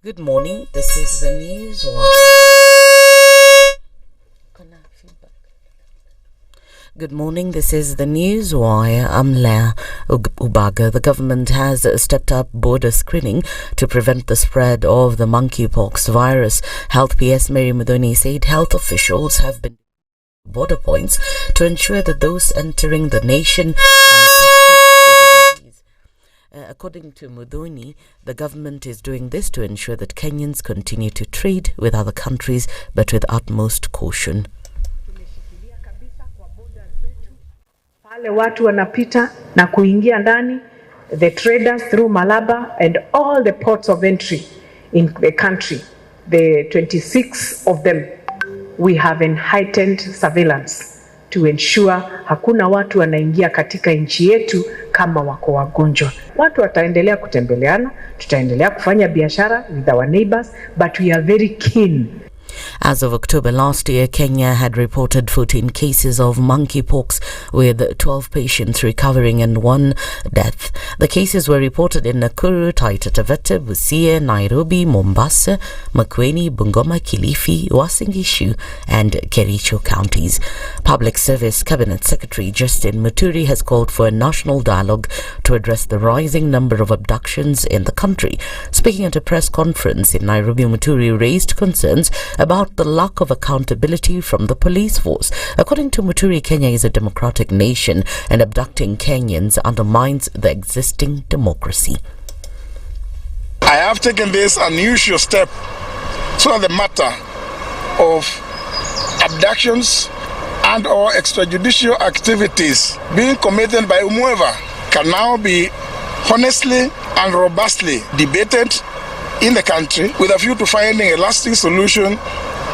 Good morning, this is the news. Good morning, this is the news wire. I'm Leah Ubaga. The government has stepped up border screening to prevent the spread of the monkeypox virus. Health PS Mary Mudoni said health officials have been border points to ensure that those entering the nation are tested for the disease. According to Mudoni, the government is doing this to ensure that Kenyans continue to trade with other countries, but with utmost caution. Wale watu wanapita na kuingia ndani, the traders through Malaba and all the ports of entry in the country, the 26 of them, we have in heightened surveillance to ensure hakuna watu wanaingia katika nchi yetu kama wako wagonjwa. Watu wataendelea kutembeleana, tutaendelea kufanya biashara with our neighbors, but we are very keen. As of October last year, Kenya had reported 14 cases of monkeypox, with 12 patients recovering and 1 death. The cases were reported in Nakuru, Taita Taveta, Busia, Nairobi, Mombasa, Makueni, Bungoma, Kilifi, Uasin Gishu and Kericho counties. Public Service Cabinet Secretary Justin Muturi has called for a national dialogue to address the rising number of abductions in the country. Speaking at a press conference in Nairobi, Muturi raised concerns about the lack of accountability from the police force. According to Muturi, Kenya is a democratic nation and abducting Kenyans undermines the existing democracy. I have taken this unusual step so that the matter of abductions and or extrajudicial activities being committed by whomever can now be honestly and robustly debated in the country with a view to finding a lasting solution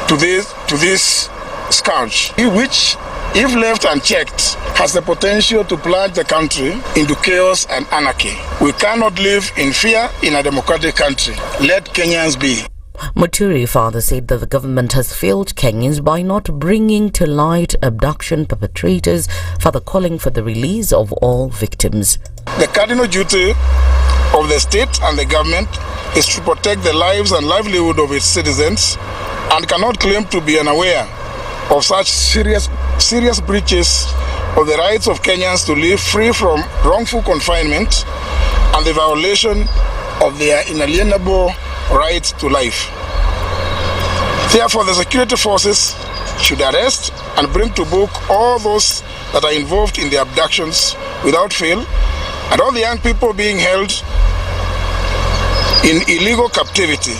to this scourge, which, if left unchecked, has the potential to plunge the country into chaos and anarchy. We cannot live in fear in a democratic country. Let Kenyans be. Muturi further said that the government has failed Kenyans by not bringing to light abduction perpetrators, further calling for the release of all victims. The cardinal duty of the state and the government is to protect the lives and livelihood of its citizens and cannot claim to be unaware of such serious breaches of the rights of Kenyans to live free from wrongful confinement and the violation of their inalienable right to life. Therefore, the security forces should arrest and bring to book all those that are involved in the abductions without fail, and all the young people being held in illegal captivity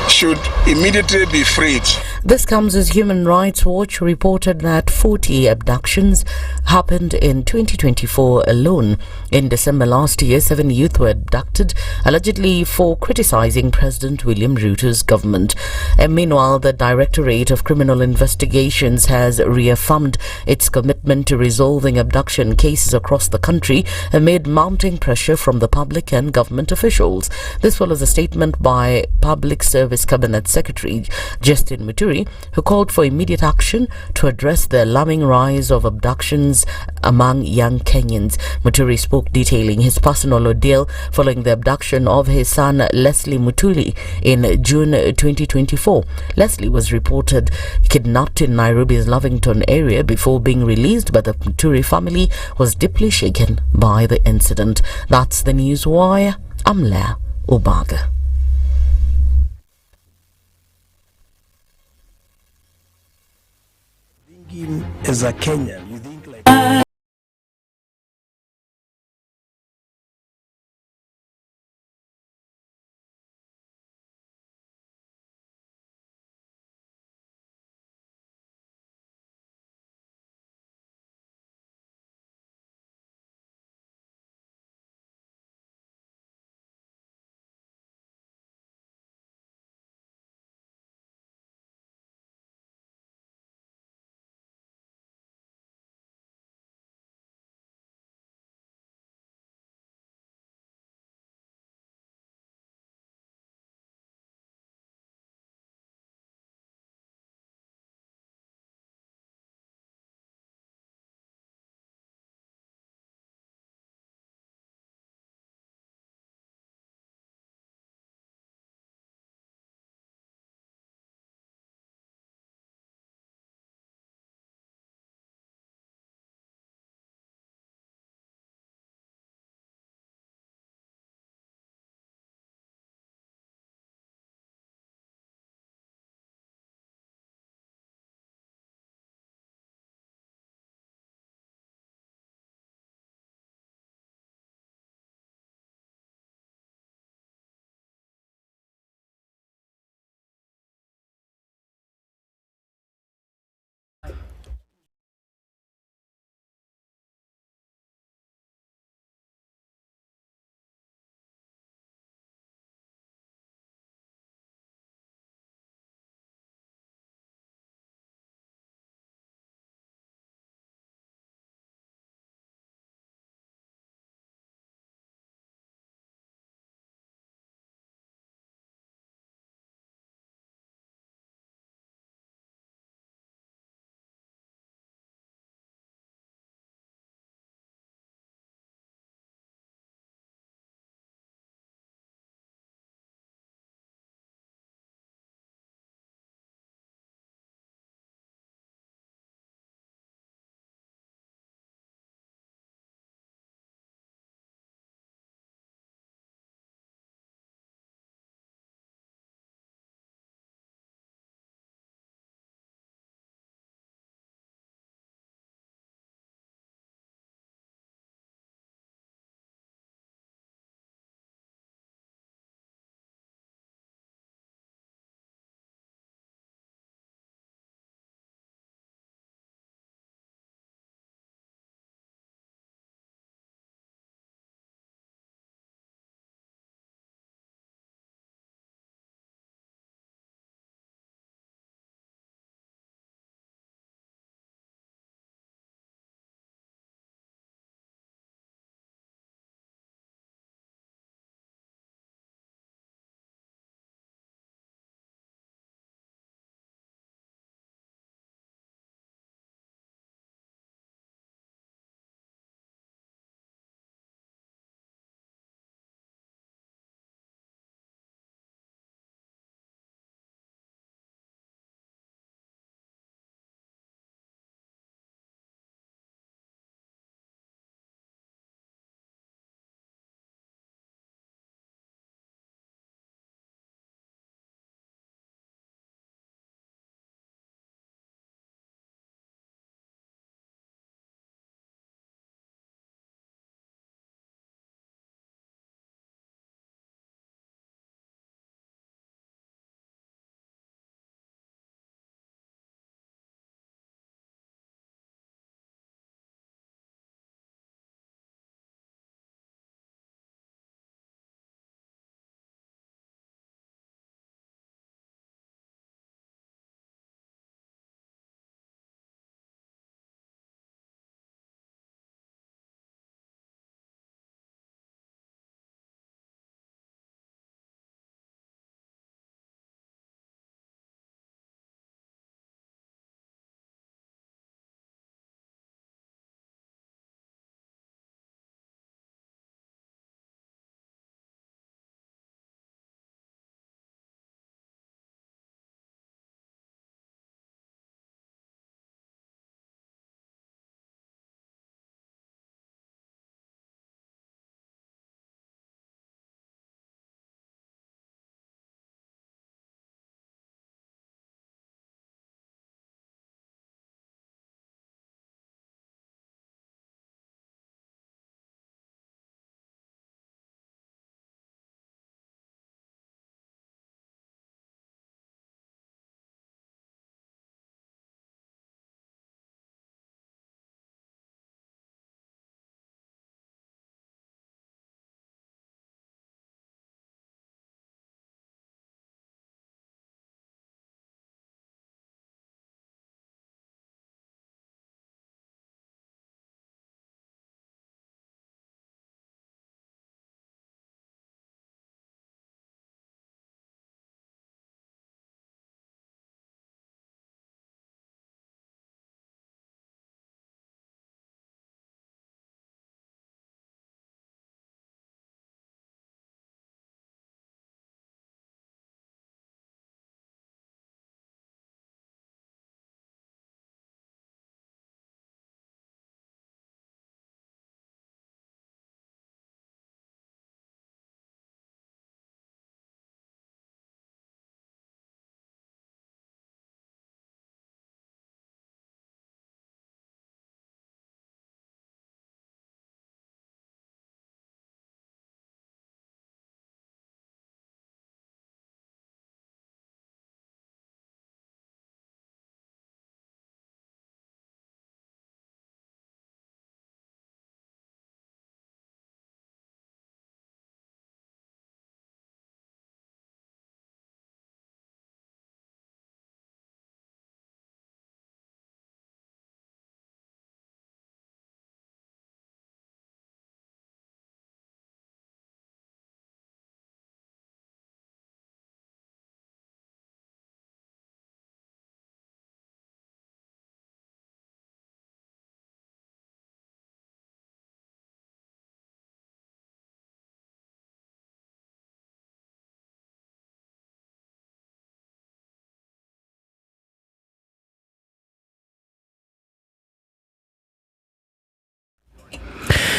should immediately be freed. This comes as Human Rights Watch reported that 40 abductions happened in 2024 alone. In December last year, 7 youth were abducted, allegedly for criticizing President William Ruto's government. And meanwhile, the Directorate of Criminal Investigations has reaffirmed its commitment to resolving abduction cases across the country amid mounting pressure from the public and government officials. This follows a statement by Public Service Cabinet Secretary Justin Muturi, who called for immediate action to address the alarming rise of abductions among young Kenyans. Muturi spoke detailing his personal ordeal following the abduction of his son Leslie Mutuli in June 2024. Leslie was reported kidnapped in Nairobi's Lavington area before being released, but the Muturi family was deeply shaken by the incident. That's the news wire. I'm Leah Ubaga. As a Kenyan, you think like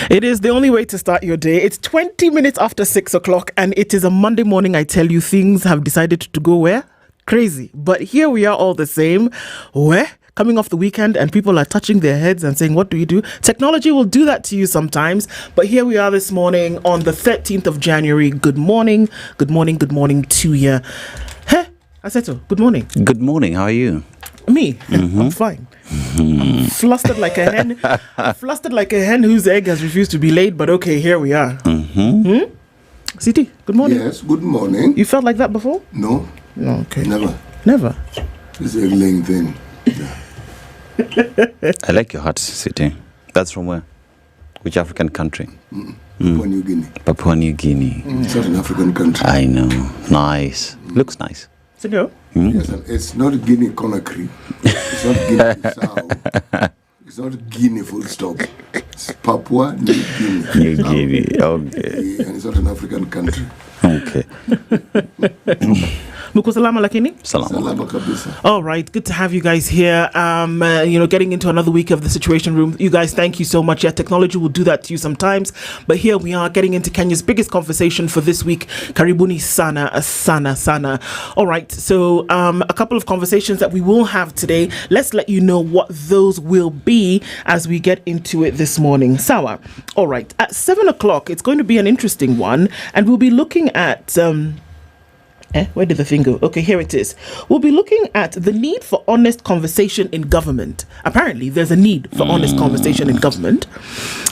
It is the only way to start your day. It's 20 minutes after 6 o'clock, and it is a Monday morning. I tell you, things have decided to go where? Crazy. But here we are all the same. Where? Coming off the weekend, and people are touching their heads and saying, what do we do? Technology will do that to you sometimes. But here we are this morning on the 13th of January. Good morning. Good morning. Good morning to you. Hey, Aseto, good morning. Good morning. How are you? Me? I'm fine. I'm flustered like a hen. Flustered like a hen whose egg has refused to be laid, but okay, here we are. CT, good morning. Yes, good morning. You felt like that before? No. No, okay. Never. This egg-laying thing. Yeah. I like your hat, City. That's from where? Which African country? Papua New Guinea. Papua New Guinea. It's not an African country. I know. Nice. Looks nice. Senor? Yes, and it's not Guinea Conakry. It's not Guinea-Bissau. It's not Guinea full stop. It's Papua New Guinea. New Guinea. Okay. And it's not an African country. Okay. Muko salama lakini? Salama kabisa. All right, good to have you guys here. Getting into another week of the Situation Room. You guys, thank you so much. Yeah, technology will do that to you sometimes, but here we are getting into Kenya's biggest conversation for this week. Karibuni sana. All right, so a couple of conversations that we will have today. Let's let you know what those will be as we get into it this morning. Sawa. All right, at 7 o'clock, it's going to be an interesting one, and we'll be looking at where did the thing go? Okay, here it is. We'll be looking at the need for honest conversation in government. Apparently, there's a need for honest conversation in government.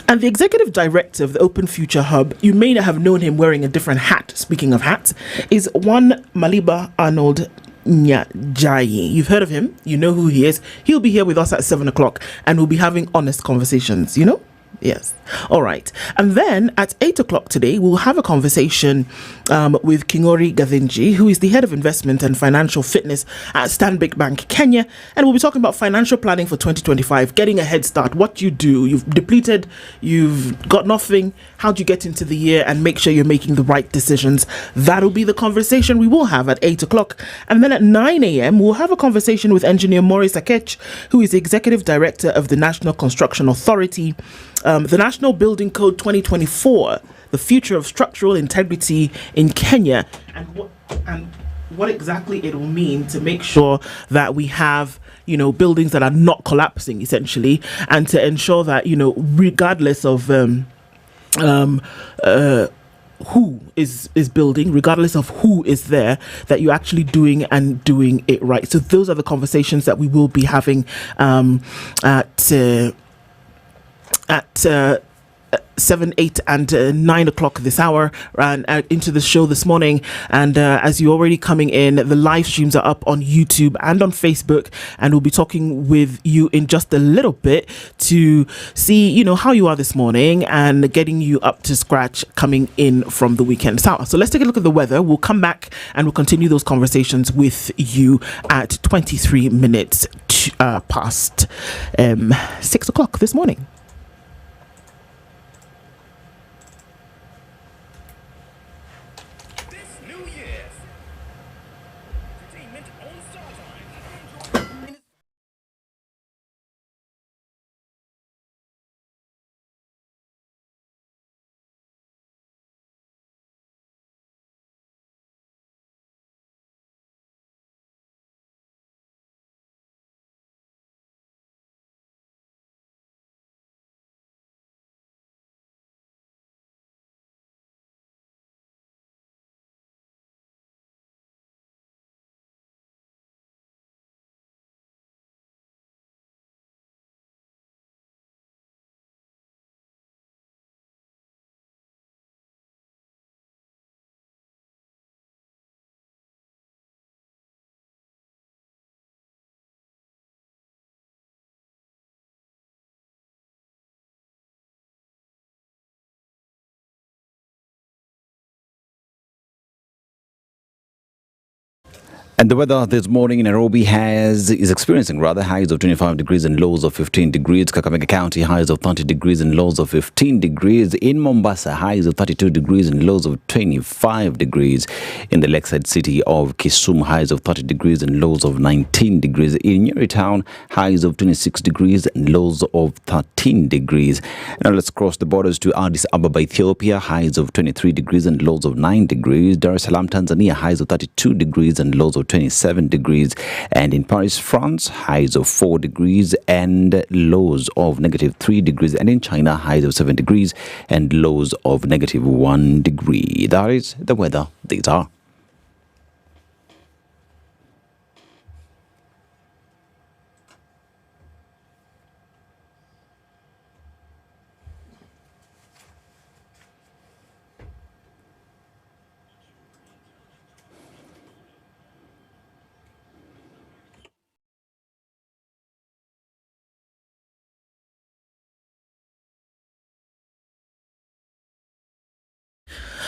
And the executive director of the Open Future Hub, you may have known him wearing a different hat, speaking of hats, is one Maliba Arnold Nyajayi. You've heard of him. You know who he is. He'll be here with us at 7 o'clock, and we'll be having honest conversations, you know? Yes. All right. And then at 8 o'clock today, we'll have a conversation with Kingori Gathinji, who is the head of investment and financial fitness at Stanbic Bank Kenya. And we'll be talking about financial planning for 2025, getting a head start, what you do. You've depleted, you've got nothing. How do you get into the year and make sure you're making the right decisions? That'll be the conversation we will have at 8 o'clock. And then at 9 a.m., we'll have a conversation with engineer Maurice Akech, who is the executive director of the National Construction Authority. The National Building Code 2024, the future of structural integrity in Kenya, and what exactly it will mean to make sure that we have, buildings that are not collapsing, essentially, and to ensure that, regardless of who is building, regardless of who is there, that you're actually doing it right. So those are the conversations that we will be having at 7, 8 and 9 o'clock this hour, and into the show this morning. And as you're already coming in, the live streams are up on YouTube and on Facebook, and we'll be talking with you in just a little bit to see how you are this morning and getting you up to scratch coming in from the weekend. So let's take a look at the weather. We'll come back and we'll continue those conversations with you at 23 minutes past 6 o'clock this morning. And the weather this morning in Nairobi is experiencing highs of 25 degrees and lows of 15 degrees. Kakamega County highs of 30 degrees and lows of 15 degrees. In Mombasa, highs of 32 degrees and lows of 25 degrees. In the lakeside city of Kisumu, highs of 30 degrees and lows of 19 degrees. In Nyeri town, highs of 26 degrees and lows of 13 degrees. Now let's cross the borders to Addis Ababa, Ethiopia, highs of 23 degrees and lows of 9 degrees. Dar es Salaam, Tanzania, highs of 32 degrees and lows of 27 degrees. And in Paris, France, highs of 4 degrees and lows of -3 degrees. And in China, highs of 7 degrees and lows of -1 degree. That is the weather. These are.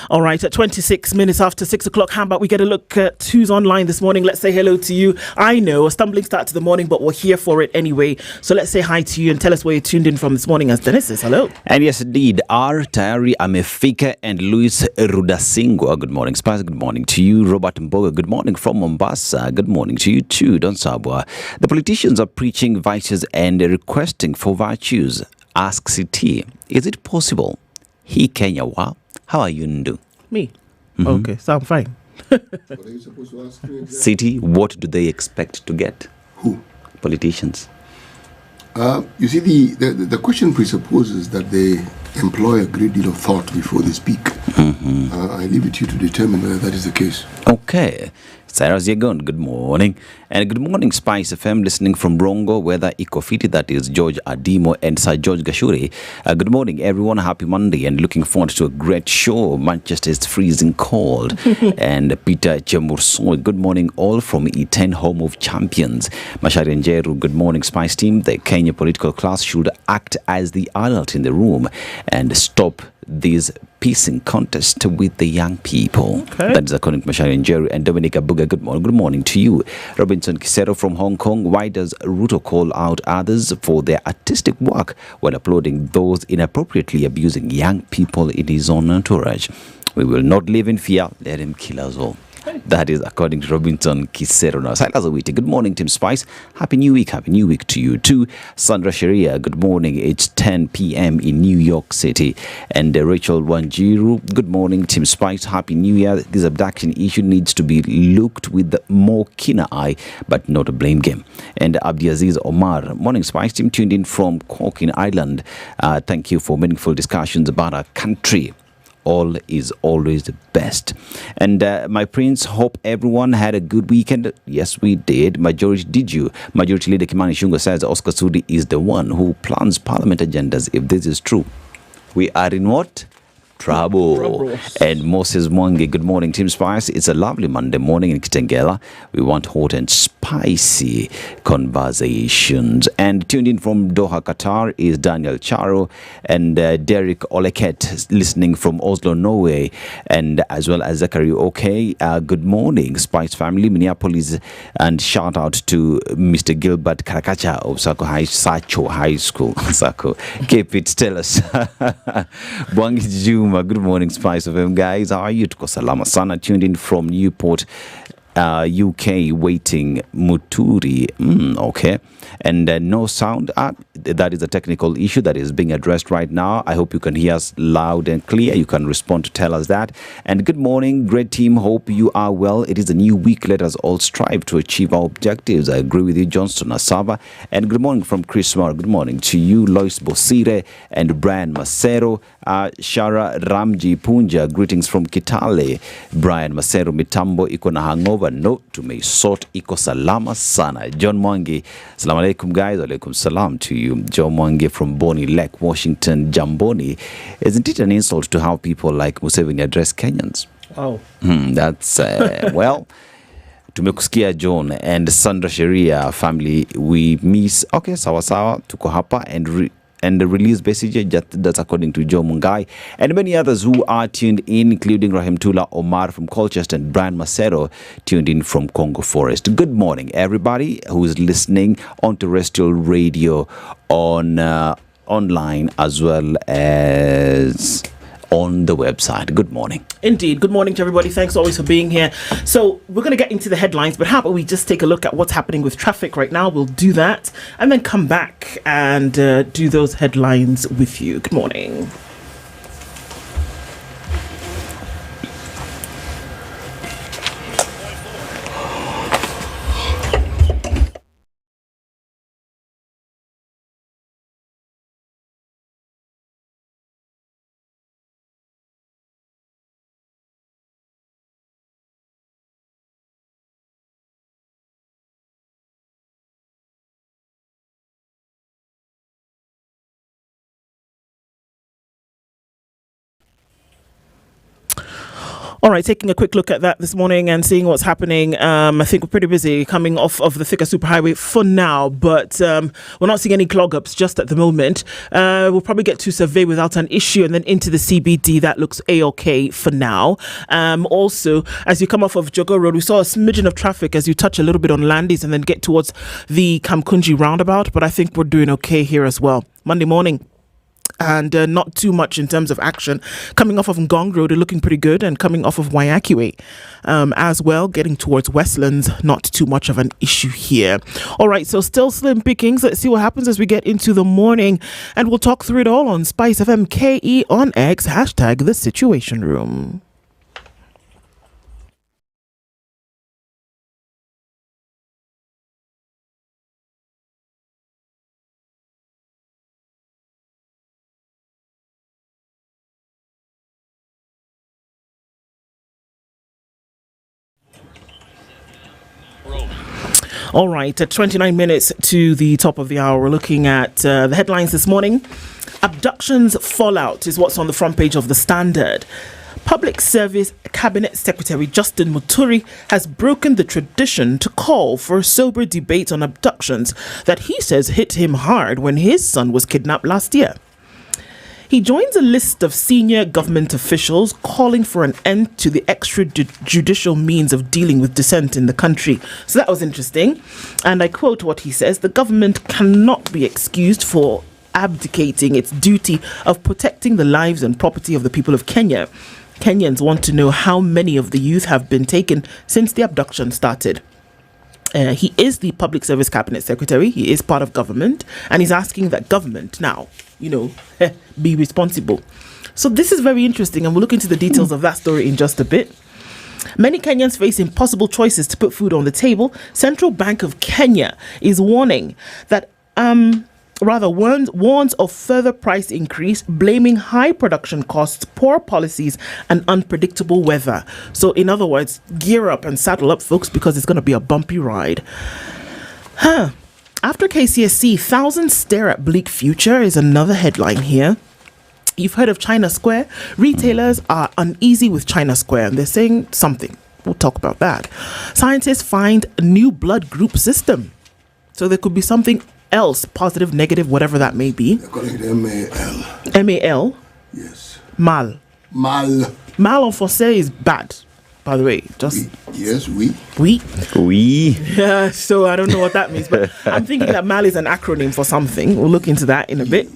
All right, at 26 minutes after 6 o'clock, how about we get a look at who's online this morning? Let's say hello to you. I know, a stumbling start to the morning, but we're here for it anyway. So let's say hi to you and tell us where you're tuned in from this morning. As Dennis says, hello. And yes, indeed, R. Tayari Amefika and Luis Rudasingwa. Good morning, Spice. Good morning to you. Robert Mboga. Good morning from Mombasa. Good morning to you too, Don Sabwa. The politicians are preaching vices and requesting for virtues. Ask CT, is it possible? He Kenya wa? How are you, Ndu? Me? Okay, so I'm fine. What are you supposed to ask me exactly? City, what do they expect to get? Who? Politicians. You see, the question presupposes that they employ a great deal of thought before they speak. I leave it to you to determine whether that is the case. Okay. Sarah Yegon, good morning. And good morning, SpiceFM, listening from Rongo, weather Ecofiti, that is George Adimo and Sir George Gashuri. Good morning, everyone. Happy Monday and looking forward to a great show. Manchester is freezing cold. And Peter Chemurso, good morning, all from E10, home of champions. Mashari Njeru, good morning, Spice team. The Kenya political class should act as the adult in the room and stop this piecing contest with the young people. Okay. That is according to Mashari Njeru and Dominica Buga. Good morning. Good morning to you. Robinson Kisero from Hong Kong. Why does Ruto call out others for their artistic work while applauding those inappropriately abusing young people in his own entourage? We will not live in fear. Let him kill us all. That is according to Robinson Kisero. Now, Silas Awiti, good morning, Team Spice. Happy New Week. Happy New Week to you too. Sandra Sharia, good morning. It's 10 p.m. in New York City. And Rachel Wanjiru, good morning, Team Spice. Happy New Year. This abduction issue needs to be looked with more keener eye, but not a blame game. And Abdiaziz Omar, morning, Spice team, tuned in from Cork Island. Thank you for meaningful discussions about our country. All is always the best. And my prince, hope everyone had a good weekend. Yes, we did. Did you? Majority Leader Kimani Ichung'wah says Oscar Sudi is the one who plans parliament agendas. If this is true, we are in what? Trouble. And Moses Mwangi, good morning, Team Spice. It's a lovely Monday morning in Kitengela. We want hot and spicy conversations. And tuned in from Doha, Qatar is Daniel Charo and Derek Oleket, listening from Oslo, Norway, and as well as Zachary Okay. Good morning, Spice family, Minneapolis, and shout out to Mr. Gilbert Karakacha of Sacho High School. Sako, keep it, tell us. Bwangi Juma, good morning, SpiceFM guys. How are you? Tuko salama sana. Tuned in from Newport, UK, waiting Muturi. Okay. And no sound. That is a technical issue that is being addressed right now. I hope you can hear us loud and clear. You can respond to tell us that. And good morning, great team. Hope you are well. It is a new week. Let us all strive to achieve our objectives. I agree with you, Johnston Asava. And good morning from Chris Moore. Good morning to you, Lois Bosire and Brian Macero. Shara Ramji Punja, greetings from Kitale. Brian Macero, mitambo iko na hangover. No, tumeisort iko salama sana. John Mwangi, Assalamu alaikum guys. Alaikum salam to you. John Mwangi from Bonnie Lake, Washington, Jamboni. Isn't it an insult to how people like Museveni address Kenyans? Oh. That's, well, tumekusikia John and Sandra Sharia family. We miss, okay, sawa sawa, tuko hapa and and the release message. That's according to Joe Mungai and many others who are tuned in, including Rahim Tula Omar from Colchester and Brian Macero tuned in from Congo Forest. Good morning, everybody who is listening on terrestrial radio, on online, as well as on the website. Good morning. Indeed. Good morning to everybody. Thanks always for being here. So we're going to get into the headlines, but how about we just take a look at what's happening with traffic right now? We'll do that and then come back and do those headlines with you. Good morning. All right, taking a quick look at that this morning and seeing what's happening. I think we're pretty busy coming off of the Thika Superhighway for now, but we're not seeing any clog-ups just at the moment. We'll probably get to Survey without an issue and then into the CBD. That looks A-OK for now. Also, as you come off of Jogo Road, we saw a smidgen of traffic as you touch a little bit on Landis and then get towards the Kamkunji roundabout, but I think we're doing okay here as well. Monday morning. And not too much in terms of action. Coming off of Ngong Road, they're looking pretty good. And coming off of Waiyaki Way as well, getting towards Westlands, not too much of an issue here. All right, so still slim pickings. Let's see what happens as we get into the morning. And we'll talk through it all on SpiceFM KE on X, hashtag The Situation Room. All right, at 29 minutes to the top of the hour, we're looking at the headlines this morning. Abductions fallout is what's on the front page of the Standard. Public Service Cabinet Secretary Justin Muturi has broken the tradition to call for a sober debate on abductions that he says hit him hard when his son was kidnapped last year. He joins a list of senior government officials calling for an end to the extrajudicial means of dealing with dissent in the country. So that was interesting. And I quote what he says: the government cannot be excused for abdicating its duty of protecting the lives and property of the people of Kenya. Kenyans want to know how many of the youth have been taken since the abduction started. He is the Public Service Cabinet Secretary. He is part of government, and he's asking that government now, be responsible. So this is very interesting, and we'll look into the details of that story in just a bit. Many Kenyans face impossible choices to put food on the table. Central Bank of Kenya is warning that warns of further price increase, blaming high production costs, poor policies, and unpredictable weather. So in other words, gear up and saddle up, folks, because it's going to be a bumpy ride. After KCSE, thousands stare at bleak future is another headline here. You've heard of China Square. Retailers are uneasy with China Square, and they're saying something. We'll talk about that. Scientists find a new blood group system. So there could be something else, positive, negative, whatever that may be. They're calling it MAL. MAL? Yes. Mal. Mal. Mal en français is bad, by the way. Just Yes, oui. Oui. Oui. Yeah, so I don't know what that means, but I'm thinking that MAL is an acronym for something. We'll look into that in a bit.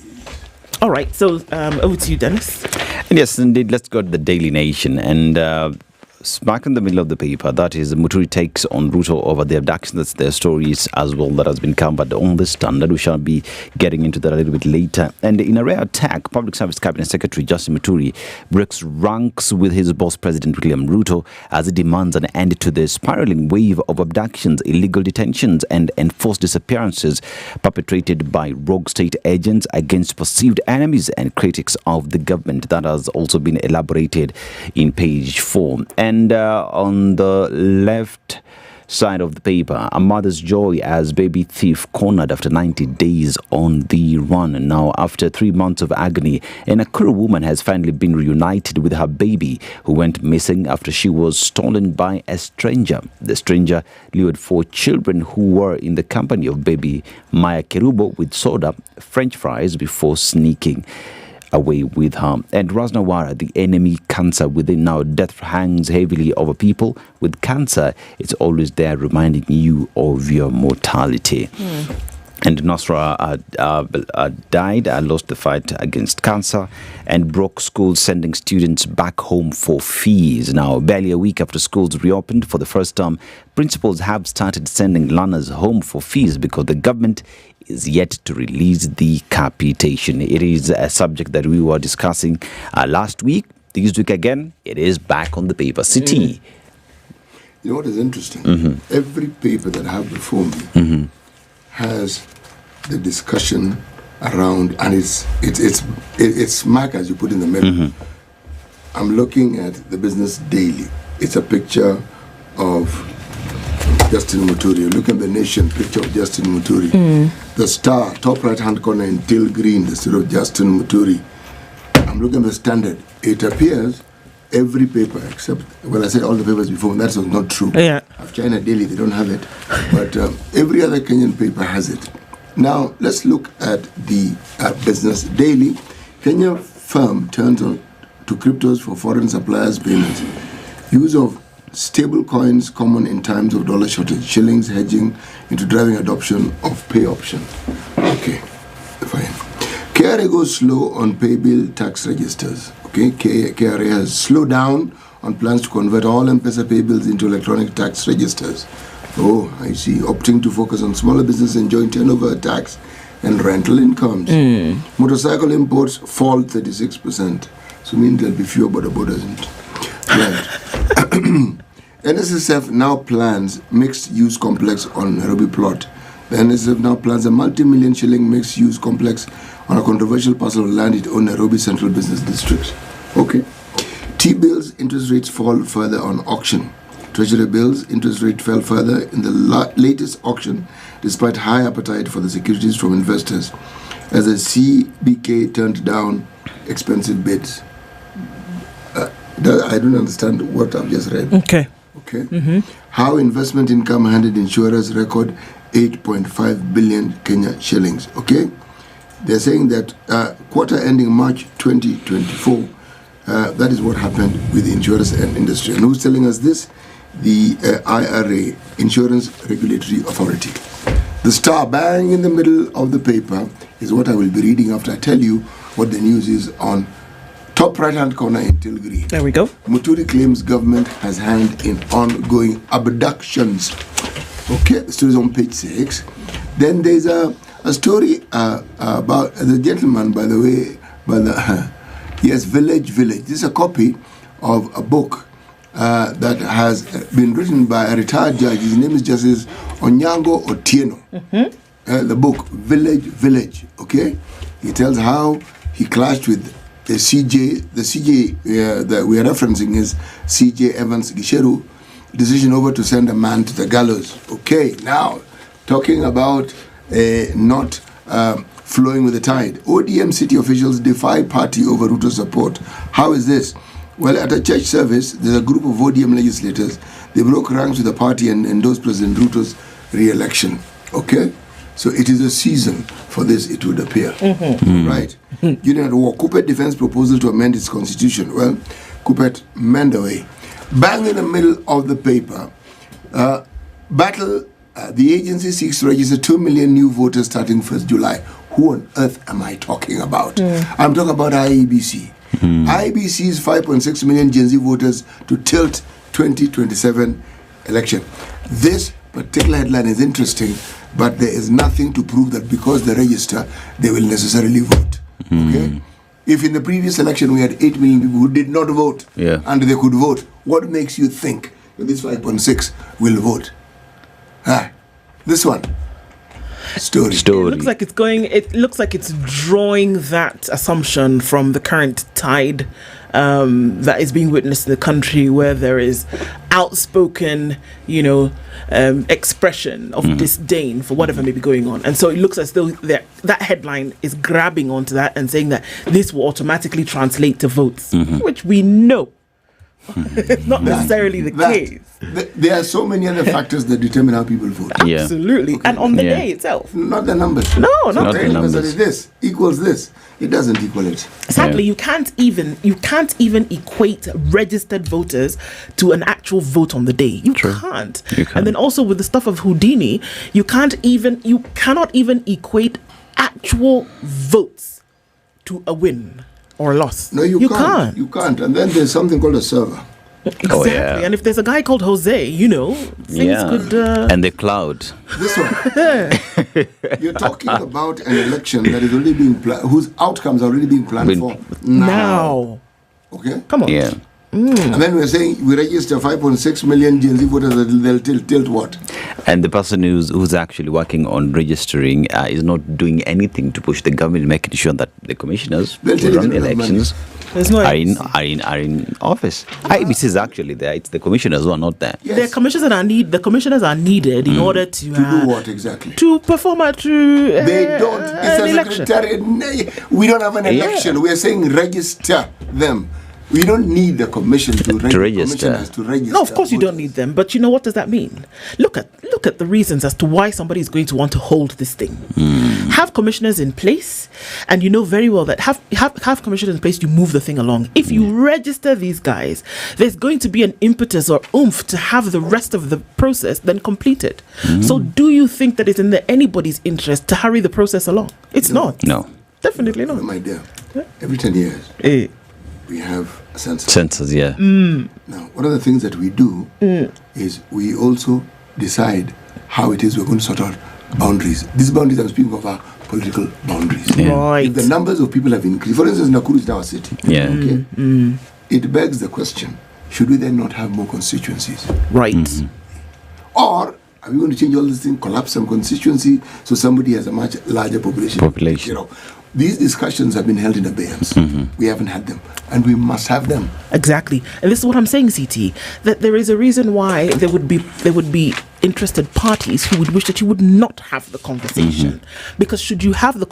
All right, so over to you, Dennis. Yes, indeed. Let's go to the Daily Nation. And smack in the middle of the paper, that is Muturi takes on Ruto over the abduction. That's their stories as well that has been covered on the Standard. We shall be getting into that a little bit later. And in a rare attack, Public Service Cabinet Secretary Justin Muturi breaks ranks with his boss, President William Ruto, as he demands an end to the spiraling wave of abductions, illegal detentions, and enforced disappearances perpetrated by rogue state agents against perceived enemies and critics of the government. That has also been elaborated in page 4. And on the left side of the paper. A mother's joy as baby thief cornered after 90 days on the run. Now, after 3 months of agony, a Nakuru woman has finally been reunited with her baby who went missing after she was stolen by a stranger. The stranger lured 4 children who were in the company of baby Maya Kerubo with soda, French fries before sneaking away with her. And Raznawara, the enemy cancer within. Now, death hangs heavily over people with cancer. It's always there reminding you of your mortality. And Nasra died, lost the fight against cancer, and broke schools, sending students back home for fees. Now, barely a week after schools reopened for the first time, principals have started sending learners home for fees because the government is yet to release the capitation. It is a subject that we were discussing last week. This week again, it is back on the paper. City. You know what is interesting? Every paper that I have before me has the discussion around, and it's smack as you put in the middle. I'm looking at the Business Daily. It's a picture of Justin Muturi. Look at the Nation, picture of Justin Muturi. The Star, top right-hand corner in teal green, the story of Justin Muturi. I'm looking at the Standard. It appears every paper except, well, I said all the papers before, and that's not true. Yeah. Of China Daily, they don't have it. But every other Kenyan paper has it. Now, let's look at the Business Daily. Kenya firm turns on to cryptos for foreign suppliers payments. Use of stable coins common in times of dollar shortage. Shillings hedging into driving adoption of pay option. Okay, fine. KRA goes slow on pay bill tax registers. Okay, KRA has slowed down on plans to convert all M-Pesa pay bills into electronic tax registers. Oh, I see. Opting to focus on smaller business enjoying turnover tax and rental incomes. Motorcycle imports fall 36%. So means there'll be fewer border borders. Right. NSSF now plans mixed-use complex on Nairobi plot. The NSSF now plans a multi-million shilling mixed-use complex on a controversial parcel of land it owns Nairobi Central Business District. Okay. T-bills interest rates fall further on auction. Treasury bills interest rate fell further in the latest auction despite high appetite for the securities from investors as the CBK turned down expensive bids. I don't understand what I've just read. Okay. How investment income handed insurers record 8.5 billion Kenya shillings. Okay. They're saying that quarter ending March 2024, that is what happened with the insurance industry. And who's telling us this? The IRA, Insurance Regulatory Authority. The star bang in the middle of the paper is what I will be reading after I tell you what the news is on top right-hand corner in teal green. There we go. Muturi claims government has hand in ongoing abductions. Okay, the story is on page 6. Then there's a story about the gentleman, by the way, yes, Village. This is a copy of a book that has been written by a retired judge. His name is Justice Onyango Otieno. The book, Village, okay? He tells how he clashed with the CJ. The CJ that we are referencing is CJ Evans Gisheru. Decision over to send a man to the gallows. Okay, now, talking about not flowing with the tide. ODM city officials defy party over Ruto support. How is this? Well, at a church service, there's a group of ODM legislators. They broke ranks with the party and endorsed President Ruto's re-election. Okay? So it is a season for this, it would appear. Right? Union at war. Kupet defends proposal to amend its constitution. Well, Kupet mend away. Bang in the middle of the paper. Battle, the agency seeks to register 2 million new voters starting 1st July. Who on earth am I talking about? I'm talking about IEBC. IEBC's 5.6 million Gen Z voters to tilt 2027 election. This particular headline is interesting, but there is nothing to prove that because they register, they will necessarily vote. Okay? If in the previous election we had 8 million people who did not vote and they could vote, what makes you think that this 5.6 will vote? This one. story. It looks like it's going. It looks like it's drawing that assumption from the current tide that is being witnessed in the country, where there is outspoken, expression of disdain for whatever may be going on. And so it looks as though that headline is grabbing onto that and saying that this will automatically translate to votes, which we know it's not necessarily the case. There are so many other factors that determine how people vote. Absolutely. Okay. And on the day itself. Not the numbers. No, not the numbers. That is this equals this. It doesn't equal it. Sadly, you can't even equate registered voters to an actual vote on the day. You can't. And then also with the stuff of Houdini, you cannot even equate actual votes to a win or a loss. No, you can't. You can't. And then there's something called a server. Exactly. And if there's a guy called Jose, things could... And the cloud. This one. You're talking about an election that is already being planned, whose outcomes are already being planned for now. Okay? Come on. Yeah. And then we're saying we register 5.6 million Gen Z voters, they'll tilt what? And the person who's actually working on registering is not doing anything to push the government, making sure that the commissioners who run the elections are in office. IBC is actually there. It's the commissioners who are not there. Yes. The commissioners are needed in order to do what exactly? To perform they don't. It's a secretariat. We don't have an election. We are saying register them. We don't need the commission to register. No, of course you don't need them. But what does that mean? Look at the reasons as to why somebody is going to want to hold this thing. Have commissioners in place, and you know very well that have commissioners in place, you move the thing along. If you register these guys, there's going to be an impetus or oomph to have the rest of the process then completed. So do you think that it's in anybody's interest to hurry the process along? It's not. No. Definitely not. My dear, every 10 years, we have a census. Census, yeah. Now, one of the things that we do is we also decide how it is we're going to sort out boundaries. These boundaries, I'm speaking of, are political boundaries. Yeah. Right. If the numbers of people have increased, for instance, Nakuru is now a city. Yeah. Okay. It begs the question: should we then not have more constituencies? Right. Or are we going to change all this thing, collapse some constituency so somebody has a much larger population? These discussions have been held in abeyance. We haven't had them, and we must have them. Exactly, and this is what I'm saying, CT. That there is a reason why there would be interested parties who would wish that you would not have the conversation, because should you have the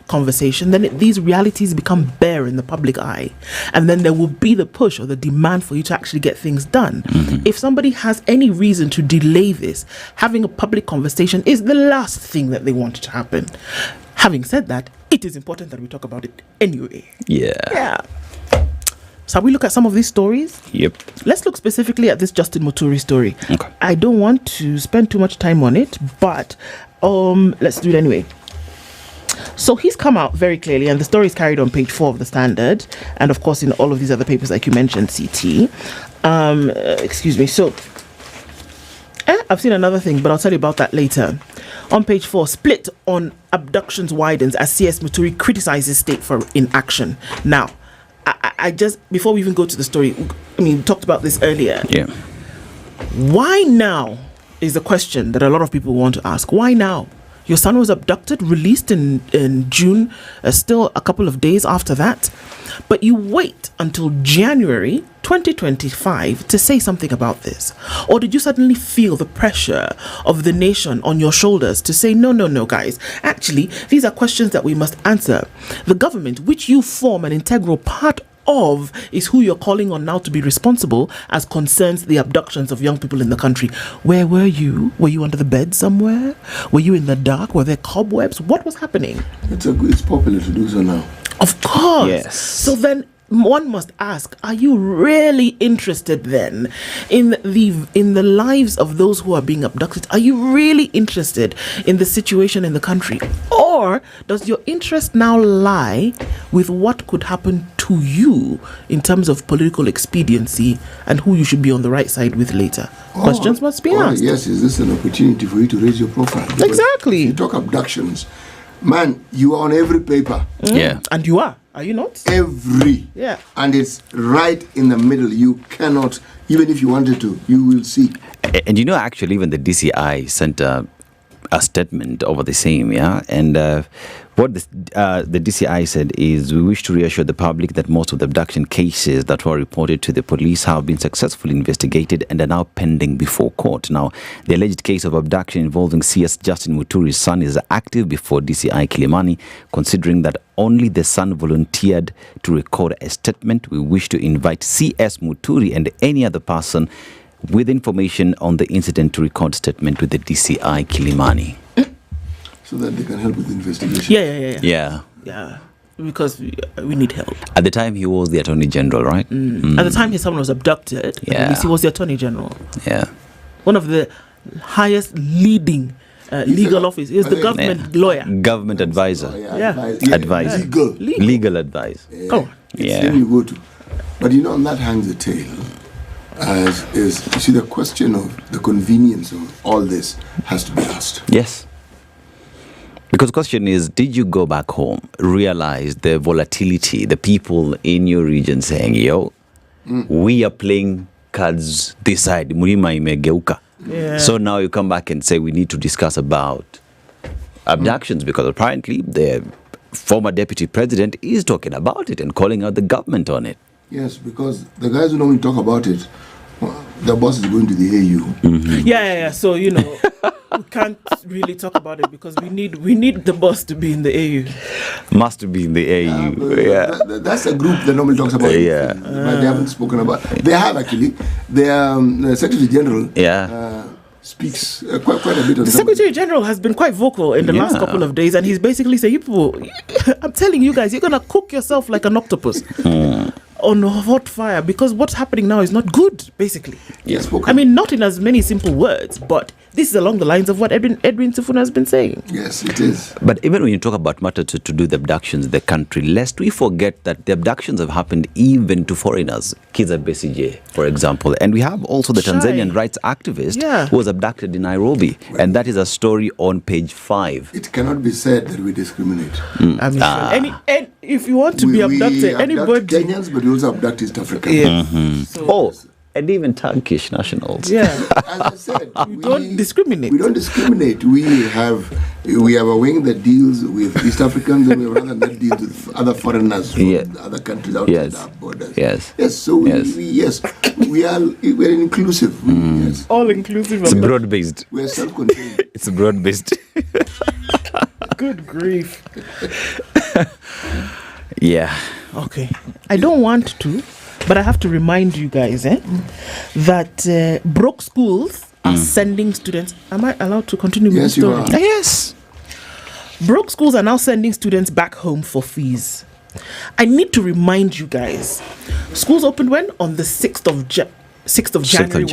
conversation, then these realities become bare in the public eye, and then there will be the push or the demand for you to actually get things done. If somebody has any reason to delay this, having a public conversation is the last thing that they want to happen. Having said that, it is important that we talk about it anyway. Yeah. So we look at some of these stories. Yep. Let's look specifically at this Justin Muturi story. Okay. I don't want to spend too much time on it, but let's do it anyway. So he's come out very clearly, and the story is carried on page 4 of the Standard, and of course in all of these other papers like you mentioned, CT. Excuse me. So I've seen another thing, but I'll tell you about that later. On page 4, split on abductions widens as CS Muturi criticizes state for inaction. Now, I just, before we even go to the story, we talked about this earlier. Yeah. Why now is the question that a lot of people want to ask. Why now? Your son was abducted, released in June, still a couple of days after that. But you wait until January 2025 to say something about this. Or did you suddenly feel the pressure of the nation on your shoulders to say, no, guys, actually, these are questions that we must answer. The government, which you form an integral part of, is who you're calling on now to be responsible as concerns the abductions of young people in the country. Where were you? Were you under the bed somewhere? Were you in the dark? Were there cobwebs? What was happening? It's popular to do so now. Of course. Yes. So then one must ask, are you really interested then in the lives of those who are being abducted? Are you really interested in the situation in the country? Or does your interest now lie with what could happen to you in terms of political expediency and who you should be on the right side with later? Questions must be asked. Yes, is this an opportunity for you to raise your profile? Because exactly. You talk abductions. Man, you are on every paper. Yeah. And you are you not? Every. Yeah. And it's right in the middle. You cannot, even if you wanted to, you will see. And actually, even the DCI sent a a statement over the same, and what the DCI said is, we wish to reassure the public that most of the abduction cases that were reported to the police have been successfully investigated and are now pending before court. Now, the alleged case of abduction involving CS Justin Muturi's son is active before DCI Kilimani. Considering that only the son volunteered to record a statement, we wish to invite CS Muturi and any other person with information on the incident to record statement with the DCI Kilimani. So that they can help with the investigation. Yeah. Because we need help. At the time, he was the Attorney General, right? At the time his son was abducted, he was the Attorney General. Yeah. One of the highest leading legal office. He was the government lawyer. Government advisor. Advisor. Legal advice. Oh. Then you go to. But on that hangs the tail. You see, the question of the convenience of all this has to be asked. Yes. Because the question is, did you go back home, realize the volatility, the people in your region saying, we are playing cards this side, Mlima imegeuka. So now you come back and say we need to discuss about abductions, because apparently the former deputy president is talking about it and calling out the government on it. Yes, because the guys who normally talk about it, the boss is going to the AU. Yeah. So we can't really talk about it because we need the boss to be in the AU. Must be in the AU. That's a group that normally talks about it. But they haven't spoken about it. They have actually. Their Secretary General speaks quite a bit on the Secretary General has been quite vocal in the last couple of days, and he's basically saying, I'm telling you guys, you're going to cook yourself like an octopus. On hot fire, because what's happening now is not good, basically. Yes, I mean, not in as many simple words, but this is along the lines of what Edwin Sifuna has been saying. Yes, it is. But even when you talk about matter to do the abductions in the country, lest we forget that the abductions have happened even to foreigners. Kiza Besigye, for example. And we have also the Tanzanian rights activist who was abducted in Nairobi. And that is a story on page 5. It cannot be said that we discriminate. I mean, if you want to be abducted, anybody... Kenyans, but we also abduct East Africans. Yeah. So, and even Turkish nationals. Yeah. As I said, we don't discriminate. We don't discriminate. We have a wing that deals with East Africans, and we have another that deals with other foreigners from other countries outside our borders. Yes. So we are inclusive. Yes. All inclusive. It's broad based. We are self-contained. It's broad based. Good grief. Yeah. Okay. I don't want to, but I have to remind you guys that broke schools are sending students. Am I allowed to continue with the story? You are. Yes. Broke schools are now sending students back home for fees. I need to remind you guys. Schools opened when? On the 6th of January was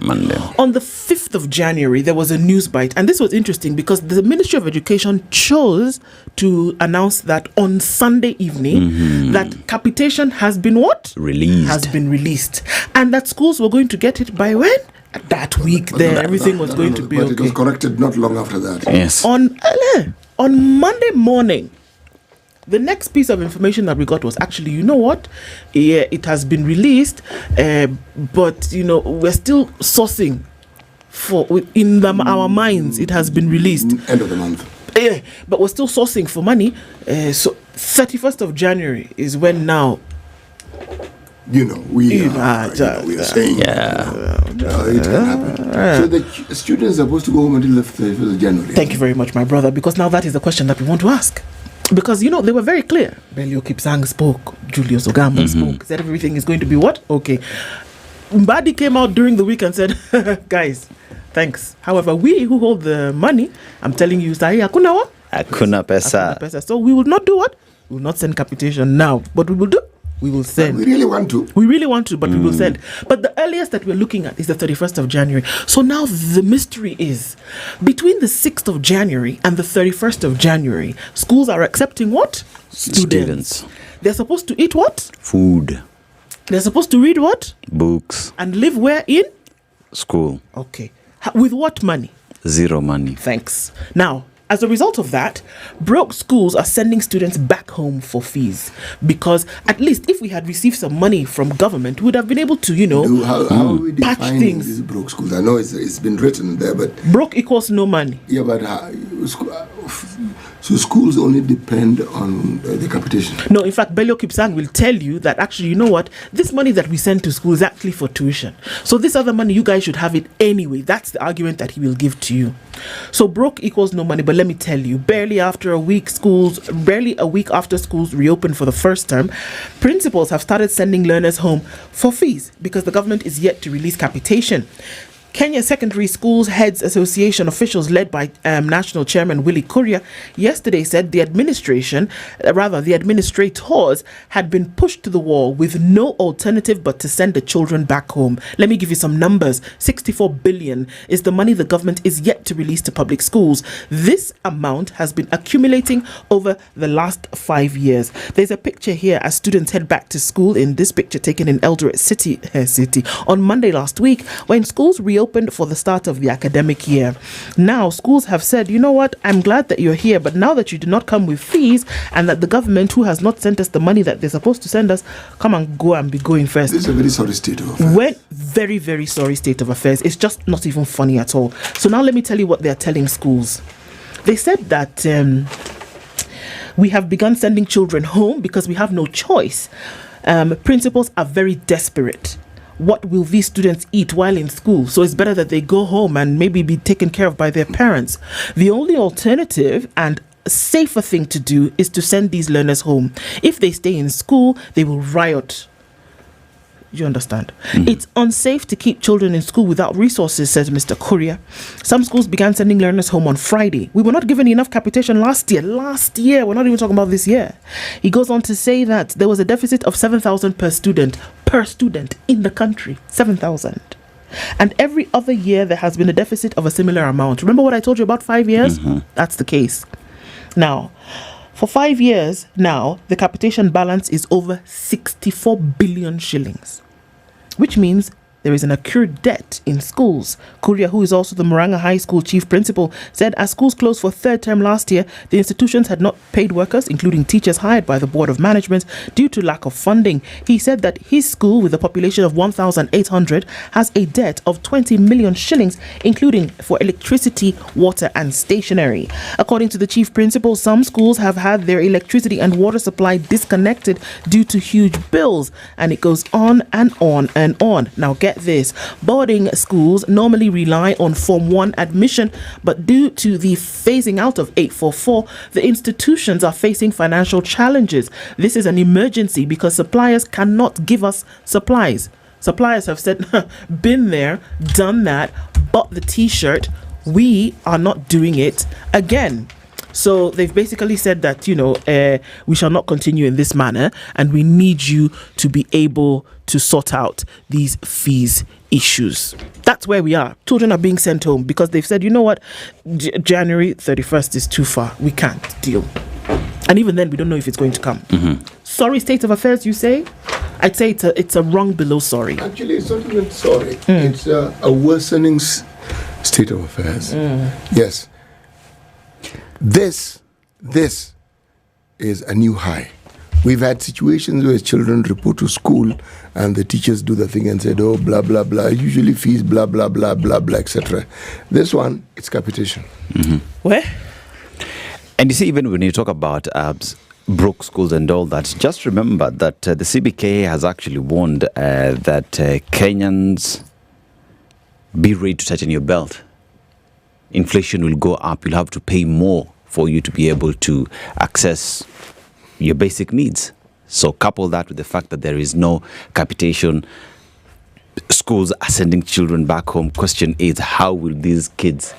Monday. On the 5th of January, there was a news bite. And this was interesting because the Ministry of Education chose to announce that on Sunday evening, that capitation has been what? Released. Has been released. And that schools were going to get it by when? That week there, everything was going to be okay. But it was corrected not long after that. Yes. On Monday morning, the next piece of information that we got was actually, you know what? Yeah, it has been released, but we're still sourcing for our minds. It has been released. End of the month. Yeah, but we're still sourcing for money. So 31st of January is when now. We are saying it can happen. So the students are supposed to go home until the 31st of January. Thank you very much, my brother, because now that is the question that we want to ask. Because, they were very clear. Belio Kipsang spoke, Julius Ogamba spoke, said everything is going to be what? Okay. Mbadi came out during the week and said, guys, thanks. However, we who hold the money, I'm telling you, Sahi, hakuna what? Hakuna pesa. So we will not do what? We will not send capitation now. But we will do? We will send. We really want to. But we will send. But the earliest that we're looking at is the 31st of January. So now the mystery is, between the 6th of January and the 31st of January, schools are accepting what? Students. They're supposed to eat what? Food. They're supposed to read what? Books. And live where in? School. Okay. With what money? Zero money. Thanks. Now, as a result of that, broke schools are sending students back home for fees, because at least if we had received some money from government, we would have been able to, How are we patch defining things. these broke schools? I know it's been written there, but Broke equals no money. yeah, but so schools only depend on the capitation. No, in fact, Bello Kipsang will tell you that actually, you know what? This money that we send to school is actually for tuition. So this other money, you guys should have it anyway. That's the argument that he will give to you. So broke equals no money. But let me tell you, barely a week after schools reopened for the first term, principals have started sending learners home for fees because the government is yet to release capitation. Kenya Secondary Schools Heads Association officials led by National Chairman Willie Kuria yesterday said the administrators had been pushed to the wall with no alternative but to send the children back home. Let me give you some numbers. 64 billion is the money the government is yet to release to public schools. This amount has been accumulating over the last 5 years. There's a picture here as students head back to school, in this picture taken in Eldoret city on Monday last week, when schools reopened for the start of the academic year. Now, schools have said, you know what, I'm glad that you're here, but now that you do not come with fees and that the government, who has not sent us the money that they're supposed to send us, come and go and be going first. This is a very sorry state of affairs. Very, very sorry state of affairs. It's just not even funny at all. So now let me tell you what they're telling schools. They said that we have begun sending children home because we have no choice. Principals are very desperate. What will these students eat while in school? So it's better that they go home and maybe be taken care of by their parents. The only alternative and safer thing to do is to send these learners home. If they stay in school, they will riot. You understand? It's unsafe to keep children in school without resources, says Mr. Kuria. Some schools began sending learners home on Friday. We were not given enough capitation last year. We're not even talking about this year. He goes on to say that there was a deficit of 7,000 per student in the country. 7,000. And every other year there has been a deficit of a similar amount. Remember what I told you about 5 years? That's the case. Now, for 5 years now, the capitation balance is over 64 billion shillings, which means there is an accrued debt in schools. Kuria, who is also the Murang'a High School chief principal, said as schools closed for third term last year, the institutions had not paid workers, including teachers hired by the Board of Management, due to lack of funding. He said that his school, with a population of 1,800, has a debt of 20 million shillings, including for electricity, water and stationery. According to the chief principal, some schools have had their electricity and water supply disconnected due to huge bills, and it goes on and on and on. Now get this, boarding schools normally rely on Form 1 admission, but due to the phasing out of 844, the institutions are facing financial challenges. This is an emergency because suppliers cannot give us supplies. Suppliers have said, been there, done that, bought the t-shirt, we are not doing it again. So they've basically said that, we shall not continue in this manner, and we need you to be able to sort out these fees issues. That's where we are. Children are being sent home because they've said, you know what, January 31st is too far. We can't deal. And even then, we don't know if it's going to come. Sorry state of affairs, you say? I'd say it's a rung below sorry. Actually, it's not even sorry. It's a worsening state of affairs. Yes. This is a new high. We've had situations where children report to school and the teachers do the thing and said, oh, blah, blah, blah, usually fees, blah, blah, blah, blah, blah, etc. This one, it's capitation. Where? And you see, even when you talk about broke schools and all that, just remember that the CBK has actually warned that Kenyans, be ready to tighten your belt. Inflation will go up. You'll have to pay more for you to be able to access your basic needs. So couple that with the fact that there is no capitation, schools are sending children back home. Question is, how will these kids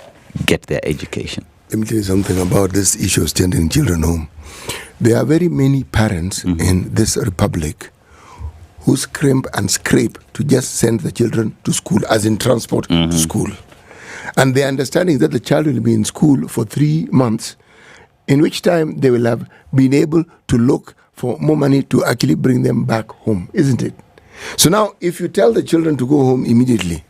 get their education? Let me tell you something about this issue of sending children home. There are very many parents in this republic who scrimp and scrape to just send the children to school, as in transport to school. And the understanding that the child will be in school for 3 months, in which time they will have been able to look for more money to actually bring them back home, isn't it? So now, if you tell the children to go home immediately,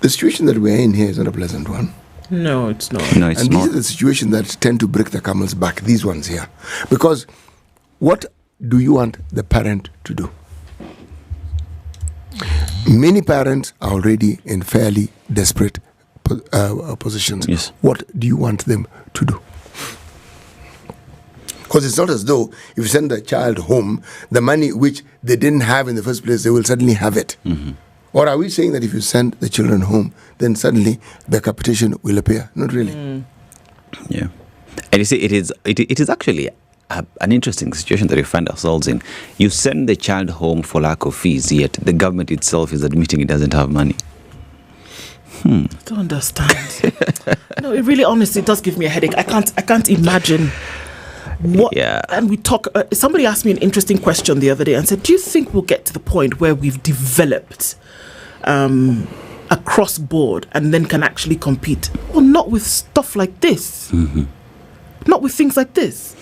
The situation that we're in here is not a pleasant one. No, it's not. No, it's And not. these are the situations that tend to break the camel's back, these ones here. Because what do you want the parent to do? Many parents are already in fairly desperate positions. Yes. What do you want them to do? Because it's not as though if you send the child home, the money which they didn't have in the first place, they will suddenly have it. Mm-hmm. Or are we saying that if you send the children home, then suddenly the capitation will appear? Not really. Yeah. And you see, it is actually an interesting situation that we find ourselves in. You send the child home for lack of fees, yet the government itself is admitting it doesn't have money. I don't understand. No, it really honestly does give me a headache. I can't imagine what. Yeah. And we talk. Somebody asked me an interesting question the other day and said, "Do you think we'll get to the point where we've developed across board and then can actually compete?" Well, not with stuff like this. Not with things like this.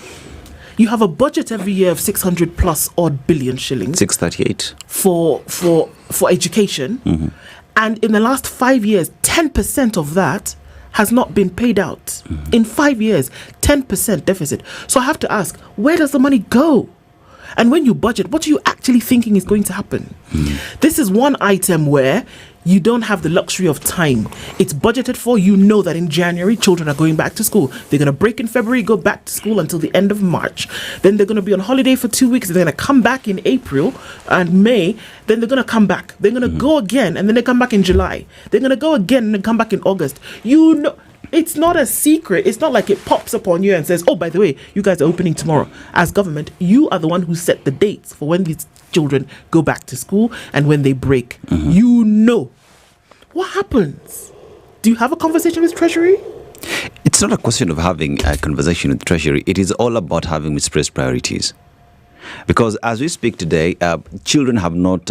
You have a budget every year of 600 plus odd billion shillings 638. for education. And in the last 5 years, 10% of that has not been paid out. In 5 years, 10% deficit. So I have to ask, where does the money go? And when you budget, what are you actually thinking is going to happen? This is one item where you don't have the luxury of time. It's budgeted for. You know that in January, children are going back to school. They're going to break in February, go back to school until the end of March. Then they're going to be on holiday for 2 weeks. They're going to come back in April and May. Then they're going to come back. They're going to go again, and then they come back in July. They're going to go again and then come back in August. You know, it's not a secret. It's not like it pops up on you and says, "Oh, by the way, you guys are opening tomorrow." As government, you are the one who set the dates for when these children go back to school and when they break. You know. What happens? Do you have a conversation with Treasury? It's not a question of having a conversation with Treasury. It is all about having misplaced priorities. Because as we speak today, children have not...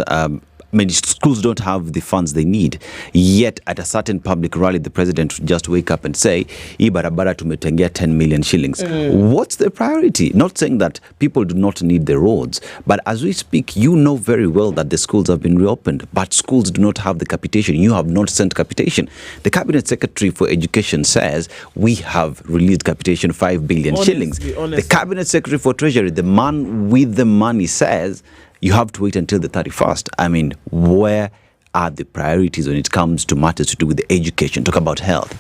many schools don't have the funds they need. Yet at a certain public rally, the president would just wake up and say, "Hii barabara tumetengea 10 million shillings." What's the priority? Not saying that people do not need the roads, but as we speak, you know very well that the schools have been reopened, but schools do not have the capitation. You have not sent capitation. The Cabinet Secretary for Education says we have released capitation 5 billion shillings. The Cabinet Secretary for Treasury, the man with the money, says you have to wait until the 31st. I mean, where are the priorities when it comes to matters to do with the education? Talk about health.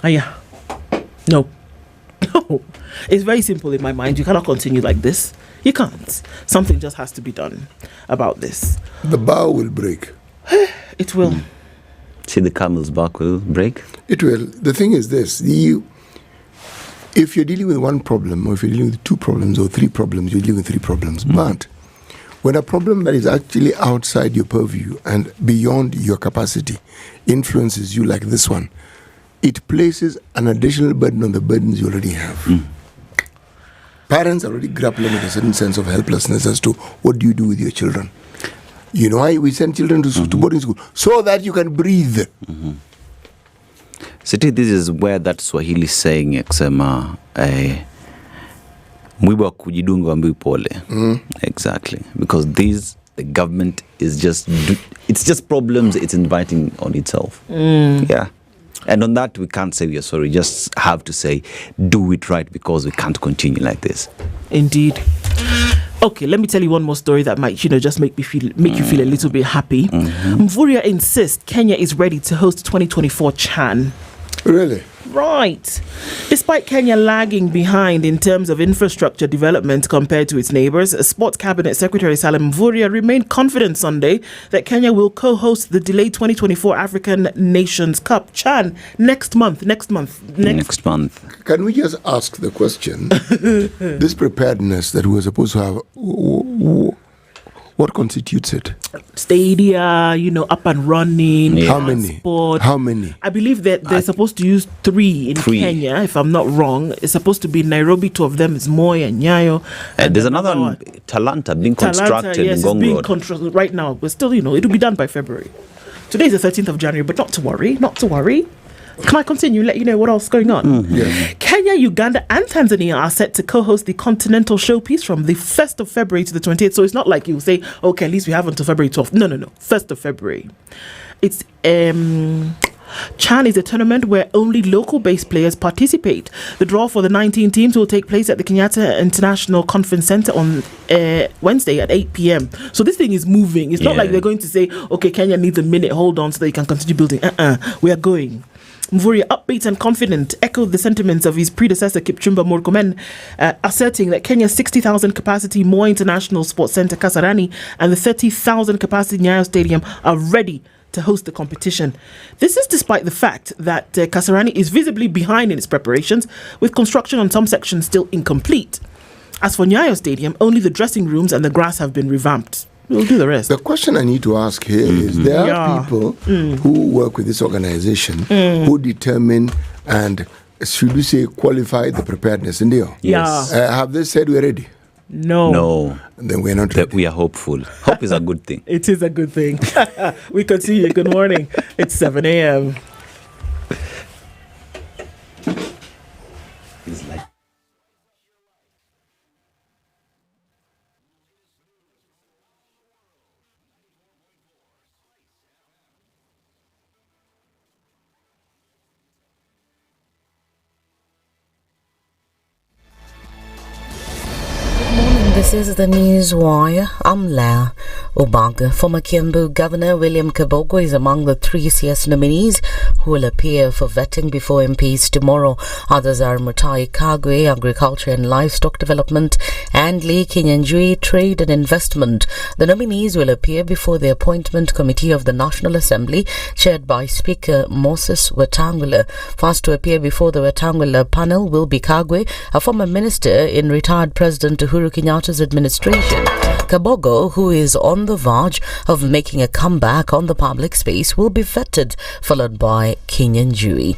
Yeah. No. No. It's very simple in my mind. You cannot continue like this. You can't. Something just has to be done about this. The bow will break. It will. See, the camel's back will break. It will. The thing is this. If you're dealing with one problem, or if you're dealing with two problems or three problems, you're dealing with three problems. But when a problem that is actually outside your purview and beyond your capacity influences you like this one, it places an additional burden on the burdens you already have. Parents are already grappling with a certain sense of helplessness as to what do you do with your children. You know why we send children to boarding school? So that you can breathe. So this is where that Swahili saying kusema mwiba kujidunga mbi pole. Exactly, because the government is it's just problems it's inviting on itself. Yeah. And on that we can't say we are sorry, just have to say do it right, because we can't continue like this. Indeed. Okay, let me tell you one more story that might, just make you feel a little bit happy. Mvurya insists Kenya is ready to host 2024 Chan. Really? Right. Despite Kenya lagging behind in terms of infrastructure development compared to its neighbours, Sports Cabinet Secretary Salim Mvurya remained confident Sunday that Kenya will co-host the delayed 2024 African Nations Cup Chan next month. Next month. Can we just ask the question? This preparedness that we were supposed to have, what constitutes it? Stadia, up and running. Yeah. How many? I believe that they're supposed to use three in Kenya, if I'm not wrong. It's supposed to be in Nairobi, 2 of them is Moi and Nyayo. And there's another one, Talanta, being constructed in Ngong it's being Road. constructed right now, but still, it'll be done by February. Today is the 13th of January, but not to worry. Can I continue? Let you know what else is going on. Kenya, Uganda, and Tanzania are set to co-host the Continental Showpiece from the 1st of February to the 28th. So it's not like you say, okay, at least we have until February 12th. No. 1st of February. It's Chan is a tournament where only local-based players participate. The draw for the 19 teams will take place at the Kenyatta International Conference Center on Wednesday at 8 p.m. So this thing is moving. It's not like they're going to say, okay, Kenya needs a minute, hold on, so that you can continue building. We are going. Mvurya, upbeat and confident, echoed the sentiments of his predecessor Kipchumba Murkomen, asserting that Kenya's 60,000 capacity Moi International Sports Centre Kasarani and the 30,000 capacity Nyayo Stadium are ready to host the competition. This is despite the fact that Kasarani is visibly behind in its preparations, with construction on some sections still incomplete. As for Nyayo Stadium, only the dressing rooms and the grass have been revamped. We'll do the rest. The question I need to ask here is, there are people who work with this organization who determine and, should we say, qualify the preparedness in the Yes. have they said we're ready? No. Then we're not ready. We are hopeful. Hope is a good thing. It is a good thing. We continue. Good morning. It's 7 a.m. This is the News Wire. I'm La Obaga. Former Kiambu Governor William Kabogo is among the 3 CS nominees who will appear for vetting before MPs tomorrow. Others are Mutai Kagwe, Agriculture and Livestock Development, and Lee Kinyanjui, Trade and Investment. The nominees will appear before the Appointment Committee of the National Assembly, chaired by Speaker Moses Wetangula. First to appear before the Wetangula panel will be Kagwe, a former minister in retired President Uhuru Kenyatta's administration. Kabogo, who is on the verge of making a comeback on the public space, will be vetted, followed by Kinyanjui.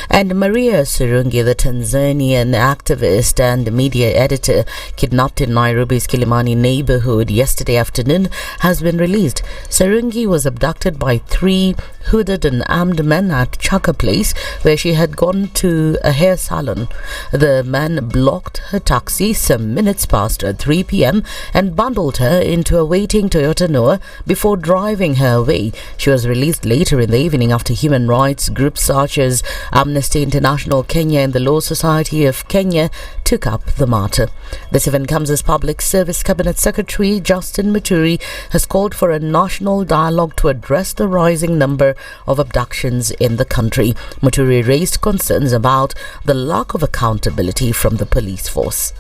And Maria Surungi, the Tanzanian activist and media editor kidnapped in Nairobi's Kilimani neighborhood yesterday afternoon, has been released. Surungi was abducted by 3 hooded and armed men at Chaka Place, where she had gone to a hair salon. The men blocked her taxi some minutes past 3 p.m. and bundled her into a waiting Toyota Noah before driving her away. She was released later in the evening after human rights groups such as Amnesty International Kenya and the Law Society of Kenya took up the matter. This event comes as Public Service Cabinet Secretary Justin Muturi has called for a national dialogue to address the rising number of abductions in the country. Muturi raised concerns about the lack of accountability from the police force.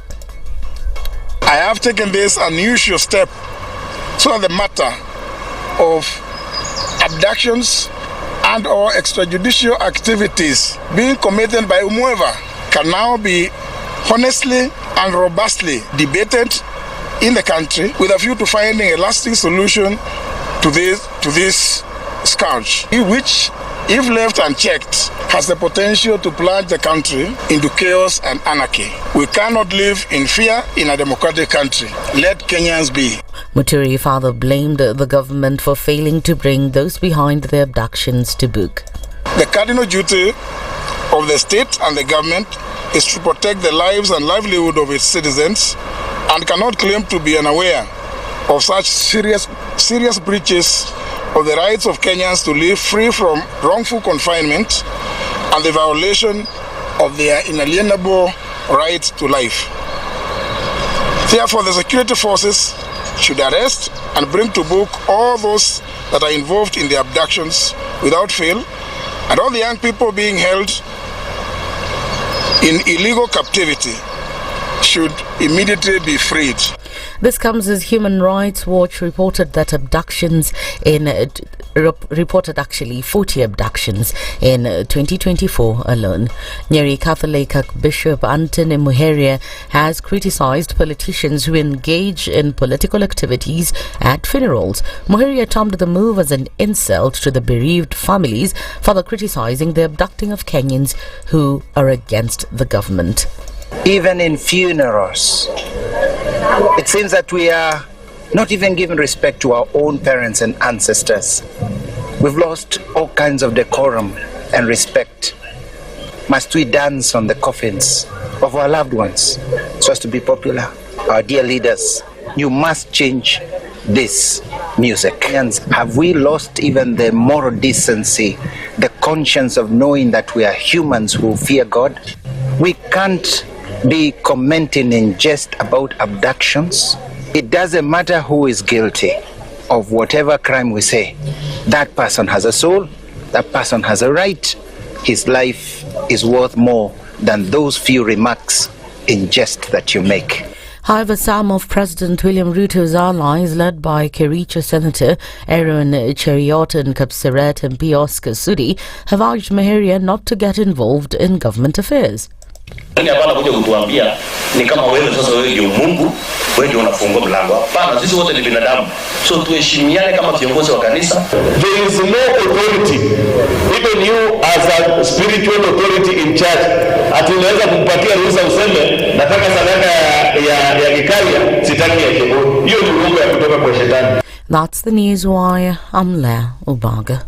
I have taken this unusual step so that the matter of abductions and or extrajudicial activities being committed by whomever can now be honestly and robustly debated in the country with a view to finding a lasting solution to this scourge, which, if left unchecked, has the potential to plunge the country into chaos and anarchy. We cannot live in fear in a democratic country. Let Kenyans be. Muturi further blamed the government for failing to bring those behind the abductions to book. The cardinal duty of the state and the government is to protect the lives and livelihood of its citizens and cannot claim to be unaware of such serious breaches of the rights of Kenyans to live free from wrongful confinement and the violation of their inalienable right to life. Therefore, the security forces should arrest and bring to book all those that are involved in the abductions without fail, and all the young people being held in illegal captivity should immediately be freed. This comes as Human Rights Watch reported that 40 abductions in 2024 alone. Nyeri Catholic Bishop Anthony Muheria has criticized politicians who engage in political activities at funerals. Muheria termed the move as an insult to the bereaved families, further criticizing the abducting of Kenyans who are against the government. Even in funerals, it seems that we are not even giving respect to our own parents and ancestors. We've lost all kinds of decorum and respect must we dance on the coffins of our loved ones so as to be popular? Our dear leaders, you must change this music. Have we lost even the moral decency, the conscience of knowing that we are humans who fear God? We can't be commenting in jest about abductions. It doesn't matter who is guilty of whatever crime we say. That person has a soul, that person has a right. His life is worth more than those few remarks in jest that you make. However, some of President William Ruto's allies, led by Kericho Senator Aaron Cheriot and Kapseret MP Oscar Sudi, have urged Maharia not to get involved in government affairs. Hapana kuja kutuambia ni kama wewe sasa wewe ndio Mungu, wewe ndio unafungua mlango. Hapana, sisi wote ni binadamu. So tuheshimiane kama viongozi wa kanisa. There is no authority, even you as a spiritual authority in church, ati unaweza kumpatia ruhusa useme nataka sadaka ya Gikaria, sitaki ya kiburi. Hiyo ni mambo ya kutoka kwa shetani. That's the news wire. I'm Lea Ubaga.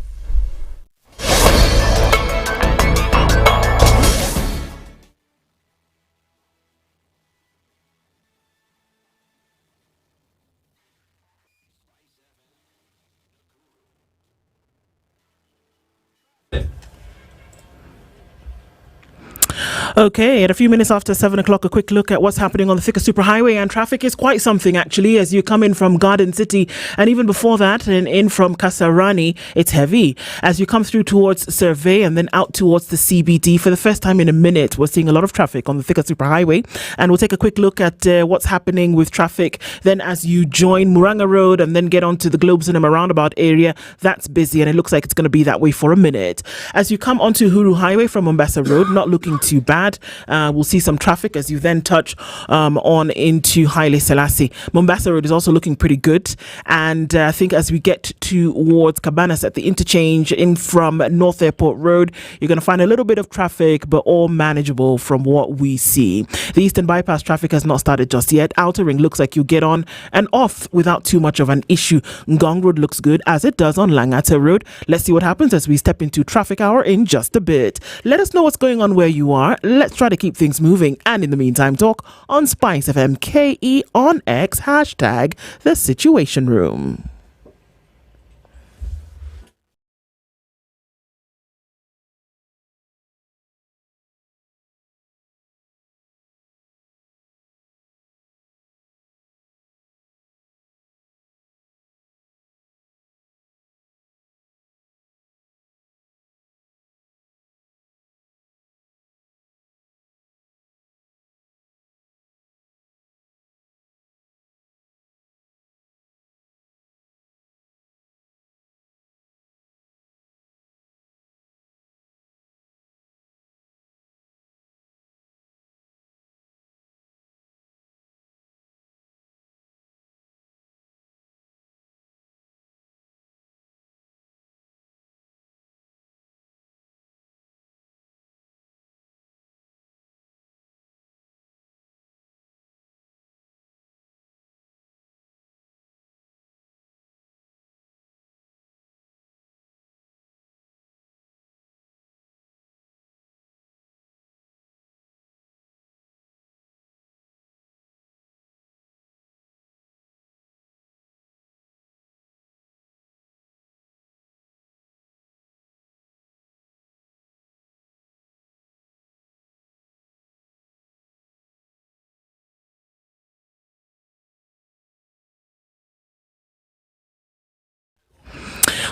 Okay, at a few minutes after 7 o'clock, a quick look at what's happening on the Thika Superhighway, and traffic is quite something actually as you come in from Garden City, and even before that, and in from Kasarani, it's heavy. As you come through towards Survey and then out towards the CBD, for the first time in a minute, we're seeing a lot of traffic on the Thika Superhighway, and we'll take a quick look at what's happening with traffic. Then as you join Muranga Road and then get onto the Globe Cinema roundabout area, that's busy, and it looks like it's going to be that way for a minute. As you come onto Huru Highway from Mombasa Road, not looking too bad. We'll see some traffic as you then touch on into Haile Selassie. Mombasa Road is also looking pretty good, and I think as we get towards Cabanas at the interchange in from North Airport Road, you're going to find a little bit of traffic, but all manageable from what we see. The Eastern Bypass traffic has not started just yet. Outer Ring looks like you get on and off without too much of an issue. Ngong Road looks good as it does on Langata Road. Let's see what happens as we step into traffic hour in just a bit. Let us know what's going on where you are. Let's try to keep things moving, and in the meantime, talk on SpiceFM KE on X, hashtag The Situation Room.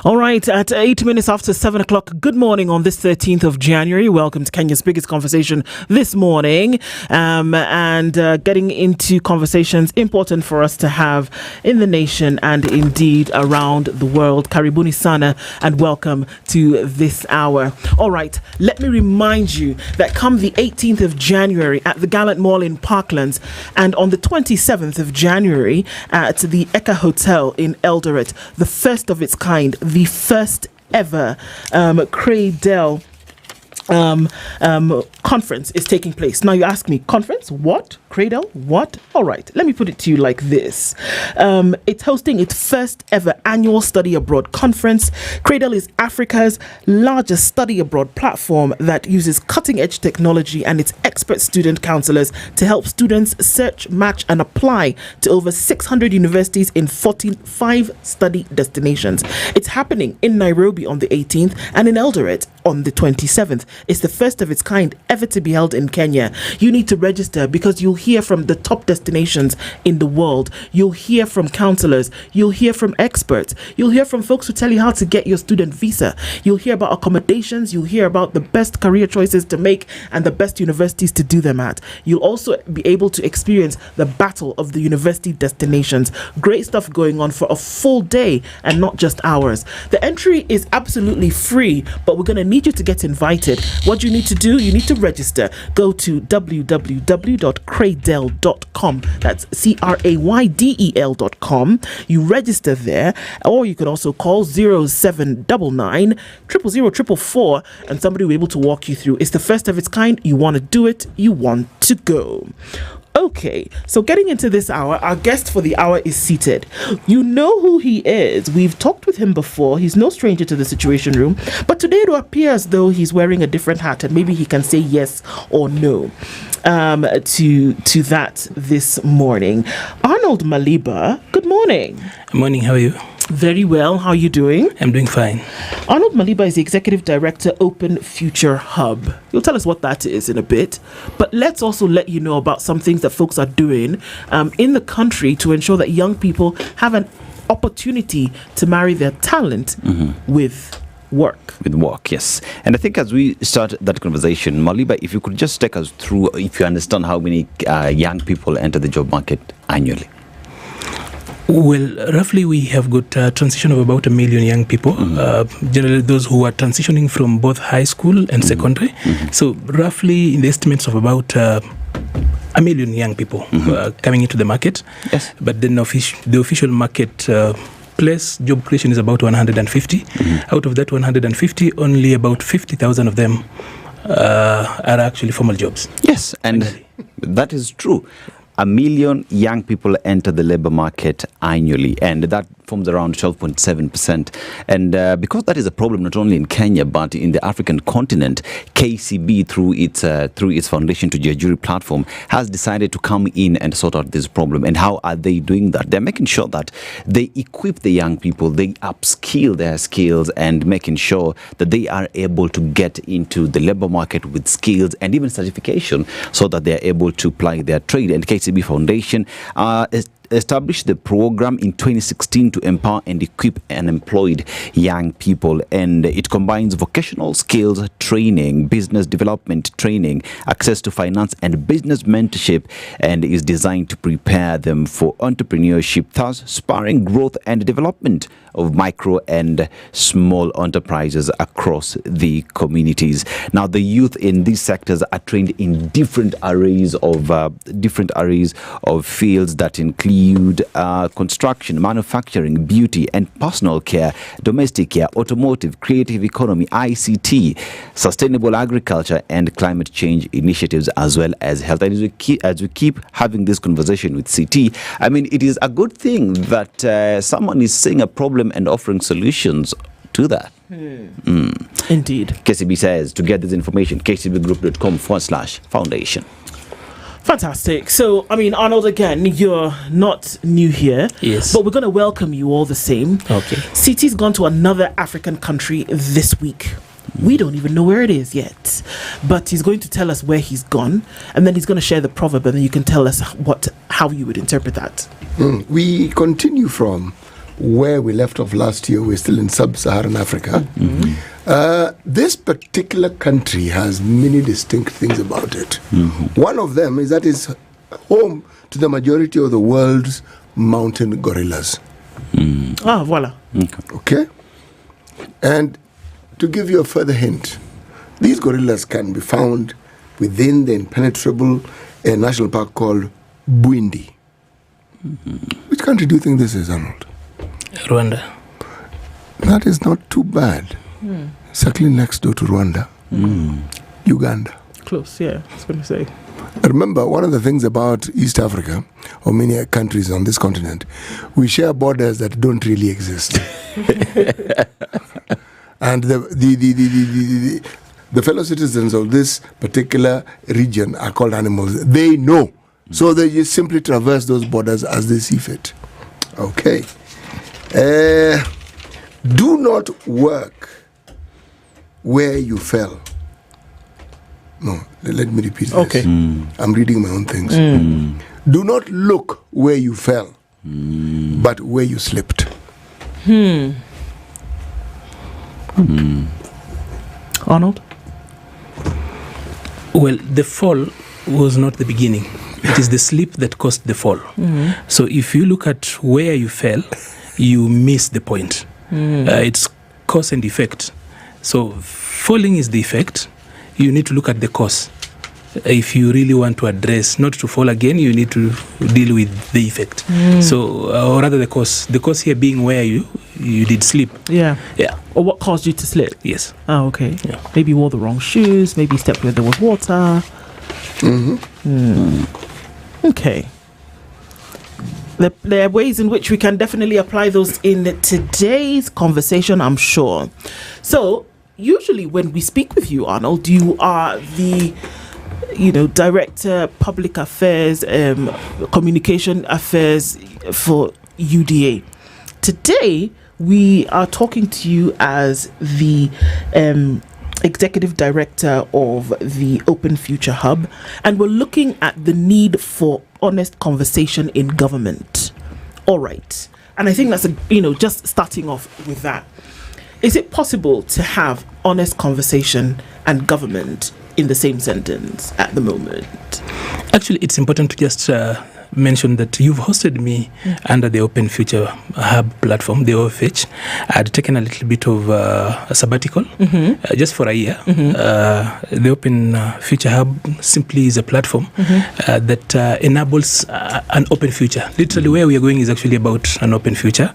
All right, at 8 minutes after 7 o'clock, good morning on this 13th of January. Welcome to Kenya's biggest conversation this morning, and getting into conversations important for us to have in the nation and indeed around the world. Karibuni sana and welcome to this hour. All right, let me remind you that come the 18th of January at the Gallant Mall in Parklands, and on the 27th of January at the Eka Hotel in Eldoret, the first of its kind, the first ever Cradle conference is taking place. Now you ask me, conference? What? Cradle? What? All right, let me put it to you like this. It's hosting its first ever annual study abroad conference. Cradle is Africa's largest study abroad platform that uses cutting edge technology and its expert student counselors to help students search, match and apply to over 600 universities in 45 study destinations. It's happening in Nairobi on the 18th and in Eldoret on the 27th. It's the first of its kind ever to be held in Kenya. You need to register because you'll hear from the top destinations in the world. You'll hear from counselors. You'll hear from experts. You'll hear from folks who tell you how to get your student visa. You'll hear about accommodations. You'll hear about the best career choices to make and the best universities to do them at. You'll also be able to experience the battle of the university destinations. Great stuff going on for a full day and not just hours. The entry is absolutely free, but we're going to need you to get invited. What do you need to do? You need to register. Go to www.cradel.com. That's CRAYDEL.com. You register there, or you can also call 0799 000 and somebody will be able to walk you through. It's the first of its kind. You want to do it. You want to go. Okay, so getting into this hour, our guest for the hour is seated. You know who he is. We've talked with him before. He's no stranger to the Situation Room, but today it appears as though he's wearing a different hat, and maybe he can say yes or no to that this morning. Arnold Maliba, good morning. Good morning, how are you? Very well. How are you doing? I'm doing fine. Arnold Maliba is the Executive Director, Open Future Hub. You'll tell us what that is in a bit. But let's also let you know about some things that folks are doing in the country to ensure that young people have an opportunity to marry their talent with work. With work, yes. And I think as we start that conversation, Maliba, if you could just take us through, if you understand how many young people enter the job market annually. Well, roughly we have got a transition of about 1 million young people, generally those who are transitioning from both high school and secondary. So roughly in the estimates of about 1 million young people coming into the market. Yes. But then the official market place job creation is about 150. Out of that 150, only about 50,000 of them are actually formal jobs. Yes, and that is true. 1 million young people enter the labor market annually, and that forms around 12.7%. And because that is a problem not only in Kenya but in the African continent, KCB through its foundation to Jajuri platform has decided to come in and sort out this problem. And how are they doing that? They're making sure that they equip the young people, they upskill their skills, and making sure that they are able to get into the labor market with skills and even certification so that they are able to ply their trade. And KCB Foundation established the program in 2016 to empower and equip unemployed young people, and it combines vocational skills training, business development training, access to finance and business mentorship, and is designed to prepare them for entrepreneurship, thus spurring growth and development of micro and small enterprises across the communities. Now, the youth in these sectors are trained in different arrays of fields that include construction, manufacturing, beauty and personal care, domestic care, automotive, creative economy, ICT, sustainable agriculture and climate change initiatives, as well as health. And as we keep having this conversation with CT, I mean, it is a good thing that someone is seeing a problem and offering solutions to that. Indeed. KCB says to get this information, kcbgroup.com/foundation. Fantastic. So, I mean, Arnold, again, you're not new here. Yes. But we're going to welcome you all the same. Okay. CT's gone to another African country this week. We don't even know where it is yet. But he's going to tell us where he's gone. And then he's going to share the proverb. And then you can tell us how you would interpret that. We continue from where we left off last year. We're still in sub-Saharan Africa. This particular country has many distinct things about it. One of them is that it's home to the majority of the world's mountain gorillas. Voila. Okay? And to give you a further hint, these gorillas can be found within the impenetrable national park called Bwindi. Which country do you think this is, Arnold? Rwanda. That is not too bad. Exactly next door to Rwanda. Uganda. close. Yeah, I was going to say. Remember, one of the things about East Africa, or many countries on this continent, we share borders that don't really exist. And the fellow citizens of this particular region are called animals. They know. So they just simply traverse those borders as they see fit. Okay. Do not work where you fell. No, let me repeat this. Okay. I'm reading my own things. Do not look where you fell, but where you slipped. Arnold? Well, the fall was not the beginning. It is the slip that caused the fall. So if you look at where you fell, you miss the point. It's cause and effect. So falling is the effect. You need to look at the cause. If you really want to address, not to fall again, you need to deal with the effect. So, or rather the cause. The cause here being where you did slip. Yeah. Yeah. Or what caused you to slip? Yes. Oh, okay. Yeah. Maybe you wore the wrong shoes. Maybe you stepped where there was water. Okay. There are ways in which we can definitely apply those in today's conversation, I'm sure. So, usually when we speak with you, Arnold, you are the Director, Public Affairs, Communication Affairs for UDA. Today, we are talking to you as the Executive Director of the Open Future Hub, and we're looking at the need for honest conversation in government. All right. And I think that's, just starting off with that. Is it possible to have honest conversation and government in the same sentence at the moment? Actually, it's important to just mention that you've hosted me under the Open Future Hub platform, the OFH. I had taken a little bit of a sabbatical just for a year. The Open Future Hub simply is a platform that enables an open future. Literally, where we are going is actually about an open future.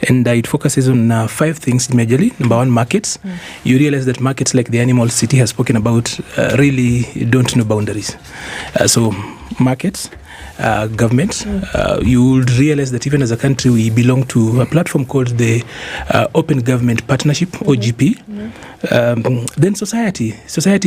And it focuses on 5 things majorly. Number 1, markets. You realize that markets, like the animal City has spoken about, really don't know boundaries. So markets, government, you would realize that even as a country we belong to a platform called the Open Government Partnership, OGP. Then society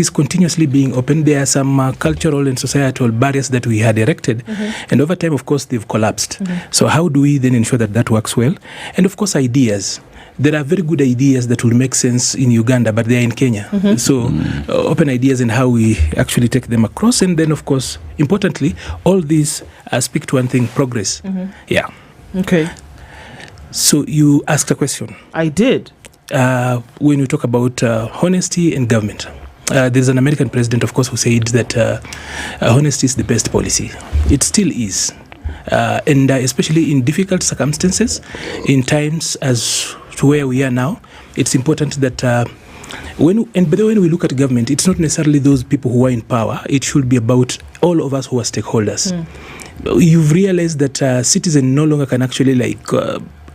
is continuously being open. There are some cultural and societal barriers that we had erected, and over time, of course, they've collapsed. So how do we then ensure that that works well? And of course, ideas. There are very good ideas that will make sense in Uganda, but they are in Kenya. So open ideas and how we actually take them across. And then, of course, importantly, all these speak to one thing, progress. Yeah. Okay. So you asked a question. I did. When we talk about honesty and government. There's an American president, of course, who said that honesty is the best policy. It still is. And especially in difficult circumstances, in times as to where we are now, it's important that when we look at government, it's not necessarily those people who are in power. It should be about all of us who are stakeholders. You've realized that citizens no longer can actually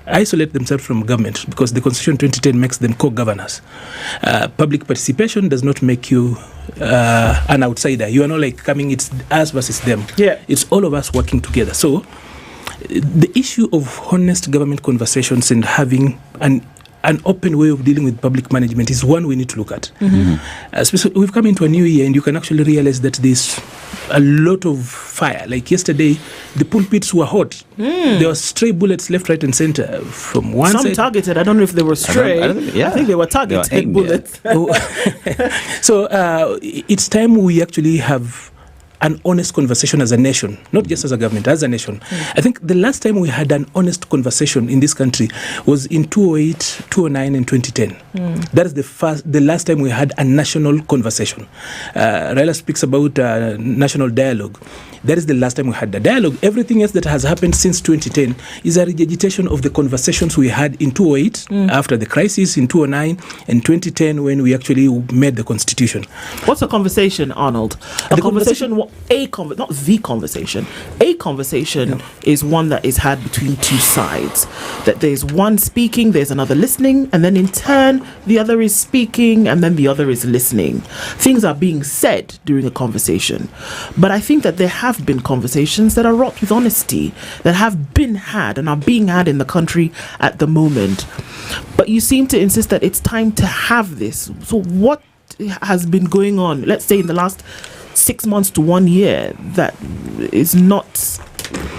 isolate themselves from government, because the Constitution 2010 makes them co-governors. Public participation does not make you an outsider. You are not coming, it's us versus them. Yeah. It's all of us working together. So the issue of honest government conversations and having an open way of dealing with public management is one we need to look at. Especially, we've come into a new year, and you can actually realize that there's a lot of fire. Like yesterday, the pulpits were hot. There were stray bullets left, right, and center from one side. Some targeted. I don't know if they were stray. I think they were targeted bullets. So it's time we actually have an honest conversation as a nation, not just as a government, as a nation. I think the last time we had an honest conversation in this country was in 2008, 2009, and 2010. That is the last time we had a national conversation. Raila speaks about national dialogue. That is the last time we had the dialogue. Everything else that has happened since 2010 is a regurgitation of the conversations we had in 2008, after the crisis, in 2009, and 2010 when we actually made the constitution. What's a conversation, Arnold? A conversation is one that is had between two sides. That there's one speaking, there's another listening, and then in turn, the other is speaking, and then the other is listening. Things are being said during a conversation. But I think that there have been conversations that are wrought with honesty, that have been had and are being had in the country at the moment. But you seem to insist that it's time to have this. So what has been going on, let's say in the last 6 months to 1 year, that is not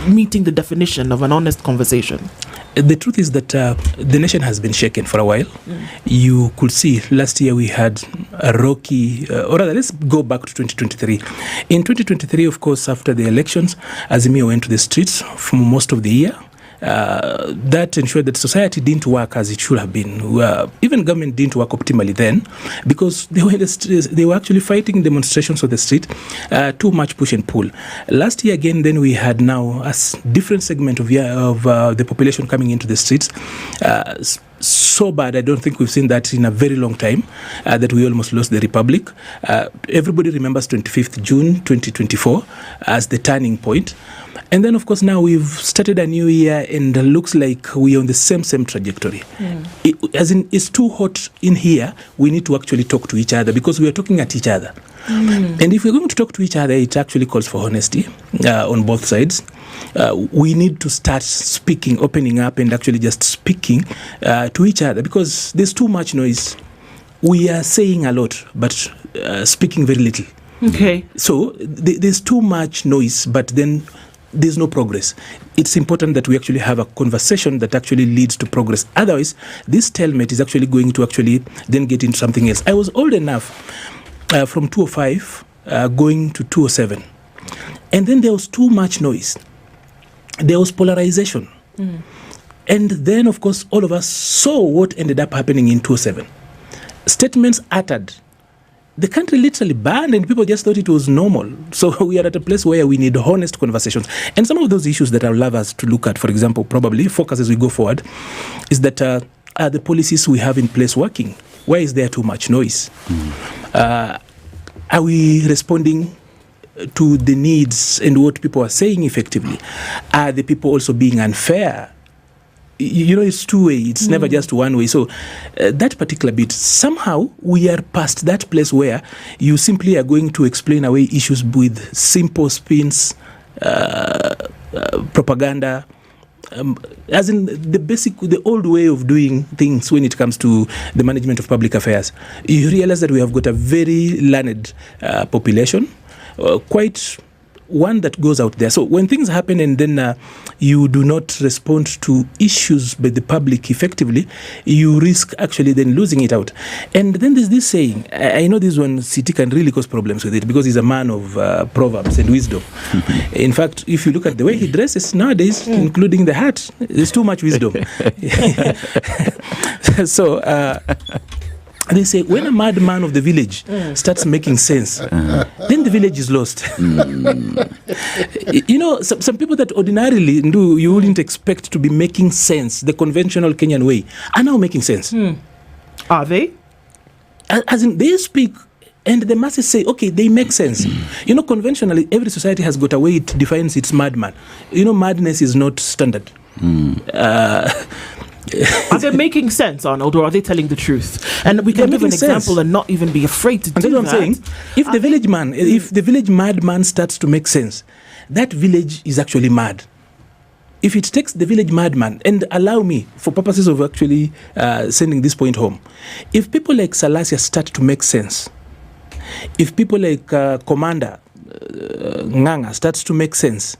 meeting the definition of an honest conversation? The truth is that the nation has been shaken for a while. You could see last year we had a rocky, or rather, let's go back to 2023. In 2023, of course, after the elections, Azimio went to the streets for most of the year. That ensured that society didn't work as it should have been. Even government didn't work optimally then, because they were actually fighting demonstrations on the street, too much push and pull. Last year again, then we had now a different segment of the population coming into the streets. So bad, I don't think we've seen that in a very long time, that we almost lost the republic. Everybody remembers 25th June 2024 as the turning point. And then, of course, now we've started a new year and it looks like we're on the same trajectory. As in, it's too hot in here, we need to actually talk to each other because we are talking at each other. And if we're going to talk to each other, it actually calls for honesty on both sides. We need to start speaking, opening up and actually just speaking to each other because there's too much noise. We are saying a lot, but speaking very little. Okay. So there's too much noise, but then there's no progress. It's important that we actually have a conversation that actually leads to progress. Otherwise, this stalemate is actually going to actually then get into something else. I was old enough from 205 going to 207. And then there was too much noise. There was polarization. And then, of course, all of us saw what ended up happening in 207. Statements uttered. The country literally banned and people just thought it was normal. So we are at a place where we need honest conversations. And some of those issues that I would love us to look at, for example, probably focus as we go forward, is that are the policies we have in place working? Why is there too much noise? Are we responding to the needs and what people are saying effectively? Are the people also being unfair? You know, it's two-way. It's never just one way. So that particular bit, somehow we are past that place where you simply are going to explain away issues with simple spins, propaganda, as in the old way of doing things when it comes to the management of public affairs. You realize that we have got a very learned population, quite one that goes out there. So when things happen and then you do not respond to issues by the public effectively, you risk actually then losing it out. And then there's this saying, I know this one, City can really cause problems with it because he's a man of proverbs and wisdom. In fact, if you look at the way he dresses nowadays, including the hat, there's too much wisdom. So they say when a madman of the village starts making sense, then the village is lost. You know, some people that ordinarily you wouldn't expect to be making sense the conventional Kenyan way are now making sense. Are they? As in, they speak and the masses say, okay, they make sense. You know, conventionally, every society has got a way it defines its madman. You know, madness is not standard. Are they making sense, Arnold, or are they telling the truth? And we can give an example and not even be afraid to do that. That's what I'm saying. If the village madman starts to make sense, that village is actually mad. If it takes the village madman, and allow me, for purposes of actually sending this point home, if people like Salasia start to make sense, if people like Commander Nganga starts to make sense,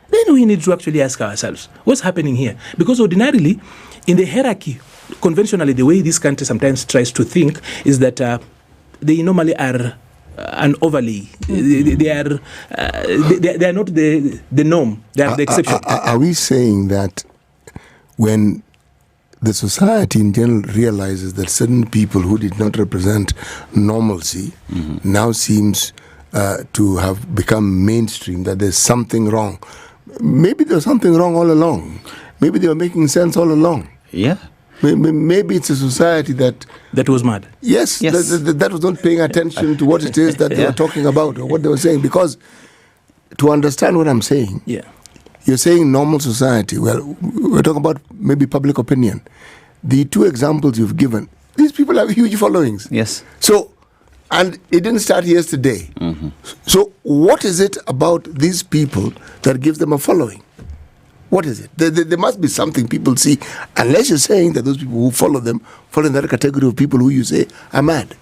then we need to actually ask ourselves, what's happening here? Because ordinarily, in the hierarchy, conventionally, the way this country sometimes tries to think is that they normally are an overlay. They are not the norm. They are the exception. Are we saying that when the society in general realizes that certain people who did not represent normalcy now seems to have become mainstream, that there's something wrong. Maybe there's something wrong all along. Maybe they were making sense all along. Yeah. Maybe it's a society that was mad. Yes. That was not paying attention to what it is that they were talking about or what they were saying. Because to understand what I'm saying, you're saying normal society. Well, we're talking about maybe public opinion. The two examples you've given, these people have huge followings. Yes. So, and it didn't start yesterday. Mm-hmm. So what is it about these people that gives them a following? What is it? There must be something people see, unless you're saying that those people who follow them fall in that category of people who you say are mad.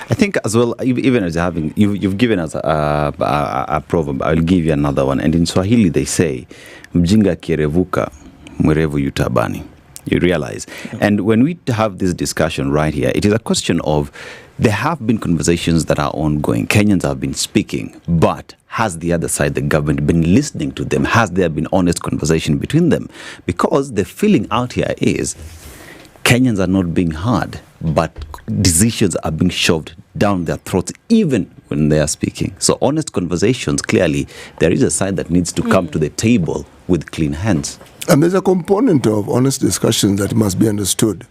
I think as well, even as you've given us a proverb, I'll give you another one. And in Swahili they say, mjinga kirevuka, mwerevu yutabani. You realize. And when we have this discussion right here, it is a question of, there have been conversations that are ongoing. Kenyans have been speaking, but has the other side, the government, been listening to them? Has there been honest conversation between them? Because the feeling out here is Kenyans are not being heard, but decisions are being shoved down their throats even when they are speaking. So honest conversations, clearly, there is a side that needs to come to the table with clean hands. And there's a component of honest discussion that must be understood.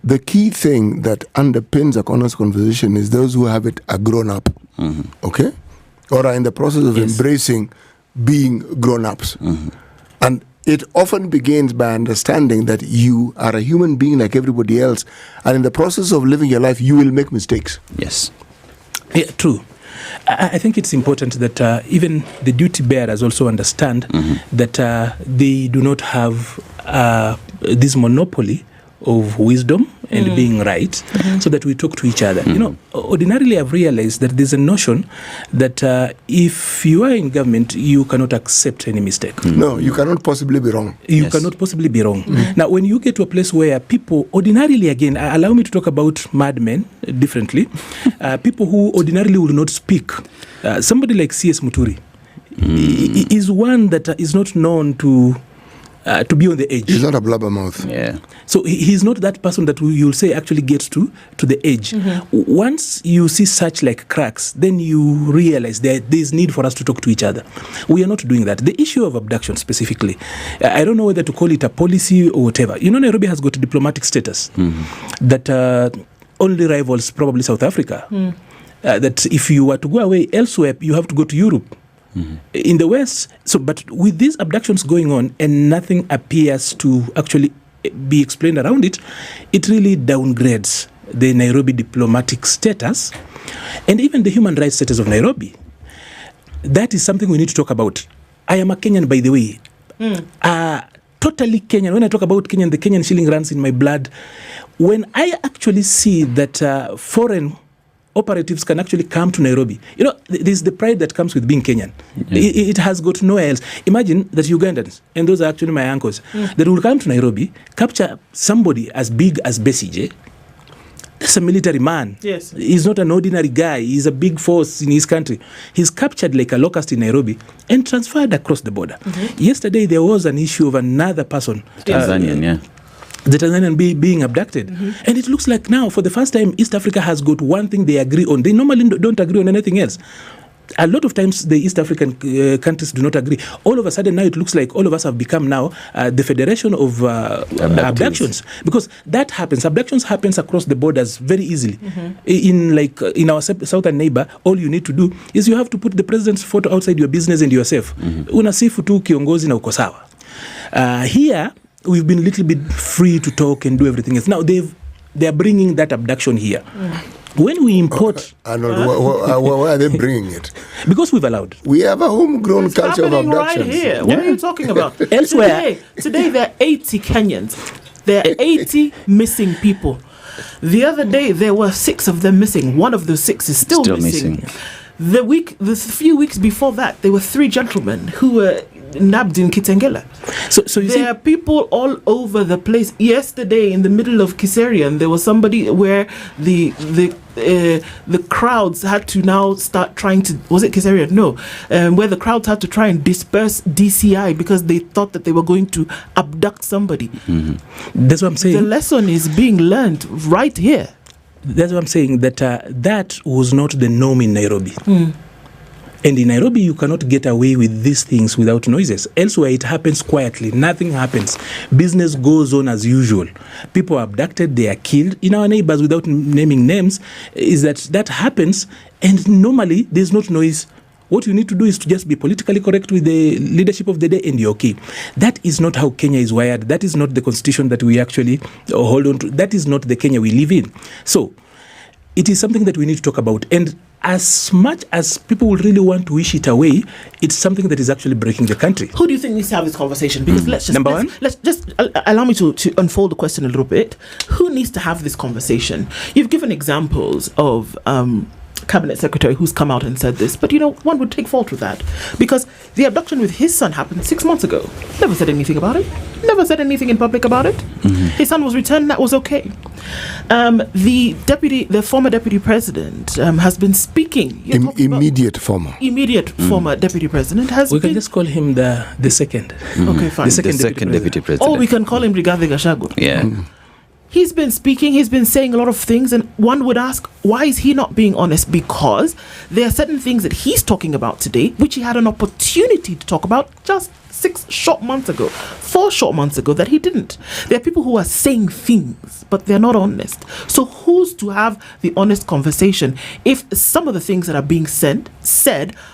The key thing that underpins a honest conversation is those who have it are grown up, okay? Or are in the process of embracing being grown-ups. And it often begins by understanding that you are a human being like everybody else, and in the process of living your life, you will make mistakes. Yes. Yeah, true. I think it's important that even the duty bearers also understand that they do not have this monopoly of wisdom and being right, so that we talk to each other. You know, ordinarily I've realized that there's a notion that if you are in government, you cannot accept any mistake. No, you cannot possibly be wrong. You cannot possibly be wrong. Now, when you get to a place where people ordinarily, again, allow me to talk about madmen differently, people who ordinarily will not speak. Somebody like C.S. Muturi is one that is not known to be on the edge. He's not a blabbermouth. Yeah. So he's not that person that you'll say actually gets to the edge. Once you see such like cracks, then you realize that there's need for us to talk to each other. We are not doing that. The issue of abduction specifically, I don't know whether to call it a policy or whatever. You know, Nairobi has got a diplomatic status that only rivals probably South Africa. That if you were to go away elsewhere, you have to go to Europe. In the West. So, but with these abductions going on and nothing appears to actually be explained around it, it really downgrades the Nairobi diplomatic status and even the human rights status of Nairobi. That is something we need to talk about. I am a Kenyan, by the way. Totally Kenyan. When I talk about Kenyan, the Kenyan shilling runs in my blood. When I actually see that foreign operatives can actually come to Nairobi. You know, there's the pride that comes with being Kenyan. It has got nowhere else. Imagine that Ugandans, and those are actually my uncles, that will come to Nairobi, capture somebody as big as Besigye. That's a military man. Yes. He's not an ordinary guy. He's a big force in his country. He's captured like a locust in Nairobi and transferred across the border. Yesterday, there was an issue of another person. Tanzanian, the Tanzanian being abducted. And it looks like now, for the first time, East Africa has got one thing they agree on. They normally don't agree on anything else. A lot of times, the East African countries do not agree. All of a sudden, now it looks like all of us have become now the Federation of Abductions. Because that happens. Abductions happens across the borders very easily. In our southern neighbor, all you need to do is you have to put the president's photo outside your business and yourself. Unasifu tu kiongozi na uko sawa. Here, we've been a little bit free to talk and do everything else. Now they are bringing that abduction here. When we import, why are they bringing it? Because we've allowed. We have a homegrown culture of abductions. Right here. What are you talking about? Elsewhere, today there are 80 Kenyans. There are 80 missing people. The other day there were 6 of them missing. One of the 6 is still missing. The few weeks before that, there were 3 gentlemen who were nabbed in Kitengela. So there are people all over the place. Yesterday, in the middle of Kiserian, there was somebody where the crowds had to now start trying to. Was it Kiserian? No, where the crowds had to try and disperse DCI because they thought that they were going to abduct somebody. That's what I'm saying. The lesson is being learned right here. That's what I'm saying, that that was not the norm in Nairobi. And in Nairobi, you cannot get away with these things without noises. Elsewhere, it happens quietly. Nothing happens. Business goes on as usual. People are abducted. They are killed. In our neighbors, without naming names, is that happens. And normally, there's not noise. What you need to do is to just be politically correct with the leadership of the day and you're okay. That is not how Kenya is wired. That is not the constitution that we actually hold on to. That is not the Kenya we live in. So it is something that we need to talk about. And as much as people will really want to wish it away, it's something that is actually breaking the country. Who do you think needs to have this conversation? Because let's just allow me to unfold the question a little bit. Who needs to have this conversation? You've given examples of Cabinet Secretary who's come out and said this, but one would take fault with that because the abduction with his son happened 6 months ago. Never said anything about it. Never said anything in public about it. His son was returned. That was okay. The former deputy president has been speaking. Immediate former deputy president has. We can just call him the second. Okay, fine. The second deputy president. Or we can call him Rigathi Gachagua. Yeah. He's been speaking, he's been saying a lot of things, and one would ask, why is he not being honest? Because there are certain things that he's talking about today, which he had an opportunity to talk about just 4 short months ago that he didn't. There are people who are saying things, but they're not honest. So who's to have the honest conversation if some of the things that are being said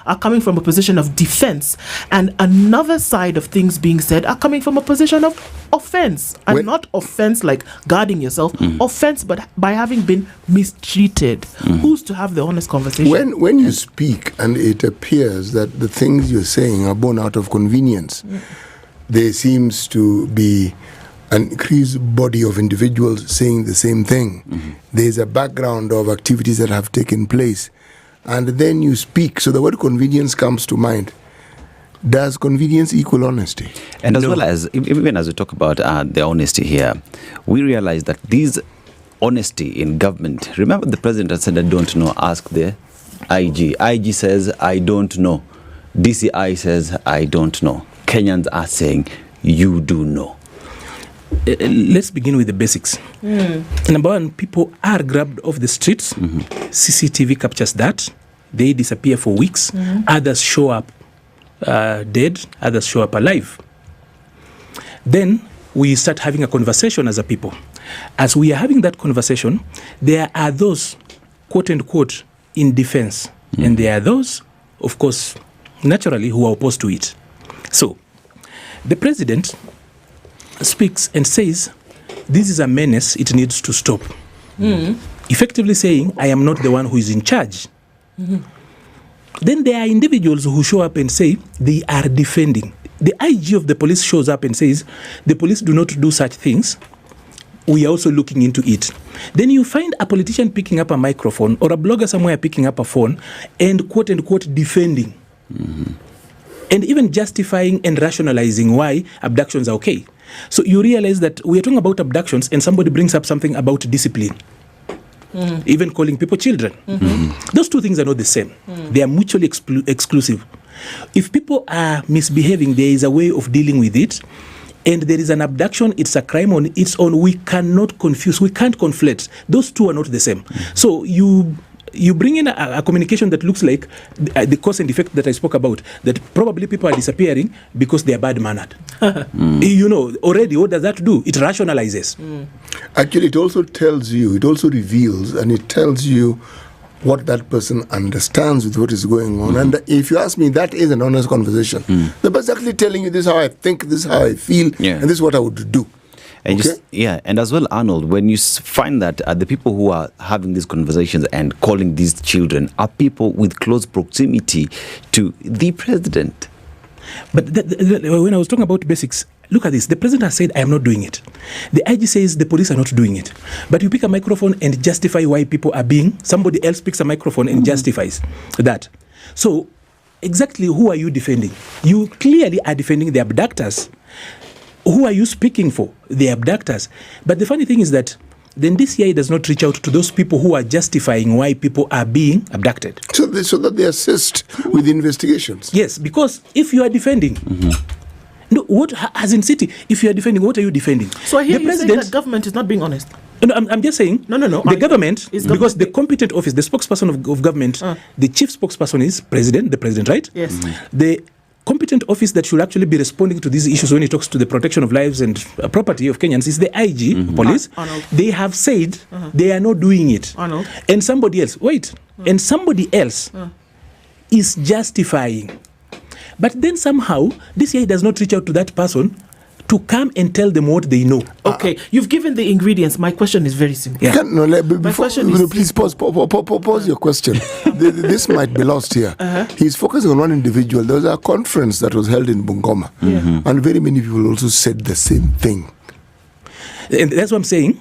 are coming from a position of defense, and another side of things being said are coming from a position of offense, and not offense like guarding yourself, offense but by having been mistreated. Who's to have the honest conversation? When you speak and it appears that the things you're saying are born out of convenience, there seems to be an increased body of individuals saying the same thing. There's a background of activities that have taken place, and then you speak, so the word convenience comes to mind. Does convenience equal honesty? And as well as, even as we talk about the honesty here, we realize that these honesty in government, remember the president had said, I don't know, ask the IG. IG says, I don't know. DCI says, I don't know. Kenyans are saying, you do know. Let's begin with the basics. Number one, people are grabbed off the streets. CCTV captures that. They disappear for weeks. Others show up dead. Others show up alive. Then we start having a conversation as a people. As we are having that conversation, there are those, quote unquote, in defense. And there are those, of course, naturally, who are opposed to it. So, the president speaks and says, this is a menace, it needs to stop. Effectively saying, I am not the one who is in charge. Then there are individuals who show up and say, they are defending. The IG of the police shows up and says, the police do not do such things. We are also looking into it. Then you find a politician picking up a microphone or a blogger somewhere picking up a phone and quote unquote defending. And even justifying and rationalizing why abductions are okay. So you realize that we are talking about abductions and somebody brings up something about discipline. Even calling people children. Those two things are not the same. They are mutually exclusive. If people are misbehaving, there is a way of dealing with it. And there is an abduction, it's a crime on its own. We cannot confuse, we can't conflate. Those two are not the same. So you bring in a communication that looks like the cause and effect that I spoke about, that probably people are disappearing because they are bad-mannered. Already what does that do? It rationalizes. Actually, it also tells you, it also reveals, and it tells you what that person understands with what is going on. And if you ask me, that is an honest conversation. The person actually telling you, this is how I think, this is how I feel, and this is what I would do. And and as well, Arnold, when you find that the people who are having these conversations and calling these children are people with close proximity to the president. But when I was talking about basics, look at this. The president has said, I am not doing it. The IG says the police are not doing it. But you pick a microphone and justify why people are being, somebody else picks a microphone and justifies that. So exactly who are you defending? You clearly are defending the abductors. Who are you speaking for? The abductors. But the funny thing is that then DCI does not reach out to those people who are justifying why people are being abducted. So that they assist with the investigations. Yes, because if you are defending, no, what as in city, if you are defending, what are you defending? So I hear you saying that government is not being honest. No, I'm just saying. No. The government, because the competent office, the spokesperson of government, the chief spokesperson is the president, right? Yes. The competent office that should actually be responding to these issues when it talks to the protection of lives and property of Kenyans is the IG, police. They have said they are not doing it. And somebody else, and somebody else is justifying. But then somehow, DCI does not reach out to that person to come and tell them what they know. Okay, you've given the ingredients. My question is very simple. Yeah. Please pause your question. This might be lost here. He's focusing on one individual. There was a conference that was held in Bungoma, and very many people also said the same thing. And that's what I'm saying.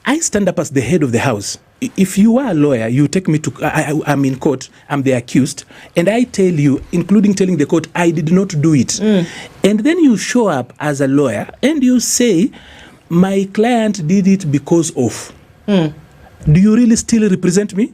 I stand up as the head of the house. If you are a lawyer, you take me to, I'm in court, I'm the accused, and I tell you, including telling the court, I did not do it. And then you show up as a lawyer and you say, my client did it because of. Do you really still represent me?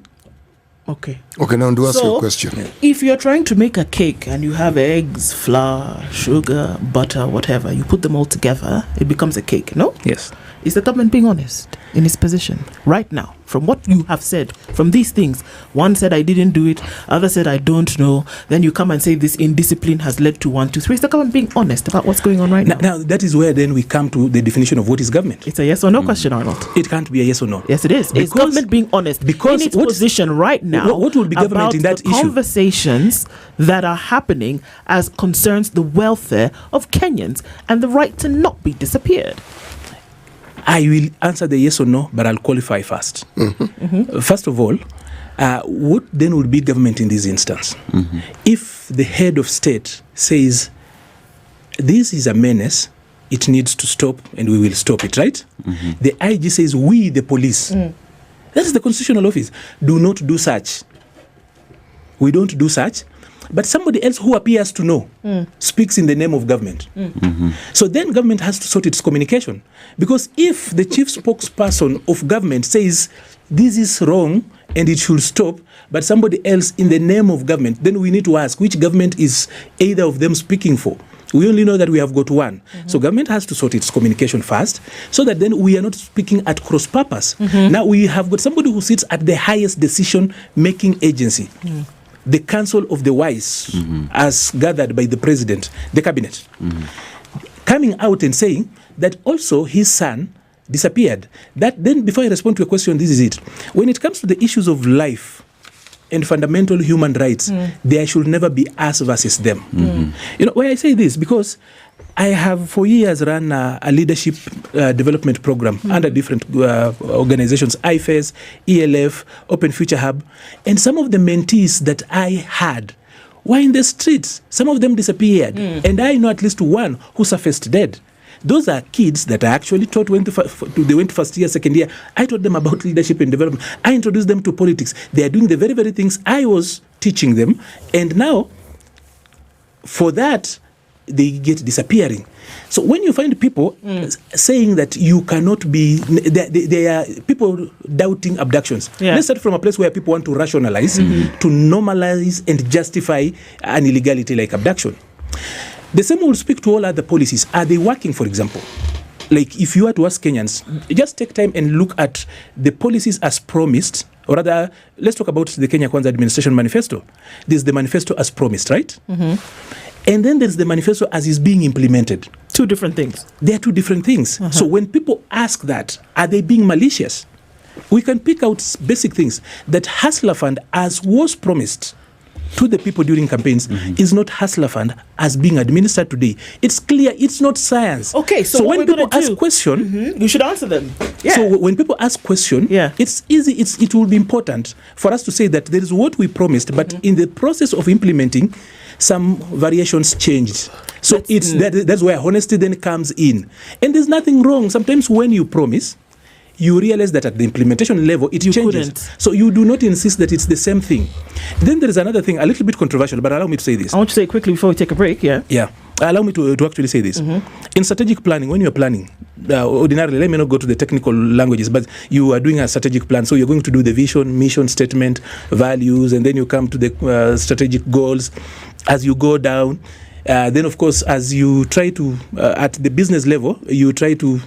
Okay, now do ask your question. If you're trying to make a cake and you have eggs, flour, sugar, butter, whatever, you put them all together, it becomes a cake, no? Yes. Is the government being honest in its position right now? From what you have said, from these things, one said I didn't do it, other said I don't know, then you come and say this indiscipline has led to 1, 2, 3. Is the government being honest about what's going on right now? Now, that is where then we come to the definition of what is government. It's a yes or no question, Arnold. It can't be a yes or no. Yes, it is. Is government being honest because in its position right now? What will be government in that issue? Conversations that are happening as concerns the welfare of Kenyans and the right to not be disappeared. I will answer the yes or no, but I'll qualify first. First of all, what then would be government in this instance? If the head of state says, this is a menace, it needs to stop, and we will stop it, right? The IG says, we, the police. That is the constitutional office. Do not do such. We don't do such. But somebody else who appears to know speaks in the name of government. So then government has to sort its communication. Because if the chief spokesperson of government says this is wrong and it should stop, but somebody else in the name of government, then we need to ask which government is either of them speaking for. We only know that we have got one. So government has to sort its communication first so that then we are not speaking at cross purpose. Now we have got somebody who sits at the highest decision-making agency. The Council of the Wise, as gathered by the President, the Cabinet, coming out and saying that also his son disappeared. That then, before I respond to your question, this is it. When it comes to the issues of life and fundamental human rights, there should never be us versus them. You know, why I say this? Because I have for years run a leadership development program under different organizations, IFES, ELF, Open Future Hub, and some of the mentees that I had were in the streets. Some of them disappeared, and I know at least one who surfaced dead. Those are kids that I actually taught when they went first year, second year. I taught them about leadership and development. I introduced them to politics. They are doing the very, very things I was teaching them, and now for that, they get disappearing. So when you find people saying that you cannot be, there are people doubting abductions. Let's start from a place where people want to rationalize, to normalize and justify an illegality like abduction. The same will speak to all other policies. Are they working, for example? Like if you were to ask Kenyans, just take time and look at the policies as promised, or rather, let's talk about the Kenya Kwanza Administration Manifesto. This is the manifesto as promised, right? And then there's the manifesto as is being implemented. Two different things. They are two different things. So when people ask that, are they being malicious? We can pick out basic things. That Hustler Fund, as was promised to the people during campaigns, is not Hustler Fund as being administered today. It's clear, it's not science. Okay, so when people ask question, you should answer them. So when people ask question, it's easy, it will be important for us to say that there is what we promised, but in the process of implementing, some variations changed. So that's where honesty then comes in. And there's nothing wrong. Sometimes when you promise, you realize that at the implementation level, it changes. So you do not insist that it's the same thing. Then there is another thing, a little bit controversial, but allow me to say this. I want to say it quickly before we take a break, Allow me to actually say this. In strategic planning, when you're planning, ordinarily, let me not go to the technical languages, but you are doing a strategic plan. So you're going to do the vision, mission statement, values, and then you come to the strategic goals. As you go down, Then, of course, as you try to, at the business level, you try to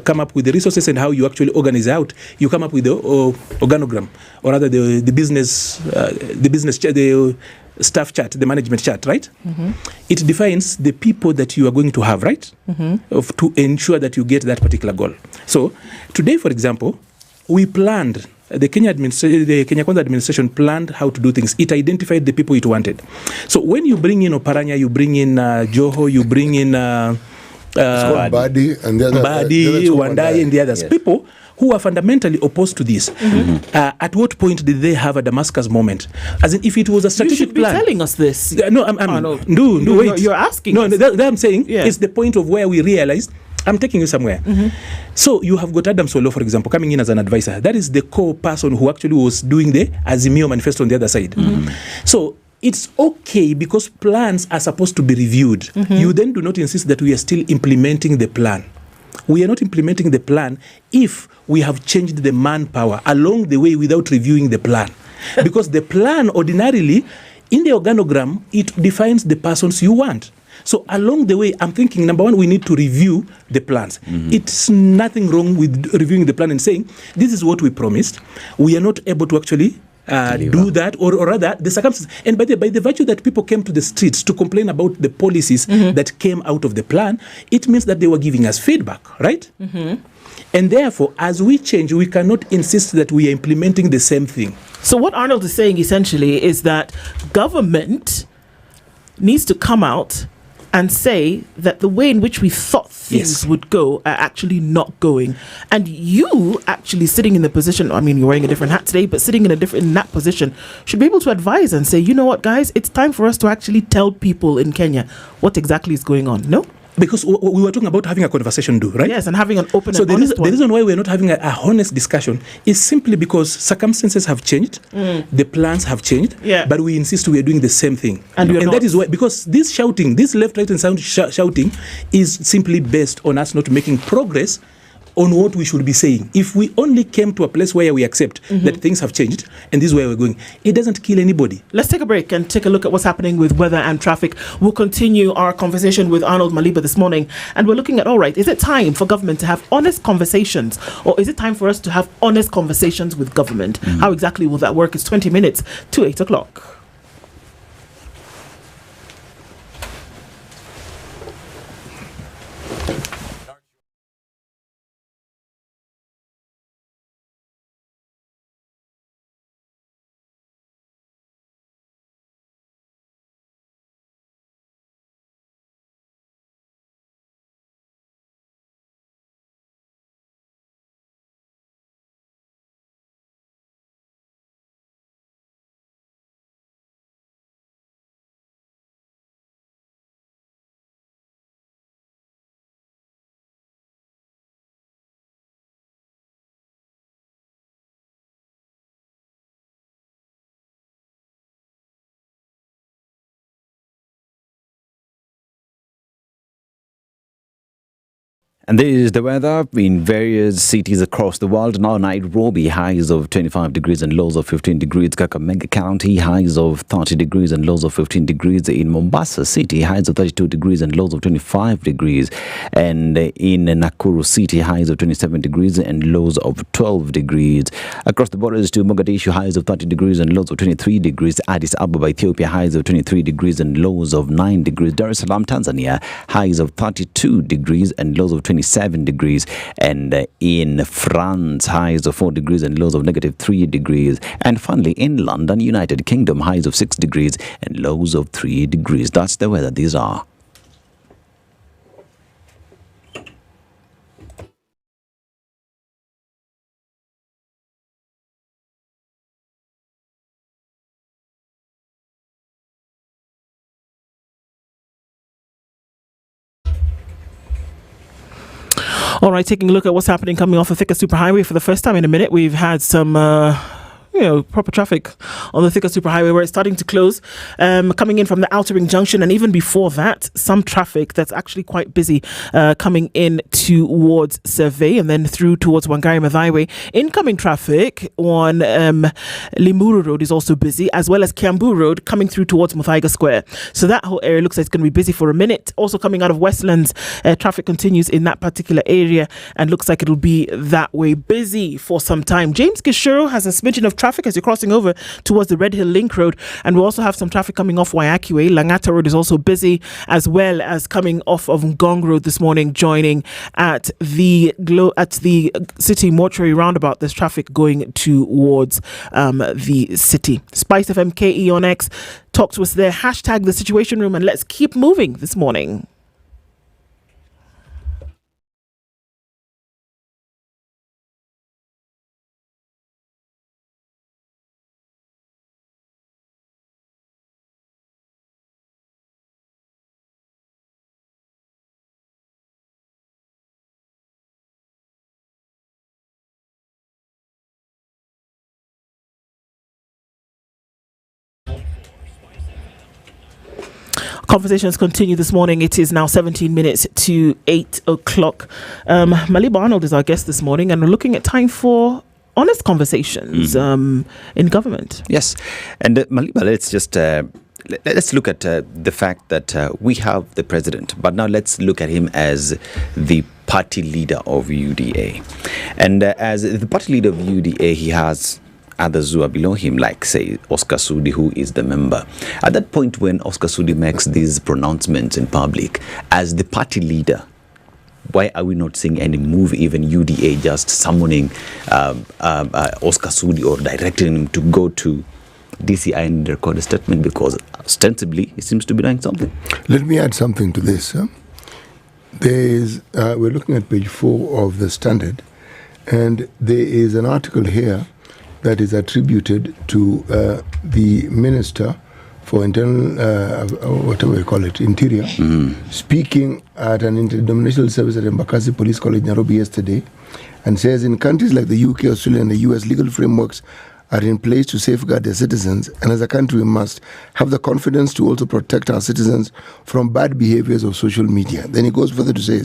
come up with the resources and how you actually organize out. You come up with the organogram, or rather the staff chart, the management chart, right? It defines the people that you are going to have, right? To ensure that you get that particular goal. So today, for example, we planned, the Kenya Kwanza administration planned how to do things. It identified the people it wanted. So when you bring in Oparanya, you bring in Joho, you bring in Badi and the other, Wandai and the others. Yes. People who are fundamentally opposed to this. At what point did they have a Damascus moment? As in, if it was a strategic plan. You should be telling us this. Wait. You're asking. No, that I'm saying it's the point of where we realized. I'm taking you somewhere. So you have got Adam Solo, for example, coming in as an advisor. That is the core person who actually was doing the Azimio manifesto on the other side. So it's okay because plans are supposed to be reviewed. You then do not insist that we are still implementing the plan. We are not implementing the plan if we have changed the manpower along the way without reviewing the plan. Because the plan ordinarily, in the organogram, it defines the persons you want. So along the way, I'm thinking, number one, we need to review the plans. It's nothing wrong with reviewing the plan and saying, this is what we promised. We are not able to actually do that, or rather, the circumstances. And by the virtue that people came to the streets to complain about the policies that came out of the plan, it means that they were giving us feedback, right? And therefore, as we change, we cannot insist that we are implementing the same thing. So what Arnold is saying essentially is that government needs to come out and say that the way in which we thought things would go are actually not going. And you actually sitting in the position, I mean, you're wearing a different hat today, but sitting in that position should be able to advise and say, you know what, guys, it's time for us to actually tell people in Kenya what exactly is going on. No? Because we were talking about having a conversation, right? Yes, and having an open and honest one. The reason why we're not having a honest discussion is simply because circumstances have changed, the plans have changed, but we insist we are doing the same thing. And that is why, because this shouting, this left, right, and sound shouting is simply based on us not making progress on what we should be saying. If we only came to a place where we accept that things have changed and this is where we're going, it doesn't kill anybody. Let's take a break and take a look at what's happening with weather and traffic. We'll continue our conversation with Arnold Maliba this morning, and we're looking at, all right, is it time for government to have honest conversations, or is it time for us to have honest conversations with government? How exactly will that work? It's 20 minutes to 8 o'clock. And this is the weather in various cities across the world. Now, Nairobi, highs of 25 degrees and lows of 15 degrees. Kakamega County, highs of 30 degrees and lows of 15 degrees. In Mombasa City, highs of 32 degrees and lows of 25 degrees. And in Nakuru City, highs of 27 degrees and lows of 12 degrees. Across the borders to Mogadishu, highs of 30 degrees and lows of 23 degrees. Addis Ababa, Ethiopia, highs of 23 degrees and lows of 9 degrees. Dar es Salaam, Tanzania, highs of 32 degrees and lows of 27 degrees, and in France, highs of 4 degrees and lows of -3 degrees, and finally in London, United Kingdom, highs of 6 degrees and lows of 3 degrees. That's the weather. These are. All right, taking a look at what's happening coming off the Thika Superhighway for the first time in a minute. We've had some proper traffic on the Thika Superhighway where it's starting to close. Coming in from the Outer Ring Junction, and even before that, some traffic that's actually quite busy coming in towards Survey and then through towards Wangari Maathai Way. Incoming traffic on Limuru Road is also busy, as well as Kiambu Road coming through towards Muthaiga Square. So that whole area looks like it's going to be busy for a minute. Also coming out of Westlands, traffic continues in that particular area and looks like it'll be that way busy for some time. James Gishuru has a smidgen of traffic as you're crossing over towards the Red Hill Link Road, and we also have some traffic coming off Waiaki Way. Langata Road is also busy, as well as coming off of Ngong Road this morning, joining at the City Mortuary roundabout. There's traffic going towards the city. SpiceFM KE on X. Talk to us there. Hashtag the Situation Room, and let's keep moving this morning. Conversations continue this morning. It is now 17 minutes to 8 o'clock. Maliba Arnold is our guest this morning, and we're looking at time for honest conversations in government. Yes. And Maliba, let's just let's look at the fact that we have the president, but now let's look at him as the party leader of UDA. And as the party leader of UDA, he has others who are below him, like, say, Oscar Sudi, who is the member. At that point when Oscar Sudi makes these pronouncements in public, as the party leader, why are we not seeing any move, even UDA just summoning Oscar Sudi or directing him to go to DCI and record a statement? Because ostensibly he seems to be doing something. Let me add something to this. We're looking at page 4 of the Standard, and there is an article here that is attributed to the Minister for Internal, whatever you call it, Interior, speaking at an interdenominational service at Embakasi Police College, Nairobi yesterday, and says in countries like the UK, Australia and the US, legal frameworks are in place to safeguard their citizens, and as a country we must have the confidence to also protect our citizens from bad behaviors of social media. Then he goes further to say,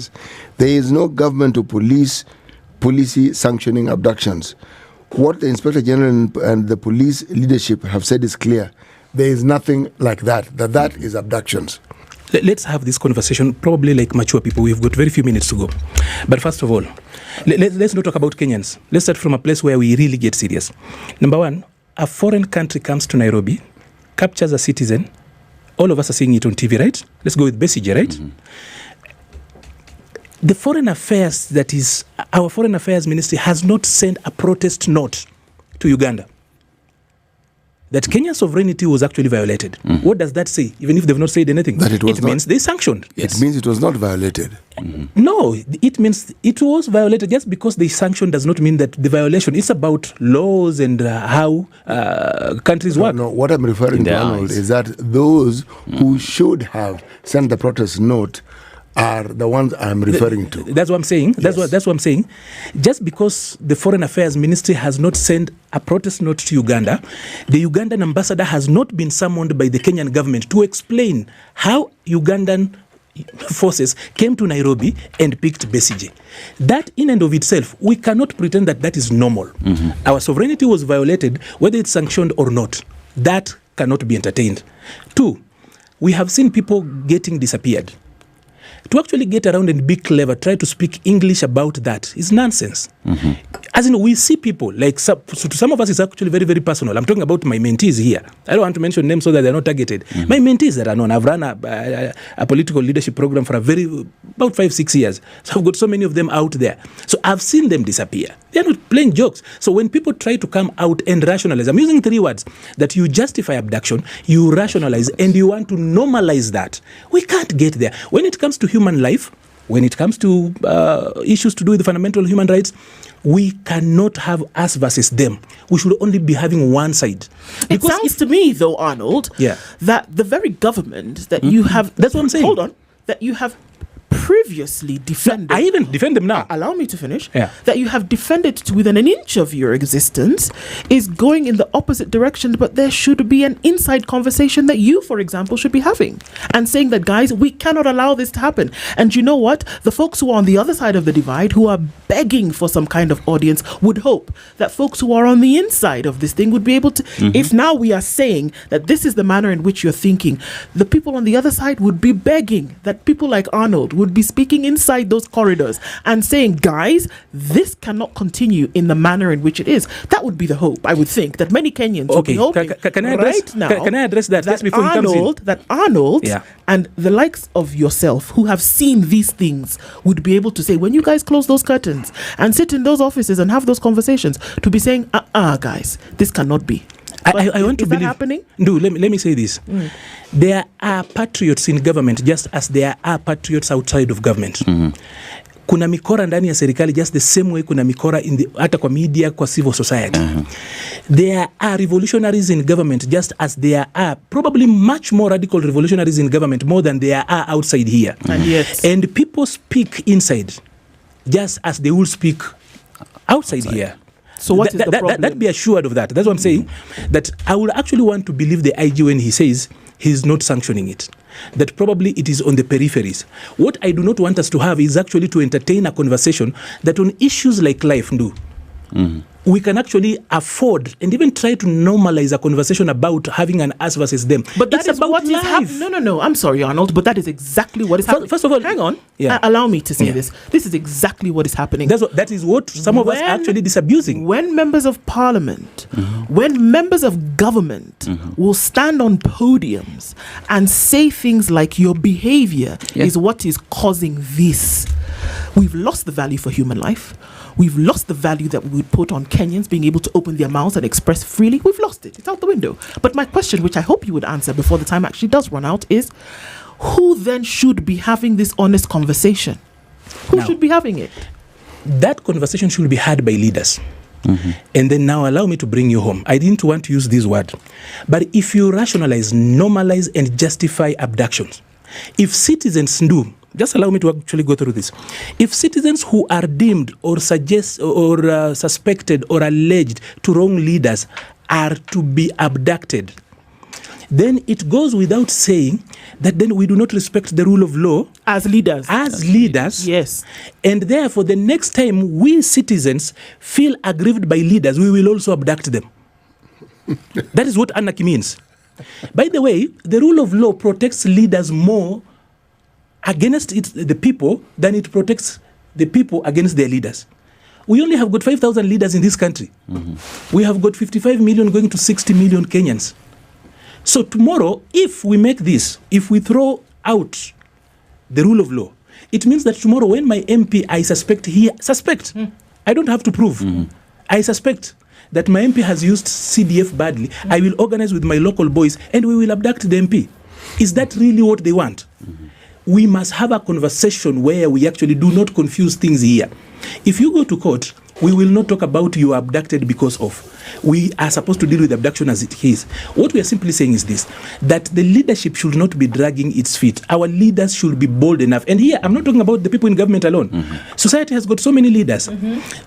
there is no government or policy sanctioning abductions. What the Inspector General and the police leadership have said is clear. There is nothing like that is abductions. Let's have this conversation, probably like mature people. We've got very few minutes to go. But first of all, let's not talk about Kenyans. Let's start from a place where we really get serious. Number one, a foreign country comes to Nairobi, captures a citizen. All of us are seeing it on TV, right? Let's go with Besigye, right? The foreign affairs, that is, our foreign affairs ministry has not sent a protest note to Uganda that Kenya's sovereignty was actually violated. What does that say? Even if they've not said anything, that it means they sanctioned. It means it was not violated. No, it means it was violated. Just because they sanctioned does not mean that the violation is about laws and how countries work. No, what I'm referring to, Arnold, is that those who should have sent the protest note are the ones I'm referring to. That's what I'm saying. That's what I'm saying. Just because the Foreign Affairs Ministry has not sent a protest note to Uganda, the Ugandan ambassador has not been summoned by the Kenyan government to explain how Ugandan forces came to Nairobi and picked Besigye. That in and of itself, we cannot pretend that that is normal. Our sovereignty was violated, whether it's sanctioned or not. That cannot be entertained. 2, we have seen people getting disappeared. To actually get around and be clever, try to speak English about that is nonsense. As in, we see people, like, so to some of us, it's actually very, very personal. I'm talking about my mentees here. I don't want to mention names so that they're not targeted. My mentees that are known, I've run a political leadership program for about 5-6 years. So I've got so many of them out there. So I've seen them disappear. They're not playing jokes. So when people try to come out and rationalize, I'm using 3 words, that you justify abduction, you rationalize, and you want to normalize that. We can't get there. When it comes to human life, when it comes to issues to do with the fundamental human rights, we cannot have us versus them. We should only be having one side. It sounds to me, though, Arnold, that the very government that you have... That's what I'm saying. Hold on. That you have previously defended. I even defend them now. Allow me to finish. Yeah. That you have defended to within an inch of your existence is going in the opposite direction, but there should be an inside conversation that you, for example, should be having and saying that, guys, we cannot allow this to happen. And you know what? The folks who are on the other side of the divide, who are begging for some kind of audience, would hope that folks who are on the inside of this thing would be able to, if now we are saying that this is the manner in which you're thinking, the people on the other side would be begging that people like Arnold would be speaking inside those corridors and saying, guys, this cannot continue in the manner in which it is. That would be the hope, I would think, that many Kenyans would be hoping can I address, right now. Can I address that? That before Arnold, and the likes of yourself who have seen these things would be able to say, when you guys close those curtains and sit in those offices and have those conversations, to be saying, guys, this cannot be. I want to believe. Is that happening? No, let me say this. There are patriots in government just as there are patriots outside of government. Kuna mikora ndani ya serikali just the same way kuna mikora hata kwa media, kwa civil society. There are revolutionaries in government just as there are probably much more radical revolutionaries in government more than there are outside here. And people speak inside just as they will speak outside here. So what is the problem? That be assured of that. That's what I'm saying. That I would actually want to believe the IG when he says he's not sanctioning it. That probably it is on the peripheries. What I do not want us to have is actually to entertain a conversation that on issues like life, we can actually afford and even try to normalize a conversation about having an us versus them. But that is what is happening. No. I'm sorry, Arnold, but that is exactly what is happening. First of all, hang on. Allow me to say this. This is exactly what is happening. That is what some of us are actually disabusing. When members of parliament, when members of government will stand on podiums and say things like your behavior is what is causing this, we've lost the value for human life. We've lost the value that we would put on Kenyans being able to open their mouths and express freely. We've lost it. It's out the window. But my question, which I hope you would answer before the time actually does run out, is who then should be having this honest conversation? Who should be having it? That conversation should be had by leaders. And then now allow me to bring you home. I didn't want to use this word. But if you rationalize, normalize, and justify abductions, if citizens do, just allow me to actually go through this. If citizens who are deemed or suspected or alleged to wrong leaders are to be abducted, then it goes without saying that then we do not respect the rule of law as leaders. Yes. And therefore, the next time we citizens feel aggrieved by leaders, we will also abduct them. That is what anarchy means. By the way, the rule of law protects leaders more against the people than it protects the people against their leaders. We only have got 5,000 leaders in this country. We have got 55 million going to 60 million Kenyans. So tomorrow, if we make this, if we throw out the rule of law, it means that tomorrow when my MP, I suspect, I don't have to prove. I suspect that my MP has used CDF badly. I will organize with my local boys and we will abduct the MP. Is that really what they want? We must have a conversation where we actually do not confuse things here. If you go to court, we will not talk about you abducted because of. We are supposed to deal with abduction as it is. What we are simply saying is this, that the leadership should not be dragging its feet. Our leaders should be bold enough. And here, I'm not talking about the people in government alone. Society has got so many leaders.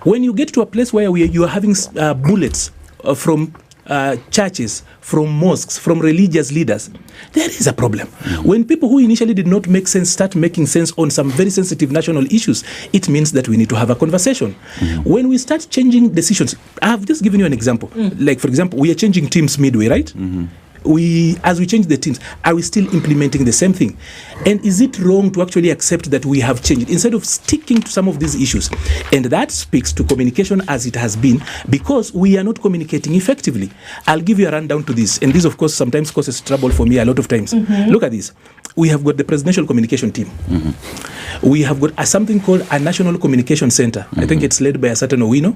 When you get to a place where you are having bullets from churches, from mosques, from religious leaders, there is a problem. When people who initially did not make sense start making sense on some very sensitive national issues, it means that we need to have a conversation. When we start changing decisions, I have just given you an example. Like, for example, we are changing teams midway, right? As we change the teams, are we still implementing the same thing? And is it wrong to actually accept that we have changed instead of sticking to some of these issues? And that speaks to communication as it has been, because we are not communicating effectively. I'll give you a rundown to this, and this of course sometimes causes trouble for me a lot of times. Look at this. We have got the presidential communication team. We have got something called a national communication center. I think it's led by a certain Owino.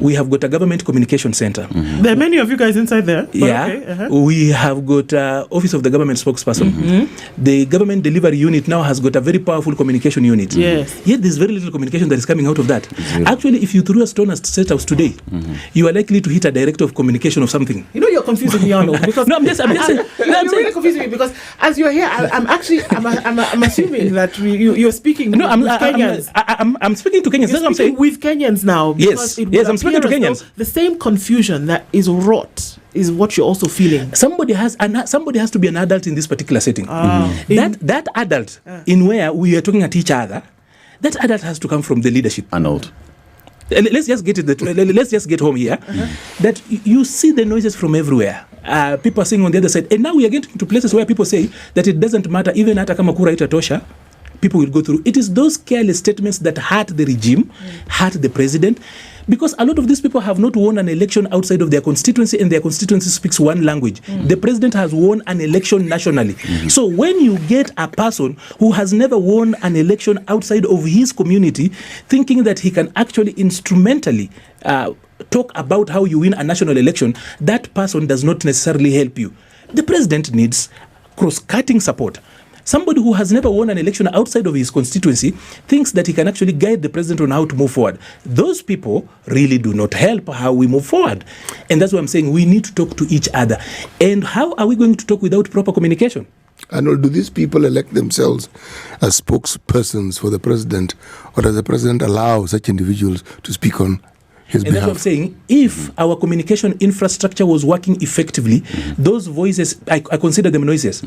We have got a government communication center. There are many of you guys inside there. Yeah. Okay. We have got Office of the Government Spokesperson. The Government Delivery Unit now has got a very powerful communication unit. Yes. Yet there's very little communication that is coming out of that. Actually, if you threw a stone at State House today, you are likely to hit a director of communication of something. You know, you're confusing me, Arnold. Because I'm just saying. You're really confusing me because as you're here, I'm assuming that you're speaking. No, with Kenyans. I'm speaking to Kenyans. That's what I'm saying. With Kenyans now. Yes, I'm speaking to Kenyans. The same confusion that is wrought is what you're also feeling. Somebody has to be an adult in this particular setting. That adult, in where we are talking at each other, that adult has to come from the leadership. Arnold. Let's just get it. Let's just get home here. That you see the noises from everywhere. People are saying on the other side, and now we are getting to places where people say that it doesn't matter, even hata kama kura itatosha, people will go through. It is those careless statements that hurt the regime, hurt the president, because a lot of these people have not won an election outside of their constituency, and their constituency speaks one language. The president has won an election nationally. So when you get a person who has never won an election outside of his community, thinking that he can actually instrumentally talk about how you win a national election, that person does not necessarily help you. The president needs cross-cutting support. Somebody who has never won an election outside of his constituency thinks that he can actually guide the president on how to move forward. Those people really do not help how we move forward. And that's why I'm saying we need to talk to each other. And how are we going to talk without proper communication? And do these people elect themselves as spokespersons for the president, or does the president allow such individuals to speak on his behalf? That's what I'm saying. If our communication infrastructure was working effectively, those voices, I consider them noises.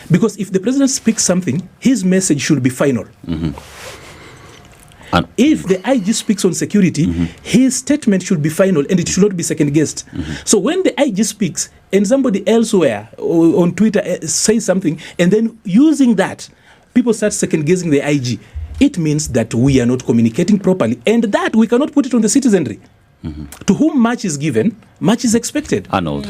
Because if the president speaks something, his message should be final. And if the IG speaks on security, his statement should be final and it should not be second-guessed. So when the IG speaks and somebody elsewhere on Twitter says something, and then using that, people start second-guessing the IG, it means that we are not communicating properly, and that we cannot put it on the citizenry. To whom much is given, much is expected. Arnold,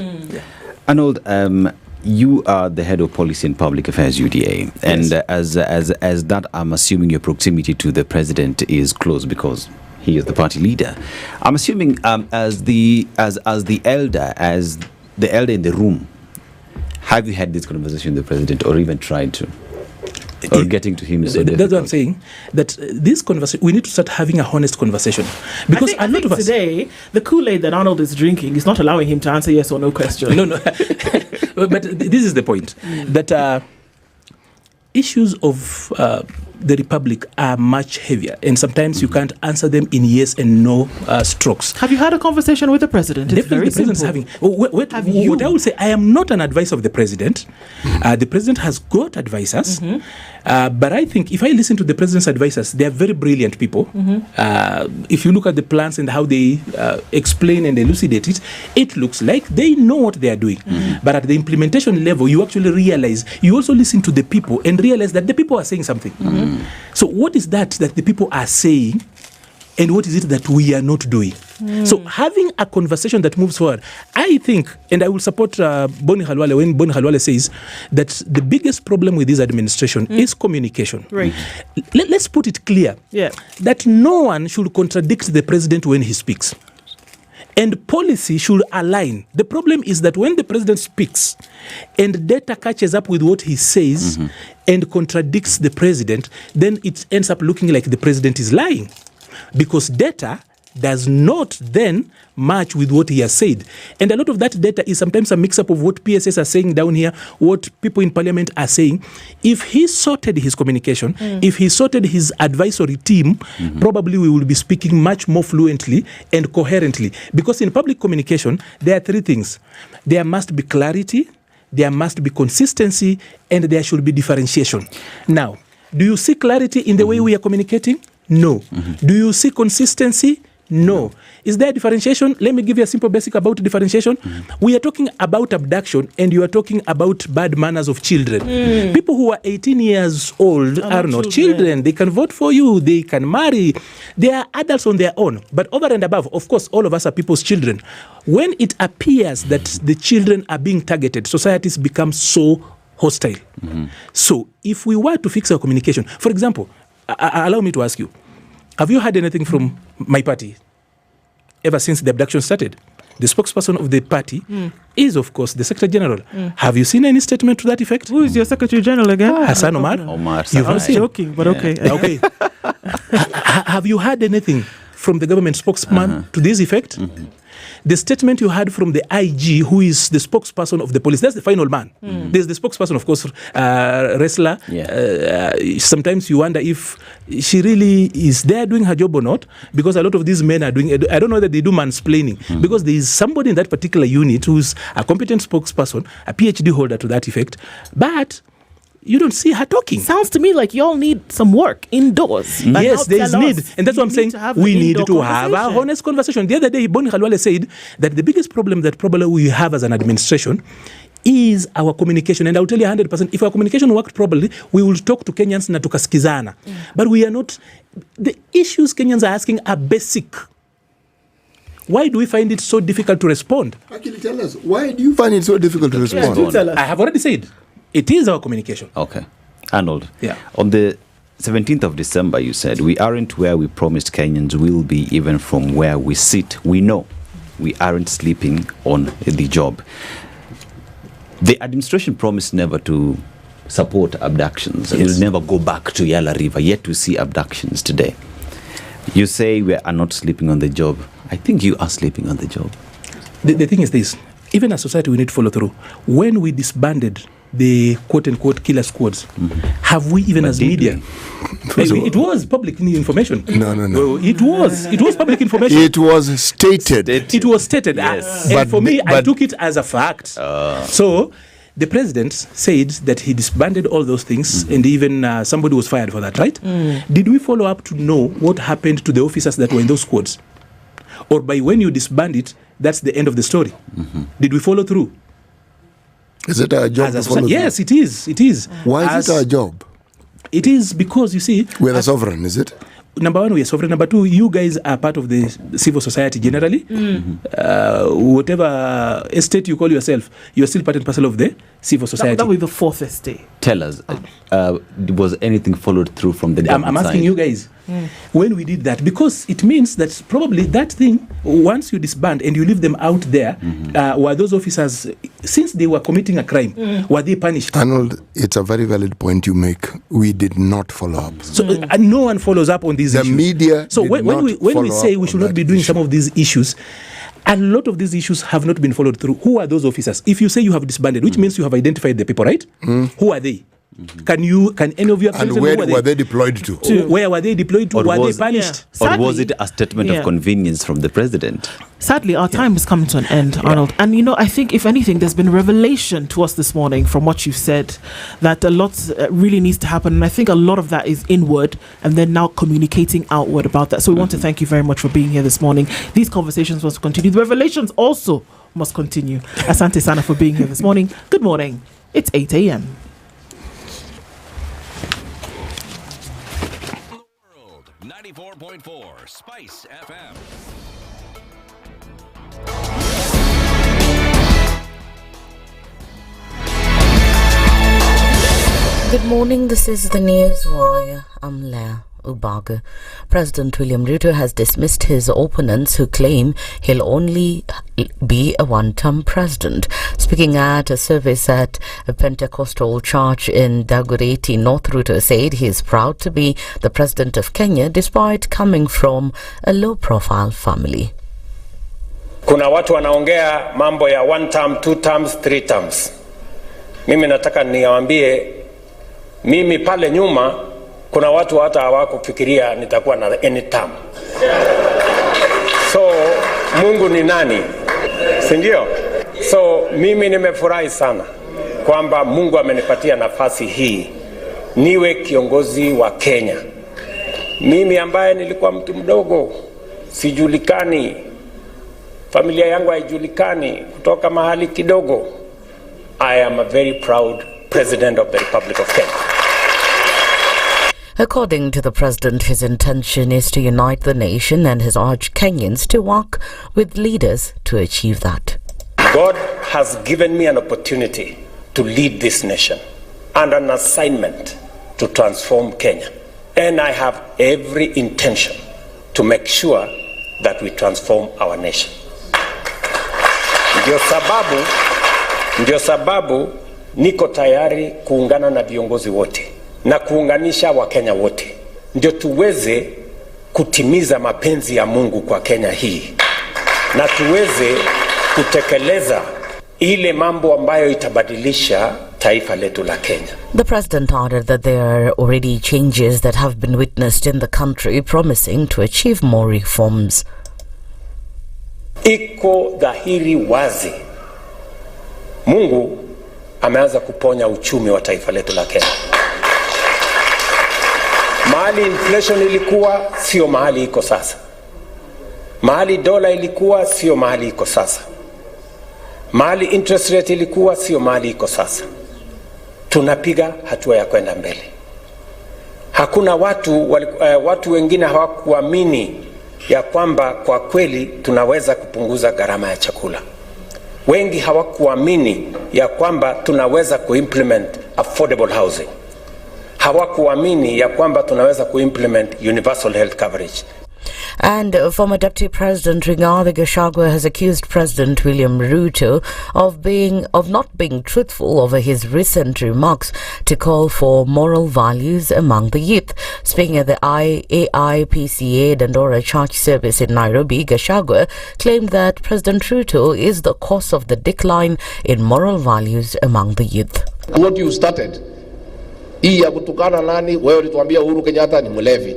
you are the head of policy and public affairs UDA, and as that, I'm assuming your proximity to the president is close because he is the party leader. I'm assuming as the elder in the room, have you had this conversation with the president, or even tried to? Or getting to him. That's what I'm saying. That this conversation, we need to start having a honest conversation. Because I think today, the Kool-Aid that Arnold is drinking is not allowing him to answer yes or no question. No. But this is the point. That issues of the Republic are much heavier, and sometimes you can't answer them in yes and no strokes. Have you had a conversation with the president? Definitely, the president's having. What I would say, I am not an advisor of the president. The president has got advisors, but I think if I listen to the president's advisors, they are very brilliant people. If you look at the plans and how they explain and elucidate it, it looks like they know what they are doing. But at the implementation level, you actually realize, you also listen to the people and realize that the people are saying something. So what is that the people are saying, and what is it that we are not doing? So having a conversation that moves forward, I think, and I will support Boni Khalwale when Boni Khalwale says that the biggest problem with this administration is communication. Right. Let's put it clear that no one should contradict the president when he speaks. And policy should align. The problem is that when the president speaks and data catches up with what he says and contradicts the president, then it ends up looking like the president is lying. Because data does not then match with what he has said. And a lot of that data is sometimes a mix-up of what PSS are saying down here, what people in parliament are saying. If he sorted his communication, if he sorted his advisory team, probably we will be speaking much more fluently and coherently. Because in public communication, there are three things. There must be clarity, there must be consistency, and there should be differentiation. Now, do you see clarity in the way we are communicating? No. Do you see consistency? No. Is there differentiation? Let me give you a simple basic about differentiation. We are talking about abduction, and you are talking about bad manners of children. People who are 18 years old are not children. They can vote for you. They can marry. They are adults on their own. But over and above, of course, all of us are people's children. When it appears that the children are being targeted, societies become so hostile. So if we were to fix our communication, for example, allow me to ask you, have you heard anything from my party ever since the abduction started? the spokesperson of the party, is, of course, the Secretary General. Have you seen any statement to that effect? Who is your Secretary General again? Hassan Omar. I was joking, but okay. Okay. Have you heard anything from the government spokesman to this effect? The statement you had from the IG, who is the spokesperson of the police, that's the final man. There's the spokesperson, of course, wrestler. Sometimes you wonder if she really is there doing her job or not, because a lot of these men are doing, I don't know that they do mansplaining, because there is somebody in that particular unit who's a competent spokesperson, a PhD holder to that effect, but you don't see her talking. Sounds to me like y'all need some work indoors. Yes, there is need. And that's what I'm saying. We need to have a honest conversation. The other day, Boni Khalwale said that the biggest problem that probably we have as an administration is our communication. And I'll tell you 100%, if our communication worked properly, we will talk to Kenyans na tukasikizana. But we are not, the issues Kenyans are asking are basic. Why do we find it so difficult to respond? Actually, tell us, why do you find it so difficult to respond? I have already said. It is our communication. Okay. Arnold, yeah. On the 17th of December, you said, we aren't where we promised Kenyans will be, even from where we sit. We know we aren't sleeping on the job. The administration promised never to support abductions. It will never go back to Yala River, yet we see abductions today. You say we are not sleeping on the job. I think you are sleeping on the job. The thing is this, even as society, we need to follow through. When we disbanded the quote-unquote killer squads, have we even as media? It was public information. No. It was public information. It was stated. It was stated. Yes. And for me, I took it as a fact. So the president said that he disbanded all those things, and even somebody was fired for that, right? Did we follow up to know what happened to the officers that were in those squads? Or by when you disband it, that's the end of the story? Did we follow through? Is it our job to follow Yes, it is. It is. Why is it our job? It is because, you see, we're the sovereign, is it? Number one, we are sovereign. Number two, you guys are part of the civil society generally. Whatever estate you call yourself, you are still part and parcel of the civil society. That will be the fourth estate. Tell us, was anything followed through from the government I'm asking side? you guys, when we did that, because it means that probably that thing, once you disband and you leave them out there, were those officers, since they were committing a crime, were they punished? Arnold, it's a very valid point you make. We did not follow up. So no one follows up on these issues. The media. So when we say we should not be doing some of these issues, a lot of these issues have not been followed through. Who are those officers? If you say you have disbanded, which means you have identified the people, right? Who are they? Can any of you and where were they deployed to? Where were they deployed to? Were they punished? Or was it a statement of convenience from the president? Sadly, our time is coming to an end, Arnold. And I think if anything, there's been a revelation to us this morning from what you said, that a lot really needs to happen. And I think a lot of that is inward and then now communicating outward about that. So we want to thank you very much for being here this morning. These conversations must continue. The revelations also must continue. Asante Sana for being here this morning. Good morning. It's 8 a.m. 94.4 Spice FM. Good morning, this is the News Wire. I'm Leah Ubaga. President William Ruto has dismissed his opponents who claim he'll only be a one-term president. Speaking at a service at a Pentecostal church in Dagoretti, North, Ruto said he is proud to be the president of Kenya despite coming from a low-profile family. Kuna watu wanaongea mambo ya one term, two terms, three terms. Mimi nataka niwaambie, mimi pale nyuma kuna watu hata hawakufikiria nitakuwa na any term. So Mungu ni nani? Si ndio? So mimi nimefurahi sana kwamba Mungu amenipatia nafasi hii niwe kiongozi wa Kenya. Mimi ambaye nilikuwa mtu mdogo, sijulikani, familia yangu haijulikani, kutoka mahali kidogo, I am a very proud president of the Republic of Kenya. According to the president, his intention is to unite the nation and has urged Kenyans to work with leaders to achieve that. God has given me an opportunity to lead this nation and an assignment to transform Kenya. And I have every intention to make sure that we transform our nation. Ndio sababu niko tayari kuungana na viongozi wote na kuunganisha Wakenya wote, ndio tuweze kutimiza mapenzi ya Mungu kwa Kenya hii, na tuweze kutekeleza ile mambo ambayo itabadilisha taifa letu la Kenya. The president added that there are already changes that have been witnessed in the country, promising to achieve more reforms. Iko dhahiri wazi, Mungu ameanza kuponya uchumi wa taifa letu la Kenya. Mahali inflation ilikuwa sio mahali iko sasa. Mahali dola ilikuwa sio mahali iko sasa. Mahali interest rate ilikuwa sio mahali iko sasa. Tunapiga hatua ya kwenda mbele. Hakuna watu wengine hawakuamini ya kwamba kwa kweli tunaweza kupunguza gharama ya chakula. Wengi hawakuamini ya kwamba tunaweza kuimplement affordable housing. Hawakuamini ya kwamba tunaweza kuimplement universal health coverage. And former Deputy President Rigathi Gachagua has accused President William Ruto of not being truthful over his recent remarks to call for moral values among the youth. Speaking at the AIPCA Dandora Church service in Nairobi, Gachagua claimed that President Ruto is the cause of the decline in moral values among the youth. What you started, hii ya kutukana nani, wewe ulituambia Uhuru Kenyatta ni mlevi.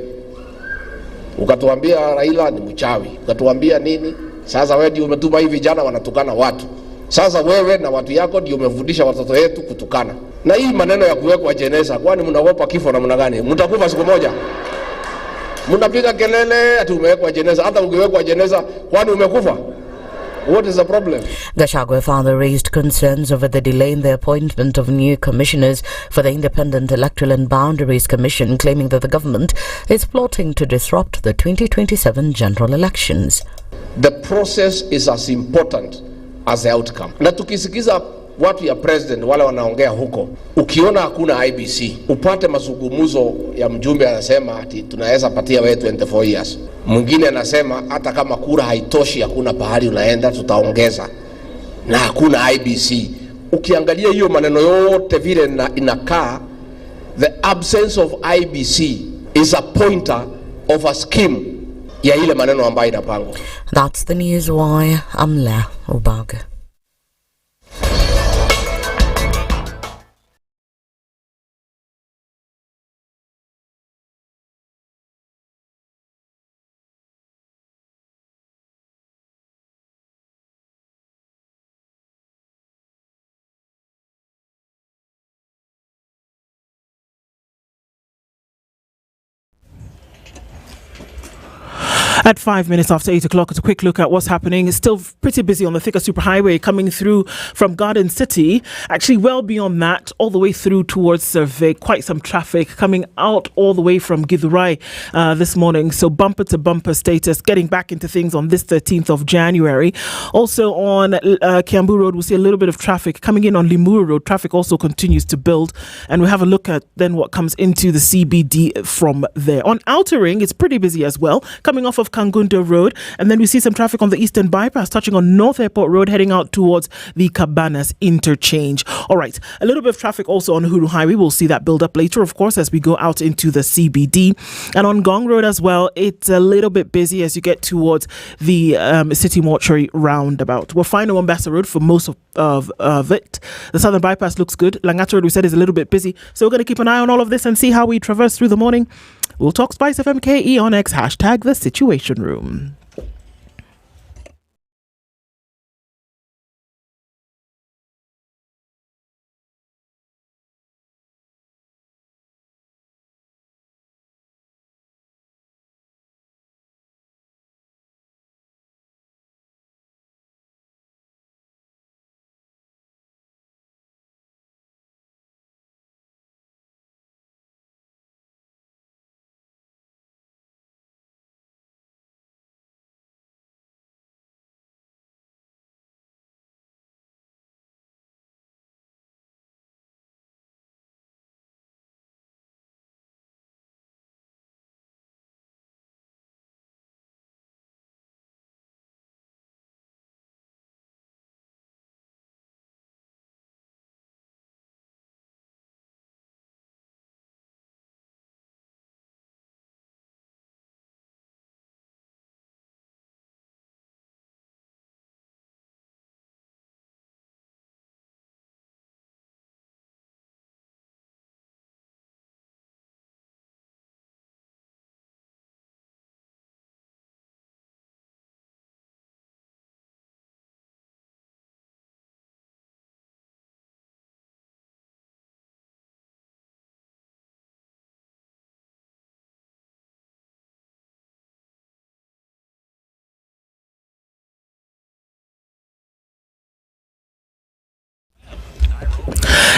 Ukatuambia Raila ni mchawi. Ukatuambia nini? Sasa wewe ndio umetuma hivi vijana wanatukana watu. Sasa wewe na watu yako ndio umefundisha watoto wetu kutukana. Na hii maneno ya kuwekwa jeneza, kwani mnaogopa kifo namna gani? Mtakufa siku moja. Mnapiga kelele ati umewekwa jeneza. Hata ukiwekwa jeneza, kwani umekufa? What is the problem? Gachagua further raised concerns over the delay in the appointment of new commissioners for the Independent Electoral and Boundaries Commission, claiming that the government is plotting to disrupt the 2027 general elections. The process is as important as the outcome. Na tukisikiza watu ya president wale wanaongea huko, ukiona hakuna IBC, upate mazungumzo ya mjumbe anasema ati tunaweza patia wewe 24 years. Mwingine anasema hata kama kura haitoshi hakuna pahali unaenda tutaongeza. Na hakuna IBC. Ukiangalia hiyo maneno yote vile inakaa, the absence of IBC is a pointer of a scheme ya ile maneno ambayo inapangwa. That's the news wire. I'm La Obaga. At 5 minutes after 8 o'clock, it's a quick look at what's happening. It's still pretty busy on the Thika Superhighway coming through from Garden City. Actually, well beyond that, all the way through towards Survey. Quite some traffic coming out all the way from Githurai this morning. So bumper to bumper status, getting back into things on this 13th of January. Also on Kiambu Road, we'll see a little bit of traffic. Coming in on Limuru Road, traffic also continues to build. And we'll have a look at then what comes into the CBD from there. On Outer Ring, it's pretty busy as well. Coming off of Kangundo Road, and then we see some traffic on the Eastern Bypass touching on North Airport Road heading out towards the Cabanas interchange. All right, a little bit of traffic also on Uhuru Highway. We'll see that build up later, of course, as we go out into the CBD. And on Gong Road as well, it's a little bit busy as you get towards the City Mortuary roundabout. We're fine on Mombasa Road for most of it. The Southern Bypass looks good. Langata Road, we said, is a little bit busy. So we're going to keep an eye on all of this and see how we traverse through the morning. We'll talk SpiceFM KE on X, hashtag the Situation Room.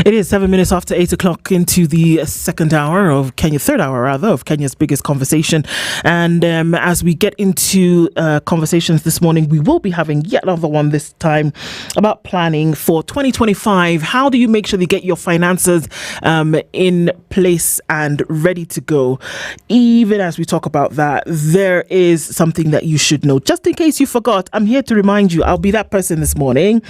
It is 7 minutes after 8 o'clock into the third hour of Kenya's biggest conversation. And as we get into conversations this morning, we will be having yet another one this time about planning for 2025. How do you make sure you get your finances in place and ready to go? Even as we talk about that, there is something that you should know. Just in case you forgot, I'm here to remind you, I'll be that person this morning.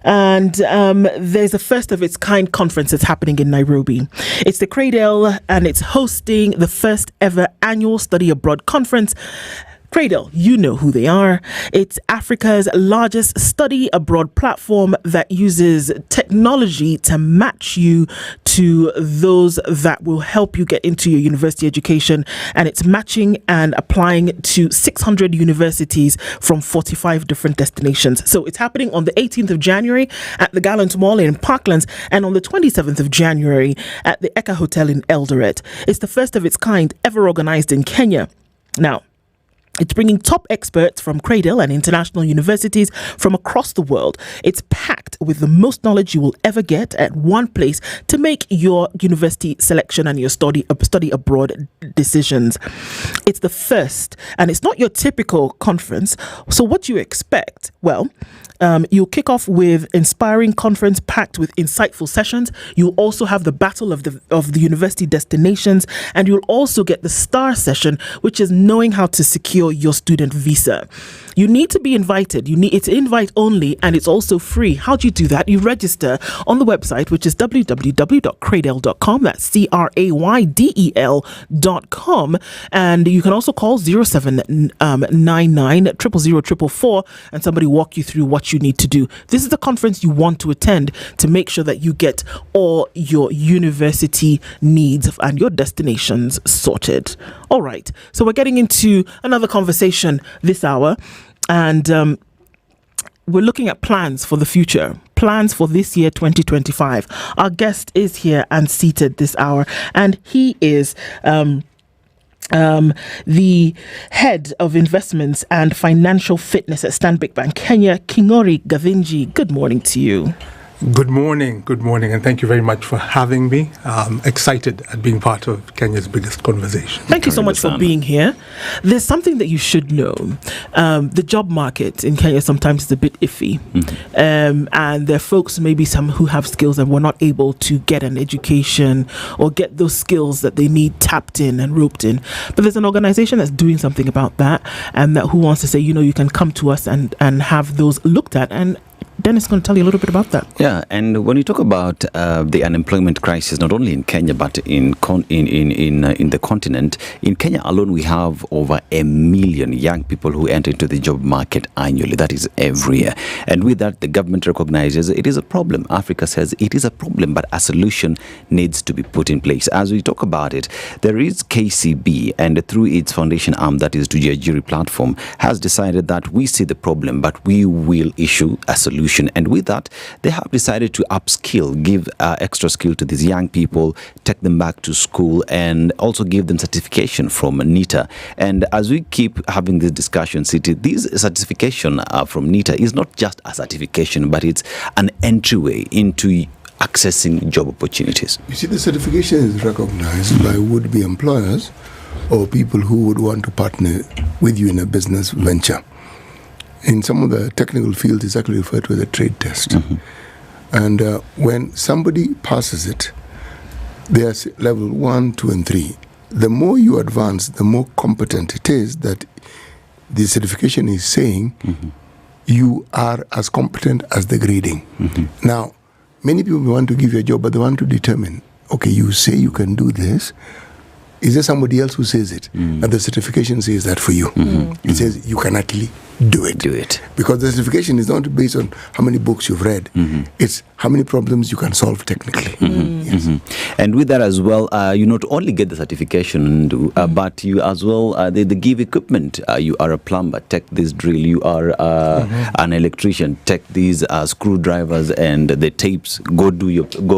And there's a first of its kind conference that's happening in Nairobi. It's the Cradle, and it's hosting the first ever annual study abroad conference. Cradle, you know who they are. It's Africa's largest study abroad platform that uses technology to match you to those that will help you get into your university education. And it's matching and applying to 600 universities from 45 different destinations. So it's happening on the 18th of January at the Gallant Mall in Parklands and on the 27th of January at the Okoh Hotel in Eldoret. It's the first of its kind ever organized in Kenya. Now, it's bringing top experts from Cradle and international universities from across the world. It's packed with the most knowledge you will ever get at one place to make your university selection and your study abroad decisions. It's the first, and it's not your typical conference. So what do you expect? Well, you'll kick off with inspiring conference packed with insightful sessions. You'll also have the battle of the university destinations, and you'll also get the star session, which is knowing how to secure your student visa. You need to be invited. It's invite only, and it's also free. How do you do that? You register on the website, which is www.cradle.com. That's CRAYDEL.com. And you can also call 0799 000 and somebody walk you through what you need to do. This is the conference you want to attend to make sure that you get all your university needs and your destinations sorted. All right. So we're getting into another conversation this hour. And we're looking at plans for the future, plans for this year, 2025. Our guest is here and seated this hour, and he is the head of investments and financial fitness at Standard Bank Kenya, Kingori Gavinji. Good morning to you. Good morning, and thank you very much for having me. Excited at being part of Kenya's biggest conversation. Thank you so much for being here. There's something that you should know. The job market in Kenya sometimes is a bit iffy. And there are folks, maybe some who have skills and were not able to get an education or get those skills that they need tapped in and roped in. But there's an organization that's doing something about that, and that who wants to say, you can come to us and have those looked at. And Dennis is going to tell you a little bit about that. Yeah, and when you talk about the unemployment crisis, not only in Kenya but in the continent, in Kenya alone we have over 1 million young people who enter into the job market annually. That is every year. And with that, the government recognizes it is a problem. Africa says it is a problem, but a solution needs to be put in place. As we talk about it, there is KCB, and through its foundation arm, that is Tujiajiri platform, has decided that we see the problem, but we will issue a solution. And with that, they have decided to upskill, give extra skill to these young people, take them back to school, and also give them certification from NITA. And as we keep having this discussion, this certification from NITA is not just a certification, but it's an entryway into accessing job opportunities. You see, the certification is recognized by would-be employers or people who would want to partner with you in a business venture. In some of the technical fields, it's actually referred to as a trade test. And when somebody passes it, there's level 1, 2, and 3. The more you advance, the more competent it is that the certification is saying you are as competent as the grading. Now, many people want to give you a job, but they want to determine, okay, you say you can do this. Is there somebody else who says it? And the certification says that for you. It says you can actually do it. Because the certification is not based on how many books you've read. It's how many problems you can solve technically. Yes. And with that as well, you not only get the certification, but you as well, they give equipment. You are a plumber, take this drill. You are an electrician, take these screwdrivers and the tapes. Go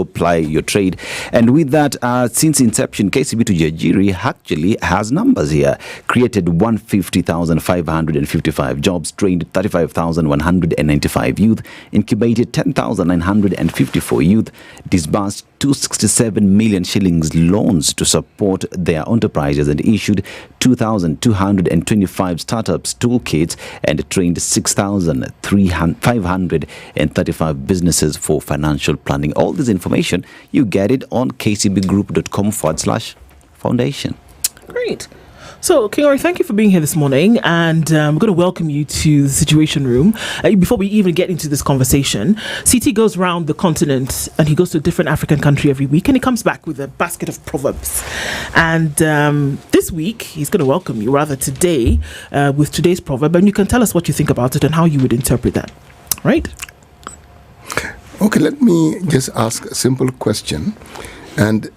apply your trade. And with that, since inception, KCB Tujiajiri actually has numbers here. Created 150,555 jobs, trained 35,195 youth, incubated 10,900 254 youth, disbursed 267 million shillings loans to support their enterprises, and issued 2,225 startups toolkits and trained 6,535 businesses for financial planning. All this information, you get it on kcbgroup.com/foundation. Great. So, Kingori, thank you for being here this morning, and I'm going to welcome you to the Situation Room. Before we even get into this conversation, CT goes around the continent, and he goes to a different African country every week, and he comes back with a basket of proverbs. And this week, he's going to welcome you, rather today, with today's proverb, and you can tell us what you think about it and how you would interpret that. Right? Okay, let me just ask a simple question, and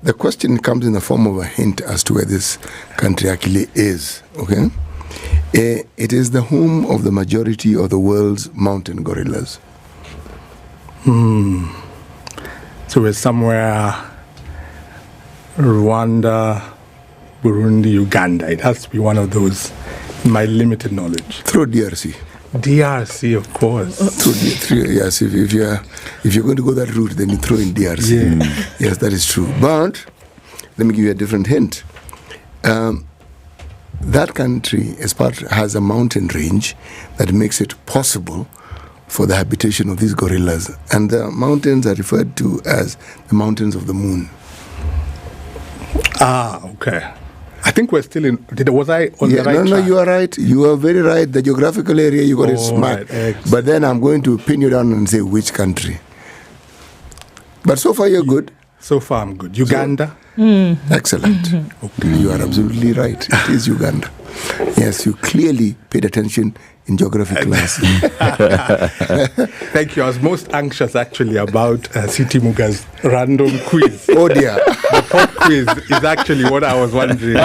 the question comes in the form of a hint as to where this country actually is, okay? It is the home of the majority of the world's mountain gorillas. So we're somewhere Rwanda, Burundi, Uganda. It has to be one of those, in my limited knowledge. Through DRC. DRC, of course. Yes, if you're going to go that route, then you throw in DRC. Yeah. Yes, that is true. But let me give you a different hint. That country has a mountain range that makes it possible for the habitation of these gorillas. And the mountains are referred to as the mountains of the moon. Okay. I think we're still in. Was I on the right track? No, you are right. You are very right. The geographical area, you got it smart. Right, but then I'm going to pin you down and say which country. But so far, you're good. So far, I'm good. Uganda? Excellent. Okay. You are absolutely right. It is Uganda. Yes, you clearly paid attention in geography class. Thank you. I was most anxious actually about CT Muga's random quiz. Oh dear. The pop quiz is actually what I was wondering.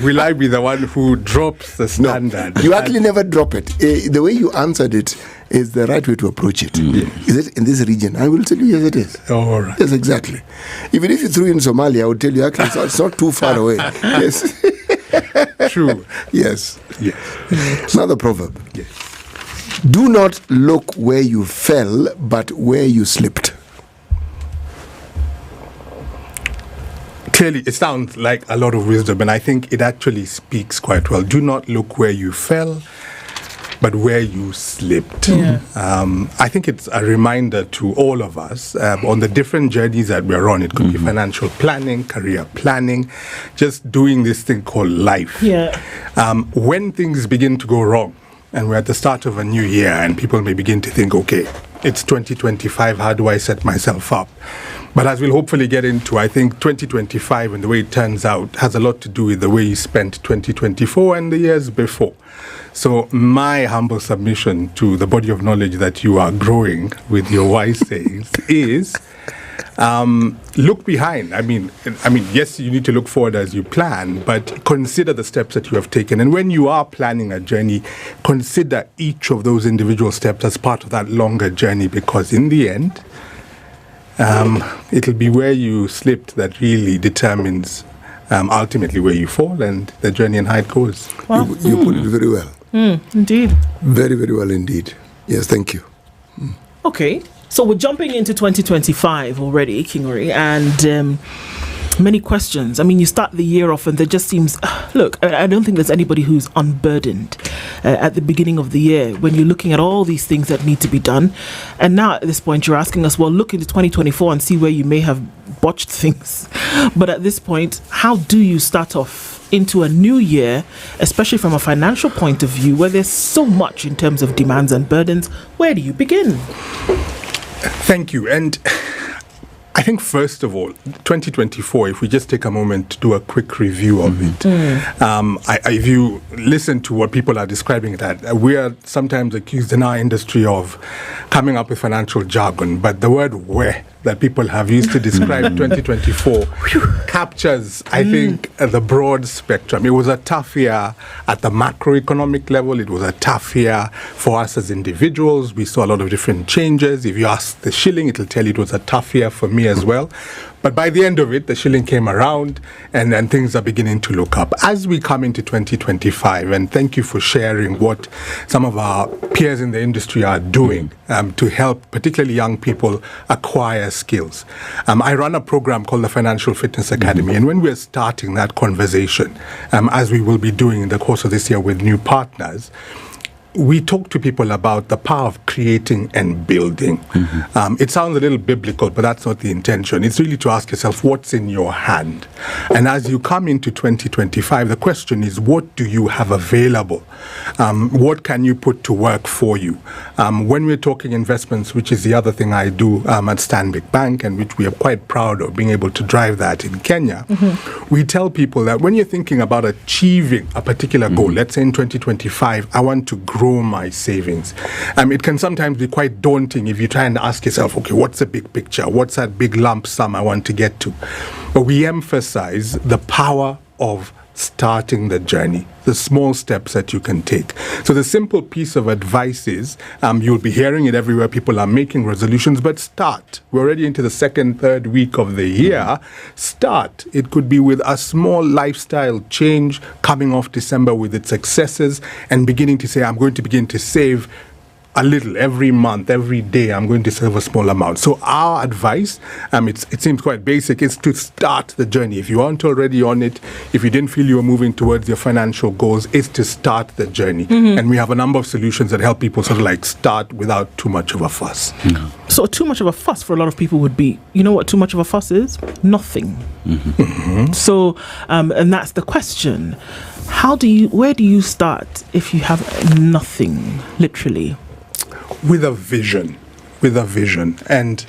Will I be the one who drops the standard? No, you actually never drop it. The way you answered it is the right way to approach it. Is it in this region? I will tell you, yes, it is. All right. Yes, exactly. Even if you threw in Somalia, I would tell you, actually, it's not too far away. Yes. True. Yes. Another proverb. Yes. Do not look where you fell, but where you slipped. Clearly, it sounds like a lot of wisdom, and I think it actually speaks quite well. Do not look where you fell, but where you slipped. Yeah. I think it's a reminder to all of us on the different journeys that we're on. It could be financial planning, career planning, just doing this thing called life. Yeah. When things begin to go wrong, and we're at the start of a new year, and people may begin to think, okay, it's 2025, how do I set myself up? But as we'll hopefully get into, I think 2025 and the way it turns out has a lot to do with the way you spent 2024 and the years before. So my humble submission to the body of knowledge that you are growing with your wise sayings is look behind. I mean, yes, you need to look forward as you plan, but consider the steps that you have taken. And when you are planning a journey, consider each of those individual steps as part of that longer journey, because in the end, it'll be where you slipped that really determines ultimately where you fall and the journey and how it goes. Well, you put it very well. Indeed. Very, very well indeed. Yes, thank you. Okay, so we're jumping into 2025 already, Kingori, and many questions. I mean, you start the year off and there just seems, look, I don't think there's anybody who's unburdened at the beginning of the year when you're looking at all these things that need to be done. And now at this point, you're asking us, well, look into 2024 and see where you may have botched things. But at this point, how do you start off into a new year, especially from a financial point of view, where there's so much in terms of demands and burdens? Where do you begin? Thank you. And I think, first of all, 2024, if we just take a moment to do a quick review of it, if you listen to what people are describing it at, we are sometimes accused in our industry of coming up with financial jargon, but the word "where" that people have used to describe 2024 captures, I think, the broad spectrum. It was a tough year at the macroeconomic level. It was a tough year for us as individuals. We saw a lot of different changes. If you ask the shilling, it'll tell you it was a tough year for me as well. But by the end of it, the shilling came around and things are beginning to look up. As we come into 2025, and thank you for sharing what some of our peers in the industry are doing to help particularly young people acquire skills. I run a program called the Financial Fitness Academy, and when we're starting that conversation, as we will be doing in the course of this year with new partners, we talk to people about the power of creating and building. It sounds a little biblical, but that's not the intention. It's really to ask yourself, what's in your hand? And as you come into 2025, the question is, what do you have available? What can you put to work for you? When we're talking investments, which is the other thing I do at Stanbic Bank, and which we are quite proud of being able to drive that in Kenya, we tell people that when you're thinking about achieving a particular goal, let's say in 2025, I want to grow my savings. It can sometimes be quite daunting if you try and ask yourself, okay, what's the big picture? What's that big lump sum I want to get to? But we emphasize the power of starting the journey, the small steps that you can take. So the simple piece of advice is, you'll be hearing it everywhere, people are making resolutions, but start. We're already into the second, third week of the year. Start. It could be with a small lifestyle change, coming off December with its successes and beginning to say, I'm going to begin to save a little every month, every day. I'm going to save a small amount. So our advice, it seems quite basic, is to start the journey. If you aren't already on it, if you didn't feel you were moving towards your financial goals, is to start the journey. And we have a number of solutions that help people sort of like start without too much of a fuss. So too much of a fuss for a lot of people would be, you know what too much of a fuss is? Nothing. So, and that's the question. Where do you start if you have nothing, literally? With a vision. And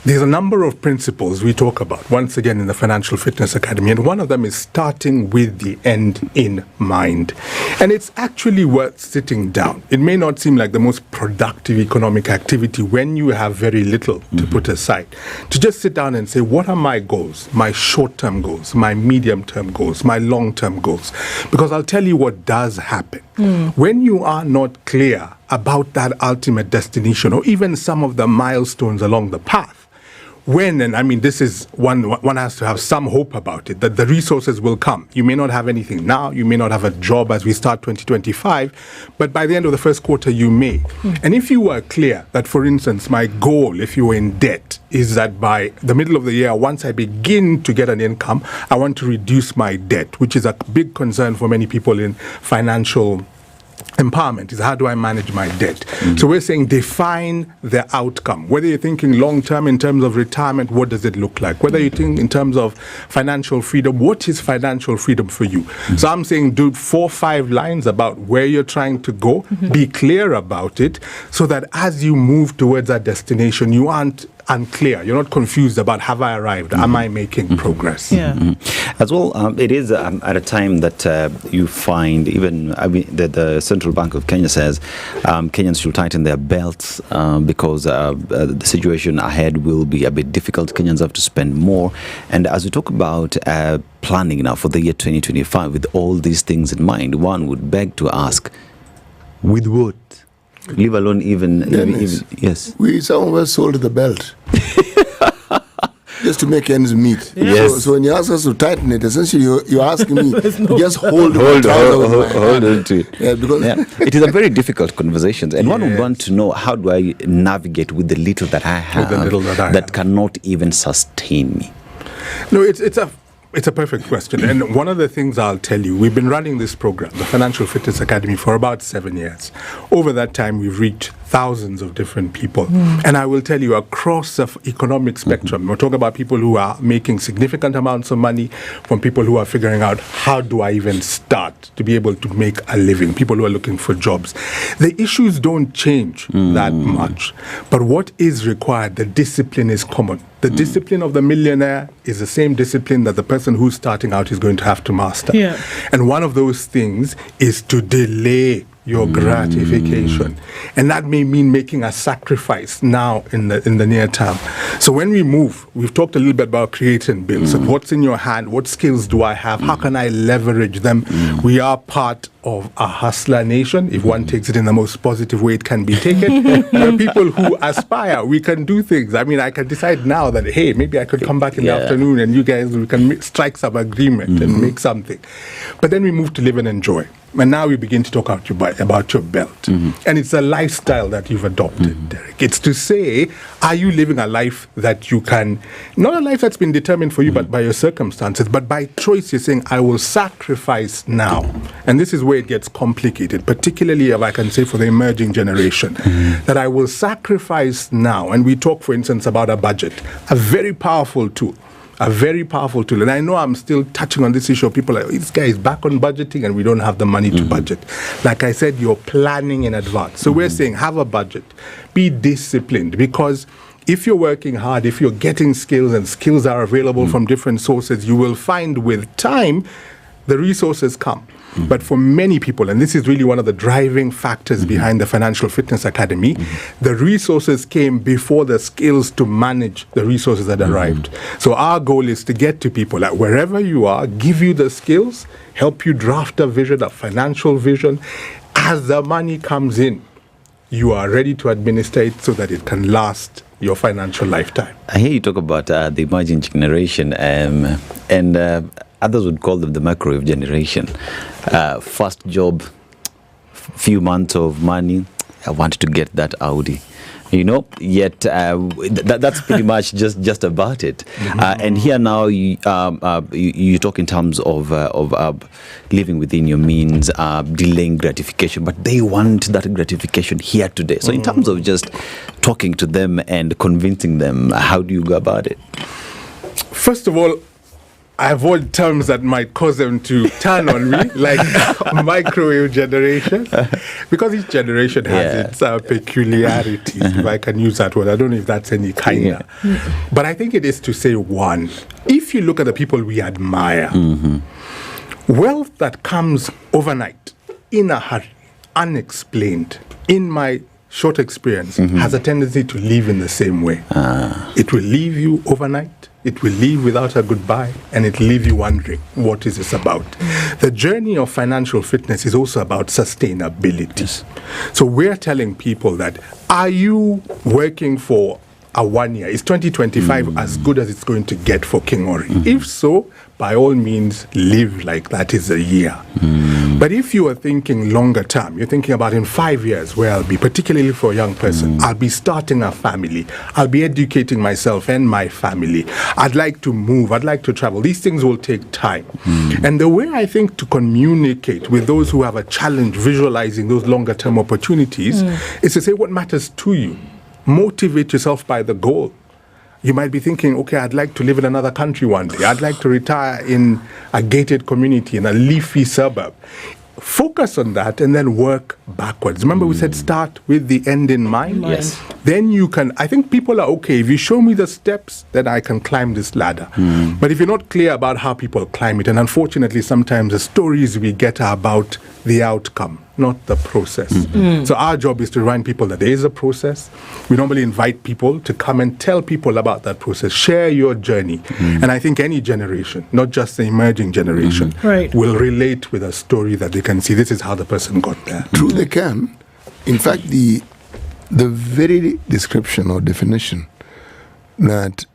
there's a number of principles we talk about, once again, in the Financial Fitness Academy, and one of them is starting with the end in mind. And it's actually worth sitting down. It may not seem like the most productive economic activity when you have very little to put aside, to just sit down and say, what are my goals, my short-term goals, my medium-term goals, my long-term goals? Because I'll tell you what does happen. When you are not clear about that ultimate destination, or even some of the milestones along the path, this is one has to have some hope about it, that the resources will come. You may not have anything now, you may not have a job as we start 2025, but by the end of the first quarter, you may. And if you were clear that, for instance, my goal, if you were in debt, is that by the middle of the year, once I begin to get an income, I want to reduce my debt, which is a big concern for many people in financial empowerment, is how do I manage my debt? So we're saying define the outcome. Whether you're thinking long-term in terms of retirement, what does it look like? Whether you think in terms of financial freedom, what is financial freedom for you? So I'm saying do 4 or 5 lines about where you're trying to go, be clear about it, so that as you move towards that destination, you aren't unclear. You're not confused about, have I arrived? Am I making progress? As well, it is at a time that you find even the Central Bank of Kenya says Kenyans should tighten their belts because the situation ahead will be a bit difficult. Kenyans have to spend more. And as we talk about planning now for the year 2025 with all these things in mind, one would beg to ask, with what? Leave alone even yes. Some of us sold the belt just to make ends meet. Yes. So when you ask us to tighten it, essentially you're asking me just hold on to it. Because it is a very difficult conversation, and one would want to know, how do I navigate with the little that I have, that cannot even sustain me? No, it's a perfect question. And one of the things I'll tell you, we've been running this program, the Financial Fitness Academy, for about 7 years. Over that time, we've reached thousands of different people. And I will tell you, across the economic spectrum, we're talking about people who are making significant amounts of money, from people who are figuring out, how do I even start to be able to make a living, people who are looking for jobs. The issues don't change that much. But what is required, the discipline is common. The discipline of the millionaire is the same discipline that the person who's starting out is going to have to master. And one of those things is to delay your gratification. And that may mean making a sacrifice now in the near term. So when we move, we've talked a little bit about create and build. So what's in your hand? What skills do I have? How can I leverage them? We are part of a hustler nation, if one takes it in the most positive way it can be taken. We're people who aspire. We can do things. I mean, I can decide now that, hey, maybe I could come back in the afternoon and you guys, we can strike some agreement and make something. But then we move to live and enjoy. And now we begin to talk about your belt. And it's a lifestyle that you've adopted, Derek. It's to say, are you living a life that you can, not a life that's been determined for you but by your circumstances, but by choice you're saying, I will sacrifice now. And this is where it gets complicated, particularly if I can say for the emerging generation, that I will sacrifice now. And we talk, for instance, about a budget, a very powerful tool. A very powerful tool. And I know I'm still touching on this issue of people like, this guy is back on budgeting and we don't have the money to budget. Like I said, you're planning in advance. So we're saying have a budget. Be disciplined, because if you're working hard, if you're getting skills and skills are available from different sources, you will find with time the resources come. But for many people, and this is really one of the driving factors behind the Financial Fitness Academy, the resources came before the skills to manage the resources that arrived. So our goal is to get to people that wherever you are, give you the skills, help you draft a vision, a financial vision. As the money comes in, you are ready to administer it so that it can last your financial lifetime. I hear you talk about the emerging generation, and others would call them the microwave generation. First job, few months of money, I want to get that Audi. Yet that's pretty much just about it. And here now you talk in terms of living within your means, delaying gratification, but they want that gratification here today. So in terms of just talking to them and convincing them, how do you go about it? First of all, I avoid terms that might cause them to turn on me, like microwave generation, because each generation has its peculiarities, if I can use that word. I don't know if that's any kinder. But I think it is to say, one, if you look at the people we admire, wealth that comes overnight, in a hurry, unexplained, in my short experience, has a tendency to leave in the same way. It will leave you overnight. It will leave without a goodbye, and it will leave you wondering, what is this about? The journey of financial fitness is also about sustainability. So we're telling people that, are you working for a 1 year? Is 2025 as good as it's going to get for King Ori? If so, by all means, live like that is a year. But if you are thinking longer term, you're thinking about in 5 years where I'll be, particularly for a young person, I'll be starting a family. I'll be educating myself and my family. I'd like to move. I'd like to travel. These things will take time. And the way I think to communicate with those who have a challenge visualizing those longer term opportunities is to say what matters to you. Motivate yourself by the goal. You might be thinking, okay, I'd like to live in another country one day. I'd like to retire in a gated community, in a leafy suburb. Focus on that and then work backwards. Remember we said start with the end in mind? Yes. Then you can, I think people are okay. If you show me the steps, then I can climb this ladder. But if you're not clear about how people climb it, and unfortunately sometimes the stories we get are about the outcome, not the process. So our job is to remind people that there is a process. We normally invite people to come and tell people about that process. Share your journey. And I think any generation, not just the emerging generation, will relate with a story that they can see. This is how the person got there. True, they can. In fact, the very description or definition that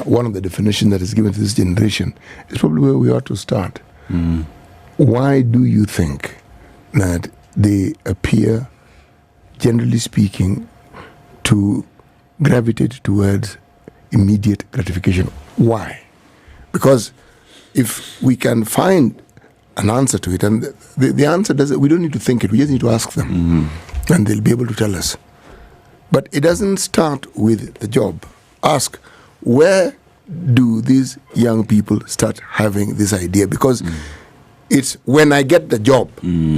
one of the definitions that is given to this generation is probably where we ought to start. Why do you think that they appear, generally speaking, to gravitate towards immediate gratification? Why? Because if we can find an answer to it, and the answer doesn't, we don't need to think it, we just need to ask them, and they'll be able to tell us. But it doesn't start with the job. Ask, where do these young people start having this idea? Because it's when I get the job.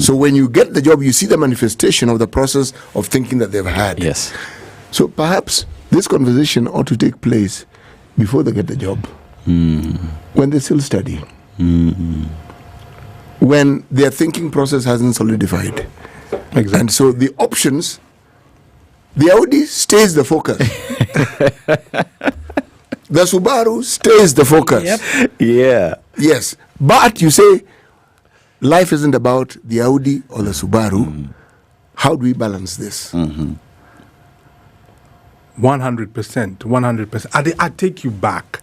So when you get the job, you see the manifestation of the process of thinking that they've had. Yes. So perhaps this conversation ought to take place before they get the job, when they still study, when their thinking process hasn't solidified. Exactly. And so the options, the Audi stays the focus. The Subaru stays the focus. Yeah. Yes. But you say, life isn't about the Audi or the Subaru. How do we balance this? 100%. I take you back.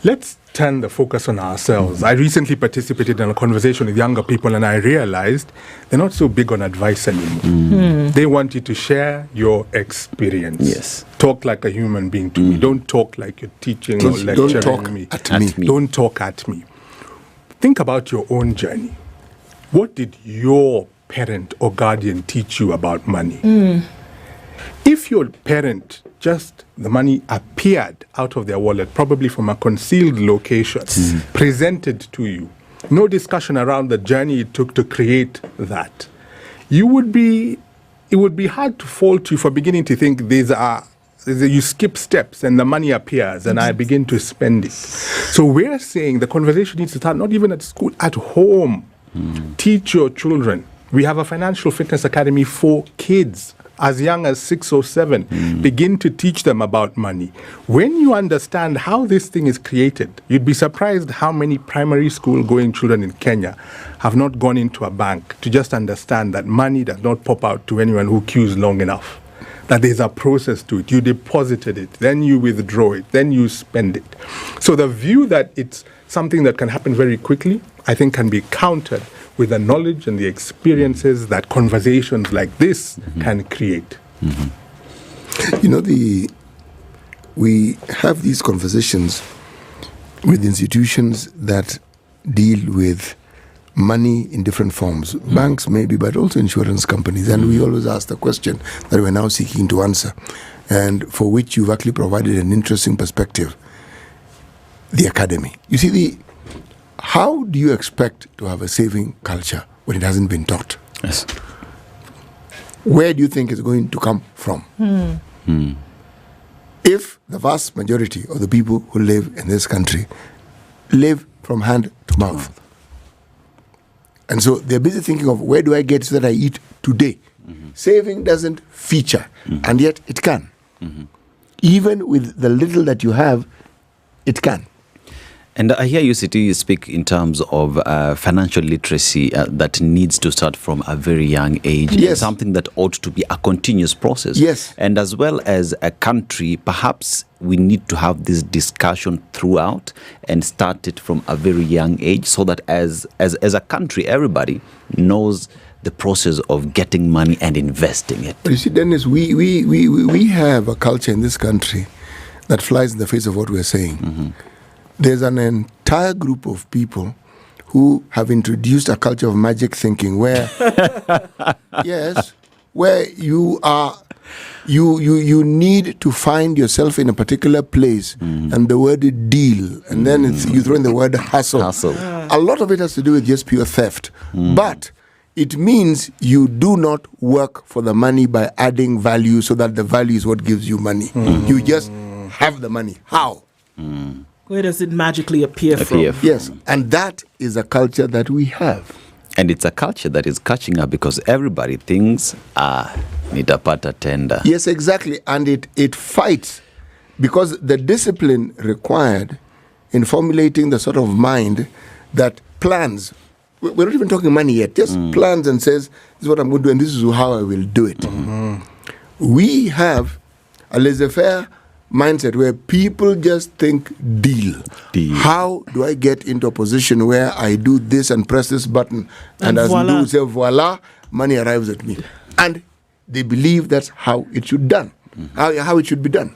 Let's turn the focus on ourselves. I recently participated in a conversation with younger people, and I realized they're not so big on advice anymore. They want you to share your experience. Yes. Talk like a human being to me. Don't talk like you're teaching or lecturing talk me. at me. Don't talk at me. Think about your own journey. What did your parent or guardian teach you about money? If your parent the money appeared out of their wallet, probably from a concealed location, presented to you, no discussion around the journey it took to create that, it would be hard to fault you for beginning to think you skip steps and the money appears and I begin to spend it. So we're saying the conversation needs to start not even at school, at home. Teach your children. We have a financial fitness academy for kids as young as 6 or 7. Begin to teach them about money. When you understand how this thing is created, you'd be surprised how many primary school going children in Kenya have not gone into a bank to just understand that money does not pop out to anyone who queues long enough. That there's a process to it. You deposited it, then you withdraw it, then you spend it. So the view that it's something that can happen very quickly, I think can be countered with the knowledge and the experiences that conversations like this can create. You know, we have these conversations with institutions that deal with money in different forms. Banks maybe, but also insurance companies. And we always ask the question that we're now seeking to answer, and for which you've actually provided an interesting perspective. The academy. You see, how do you expect to have a saving culture when it hasn't been taught? Yes. Where do you think it's going to come from? If the vast majority of the people who live in this country live from hand to mouth, and so they're busy thinking of where do I get so that I eat today? Saving doesn't feature, and yet it can. Even with the little that you have, it can. And I hear you, Siti, speak in terms of financial literacy that needs to start from a very young age. Yes. Something that ought to be a continuous process. Yes. And as well as a country, perhaps we need to have this discussion throughout and start it from a very young age so that as a country, everybody knows the process of getting money and investing it. But you see, Dennis, we have a culture in this country that flies in the face of what we're saying. There's an entire group of people who have introduced a culture of magic thinking where, where you need to find yourself in a particular place and the word deal, and then you throw in the word hustle. A lot of it has to do with just pure theft. But it means you do not work for the money by adding value so that the value is what gives you money. You just have the money. How? Where does it magically appear from? Yes, and that is a culture that we have. And it's a culture that is catching up because everybody thinks, nitapata tender. Yes, exactly. And it fights because the discipline required in formulating the sort of mind that plans. We're not even talking money yet, just plans and says, this is what I'm going to do and this is how I will do it. We have a laissez-faire mindset where people just think deal. How do I get into a position where I do this and press this button and as voila. do say voila, money arrives at me. And they believe that's how it should done. How it should be done.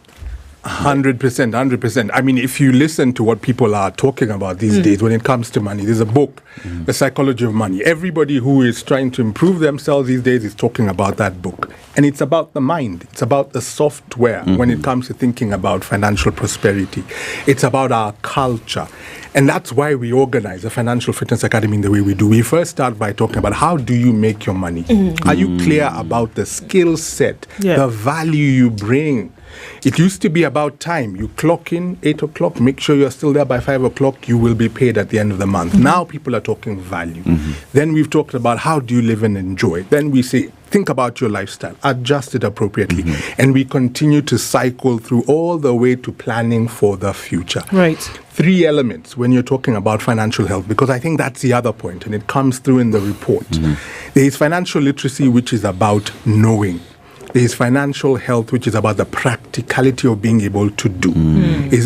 100%. I mean, if you listen to what people are talking about these days when it comes to money, there's a book, The Psychology of Money. Everybody who is trying to improve themselves these days is talking about that book. And it's about the mind. It's about the software when it comes to thinking about financial prosperity. It's about our culture. And that's why we organize a Financial Fitness Academy in the way we do. We first start by talking about how do you make your money? Are you clear about the skill set, the value you bring It used to be about time. You clock in 8 o'clock, make sure you're still there by 5 o'clock, you will be paid at the end of the month. Now people are talking value. Then we've talked about how do you live and enjoy. Then we say, think about your lifestyle, adjust it appropriately. And we continue to cycle through all the way to planning for the future. Right. 3 elements when you're talking about financial health, because I think that's the other point, and it comes through in the report. There is financial literacy, which is about knowing. There is financial health, which is about the practicality of being able to do.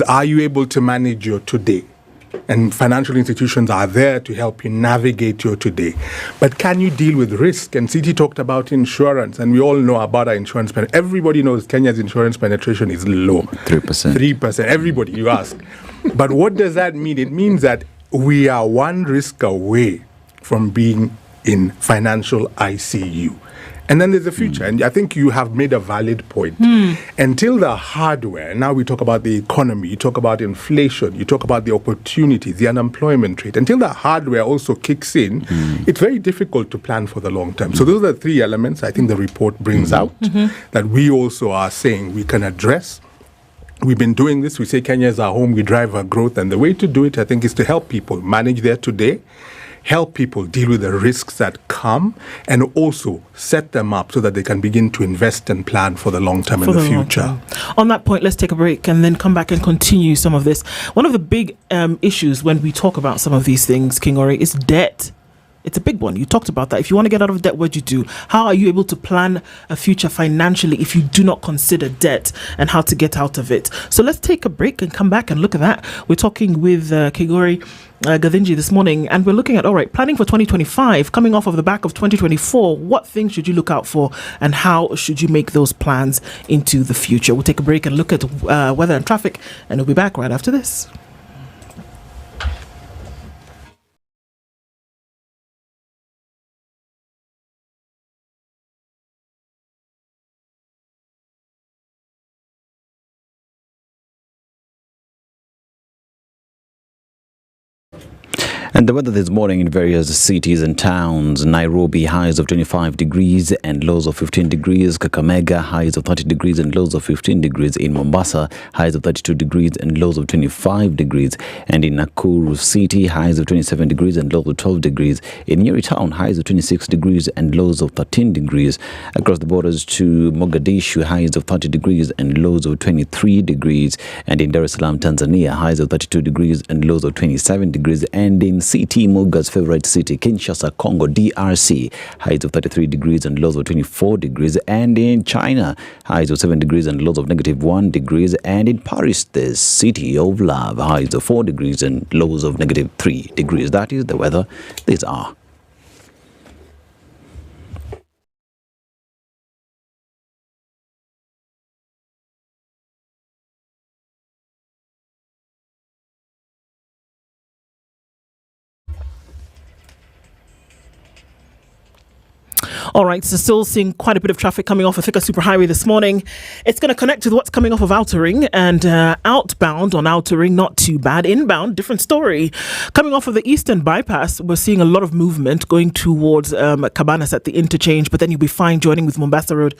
Are you able to manage your today? And financial institutions are there to help you navigate your today. But can you deal with risk? And CT talked about insurance, and we all know about our insurance penetration. Everybody knows Kenya's insurance penetration is low. 3%. 3%. Everybody, you ask. But what does that mean? It means that we are one risk away from being in financial ICU. And then there's the future. And I think you have made a valid point. Until the hardware, now we talk about the economy, you talk about inflation, you talk about the opportunities, the unemployment rate. Until the hardware also kicks in, it's very difficult to plan for the long term. So those are the 3 elements I think the report brings out that we also are saying we can address. We've been doing this. We say Kenya is our home. We drive our growth. And the way to do it, I think, is to help people manage their today, help people deal with the risks that come, and also set them up so that they can begin to invest and plan for the long term in the future. On that point, let's take a break and then come back and continue some of this. One of the big issues when we talk about some of these things, King Ori, is debt. It's a big one. You talked about that. If you want to get out of debt, what do you do? How are you able to plan a future financially if you do not consider debt and how to get out of it? So let's take a break and come back and look at that. We're talking with Kigori Gavinji this morning, and we're looking at, all right, planning for 2025, coming off of the back of 2024. What things should you look out for, and how should you make those plans into the future? We'll take a break and look at weather and traffic, and we'll be back right after this. And the weather this morning in various cities and towns: Nairobi, highs of 25 degrees and lows of 15 degrees. Kakamega, highs of 30 degrees and lows of 15 degrees. In Mombasa, highs of 32 degrees and lows of 25 degrees. And in Nakuru City, highs of 27 degrees and lows of 12 degrees. In Nyeri town, highs of 26 degrees and lows of 13 degrees. Across the borders to Mogadishu, highs of 30 degrees and lows of 23 degrees. And in Dar es Salaam, Tanzania, highs of 32 degrees and lows of 27 degrees. And in CT Muga's favorite city, Kinshasa, Congo, DRC, highs of 33 degrees and lows of 24 degrees. And in China, highs of 7 degrees and lows of -1 degrees. And in Paris, the city of love, highs of 4 degrees and lows of -3 degrees. That is the weather. These are. All right, so still seeing quite a bit of traffic coming off of Thika Superhighway this morning. It's going to connect with what's coming off of Outer Ring, and outbound on Outer Ring, not too bad. Inbound, different story. Coming off of the Eastern Bypass, we're seeing a lot of movement going towards Cabanas at the interchange, but then you'll be fine joining with Mombasa Road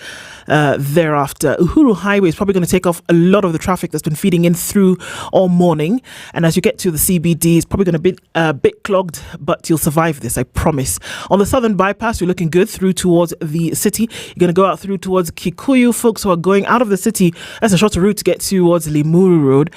thereafter. Uhuru Highway is probably going to take off a lot of the traffic that's been feeding in through all morning, and as you get to the CBD, it's probably going to be a bit clogged, but you'll survive this, I promise. On the Southern Bypass, you're looking good through towards the city. You're going to go out through towards Kikuyu. Folks who are going out of the city, that's a shorter route to get towards Limuru Road.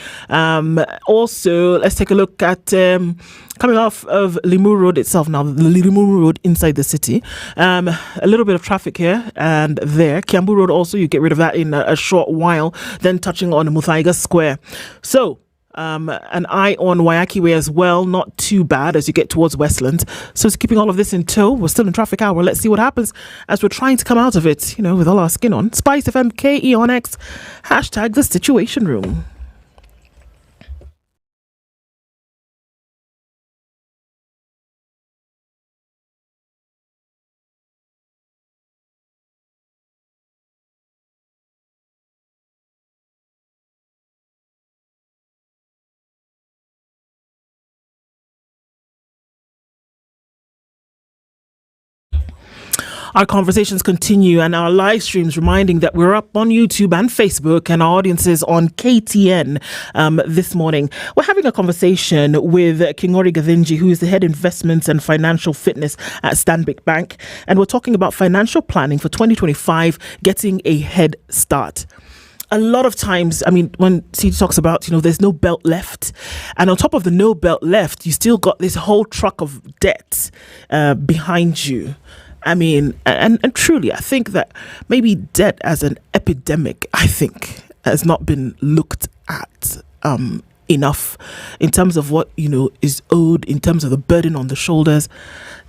Also, let's take a look at coming off of Limuru Road itself now, the Limuru Road inside the city. A little bit of traffic here and there. Kiambu Road also, you get rid of that in a short while, then touching on Muthaiga Square. So, an eye on Waiyaki Way as well, not too bad as you get towards Westland. So it's keeping all of this in tow. We're still in traffic hour. Let's see what happens as we're trying to come out of it, with all our skin on. SpiceFM KE on X, hashtag the Situation Room. Our conversations continue and our live streams, reminding that we're up on YouTube and Facebook and our audiences on KTN this morning. We're having a conversation with Kingori Gathinji, who is the head investments and financial fitness at Stanbic Bank. And we're talking about financial planning for 2025, getting a head start. A lot of times, I mean, when C talks about, there's no belt left. And on top of the no belt left, you still got this whole truck of debt behind you. I mean, and truly, I think that maybe debt as an epidemic, has not been looked at enough in terms of what, is owed, in terms of the burden on the shoulders.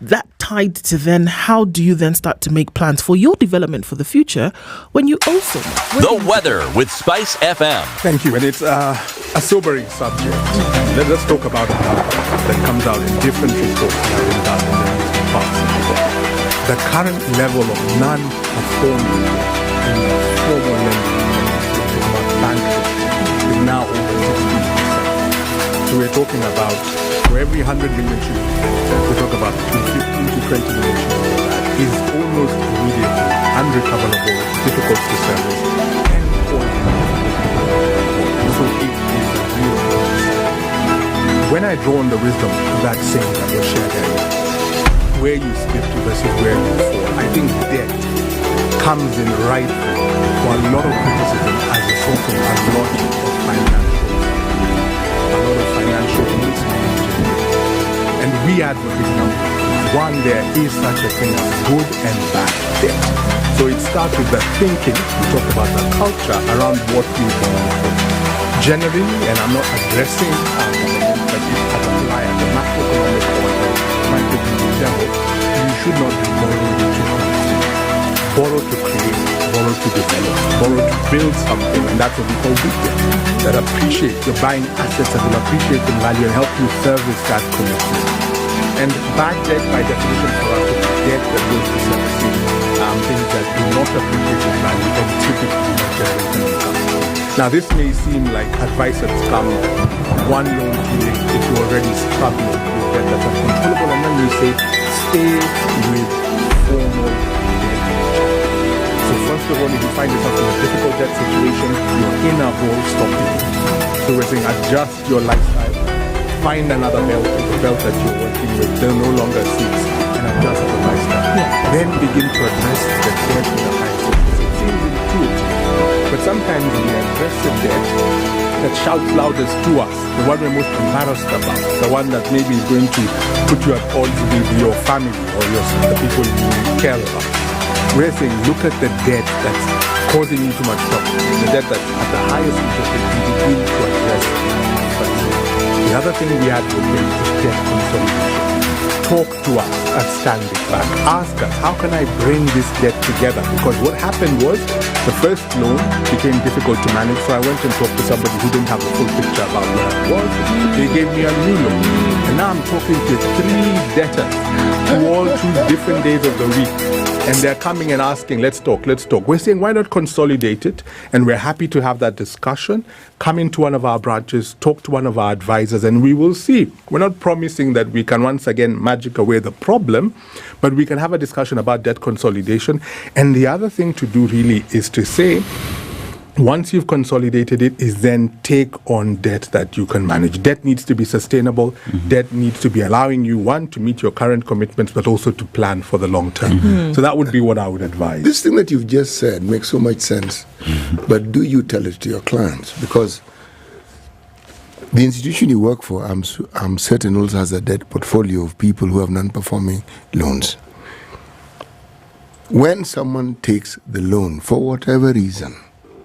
That tied to then, how do you then start to make plans for your development for the future when you also... The weather with Spice FM. Thank you. And it's a sobering subject. Let's talk about it now. That comes out in different reports in different parts of the world. The current level of non-performing in formal lending is now over 60%. So we're talking about, for every 100 million shillings, we talk about between 15 to 20 million shillings that is almost immediately unrecoverable, difficult to service, and so it is a real concern. When I draw on the wisdom of that saying that was shared earlier, where you slip to versus where you fall, I think debt comes in right for a lot of criticism as a sort of a lot of financial instability. And we advocate now, one, there is such a thing as good and bad debt. So it starts with the thinking, we talk about the culture around what we want. Generally, and I'm not addressing government, but it can apply at the macroeconomic or the microeconomic level, you should not be borrowing to consume. Borrow to create, borrow to develop, borrow to build something, and that's what we call good debt. That appreciate, you're buying assets that will appreciate in value and help you service that commitment. And bad debt, by definition, for us, is debt that goes to servicing things that do not appreciate in value and typically not generate an income. Now, this may seem like advice that's come one loan too late if you're already struggling with debt that's uncontrollable, and then you say, stay with formal debt. So first of all, if you find yourself in a difficult debt situation, your inner goal, stop it. So we're saying adjust your lifestyle, find another belt, the belt that you're working with, they'll no longer suits, and adjust your lifestyle. Yeah. Then begin to address the debt in the high school. It seems intuitive. But sometimes we address the debt that shouts loudest to us, the one we're most embarrassed about, the one that maybe is going to put you at odds with your family or the people you care about. We're saying, look at the debt that's causing you too much trouble, the debt that's at the highest interest rate, you begin to address it. But the other thing we advocate is debt consolidation. Talk to us at Standard Bank. Ask us, how can I bring this debt together? Because what happened was, the first loan became difficult to manage, so I went and talked to somebody who didn't have a full picture about where it was. They gave me a new loan. And now I'm talking to 3 debtors who all choose different days of the week. And they're coming and asking, let's talk. We're saying, why not consolidate it? And we're happy to have that discussion. Come into one of our branches, talk to one of our advisors, and we will see. We're not promising that we can once again magic away the problem, but we can have a discussion about debt consolidation. And the other thing to do really is to say, once you've consolidated it, is then take on debt that you can manage. Debt needs to be sustainable. Mm-hmm. Debt needs to be allowing you, one, to meet your current commitments, but also to plan for the long term. Mm-hmm. So that would be what I would advise. This thing that you've just said makes so much sense. Mm-hmm. But do you tell it to your clients? Because the institution you work for, I'm certain, also has a debt portfolio of people who have non-performing loans. When someone takes the loan, for whatever reason,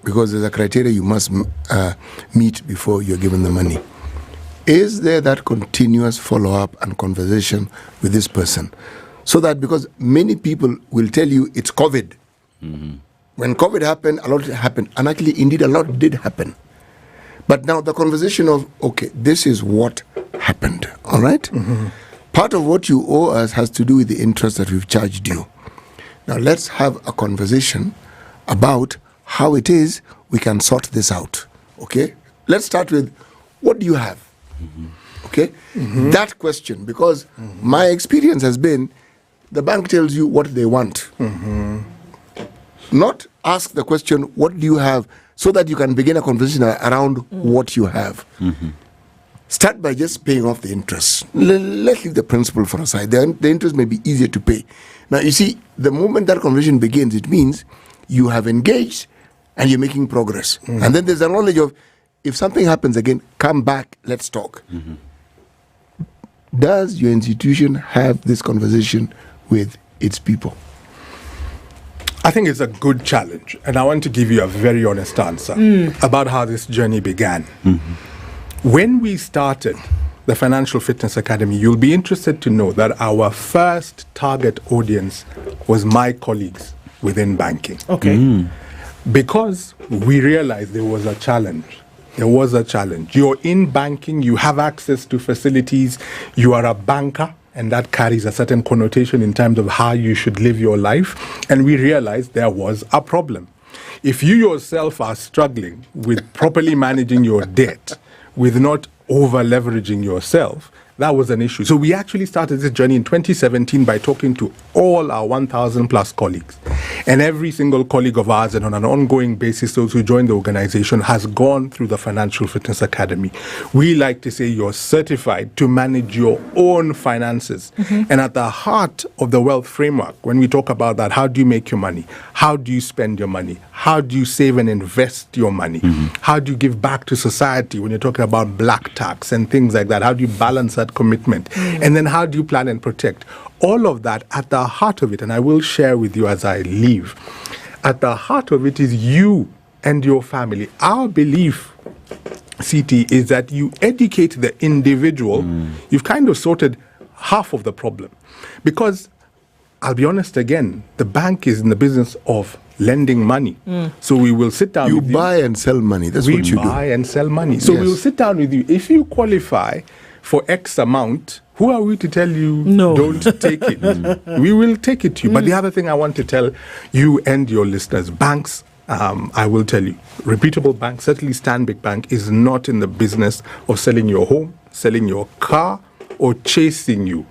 because there's a criteria you must meet before you're given the money, is there that continuous follow-up and conversation with this person? So that, because many people will tell you it's COVID. Mm-hmm. When COVID happened, a lot happened. And actually, indeed, a lot did happen. But now the conversation of, okay, this is what happened, all right? Mm-hmm. Part of what you owe us has to do with the interest that we've charged you. Now, let's have a conversation about how it is we can sort this out, okay? Let's start with, what do you have? Mm-hmm. Okay? Mm-hmm. That question, because my experience has been, the bank tells you what they want. Not ask the question, what do you have, so that you can begin a conversation around what you have. Start by just paying off the interest. Let's leave the principal for a side. The interest may be easier to pay. Now, you see, the moment that conversation begins, it means you have engaged and you're making progress. And then there's a knowledge of, if something happens again, come back, let's talk. Does your institution have this conversation with its people? I think it's a good challenge, and I want to give you a very honest answer about how this journey began. When we started the Financial Fitness Academy, you'll be interested to know that our first target audience was my colleagues within banking. Because we realized there was a challenge. You're in banking, you have access to facilities, you are a banker, and that carries a certain connotation in terms of how you should live your life. And we realized there was a problem. If you yourself are struggling with properly managing your debt, with not over-leveraging yourself, that was an issue. So we actually started this journey in 2017 by talking to all our 1,000 plus colleagues. And every single colleague of ours, and on an ongoing basis, those who joined the organization, has gone through the Financial Fitness Academy. We like to say you're certified to manage your own finances. And at the heart of the wealth framework, when we talk about that, how do you make your money? How do you spend your money? How do you save and invest your money? How do you give back to society when you're talking about black tax and things like that? How do you balance that commitment? And then how do you plan and protect? All of that at the heart of it, and I will share with you as I leave, at the heart of it is you and your family. Our belief, CT, is that you educate the individual. You've kind of sorted half of the problem. Because, I'll be honest again, the bank is in the business of lending money. So we will sit down with you. You buy and sell money. That's what you do. We buy and sell money. So we will sit down with you. If you qualify for X amount, who are we to tell you don't take it? We will take it to you. But the other thing I want to tell you and your listeners, banks, I will tell you, reputable banks, certainly Stanbic Bank, is not in the business of selling your home, selling your car, or chasing you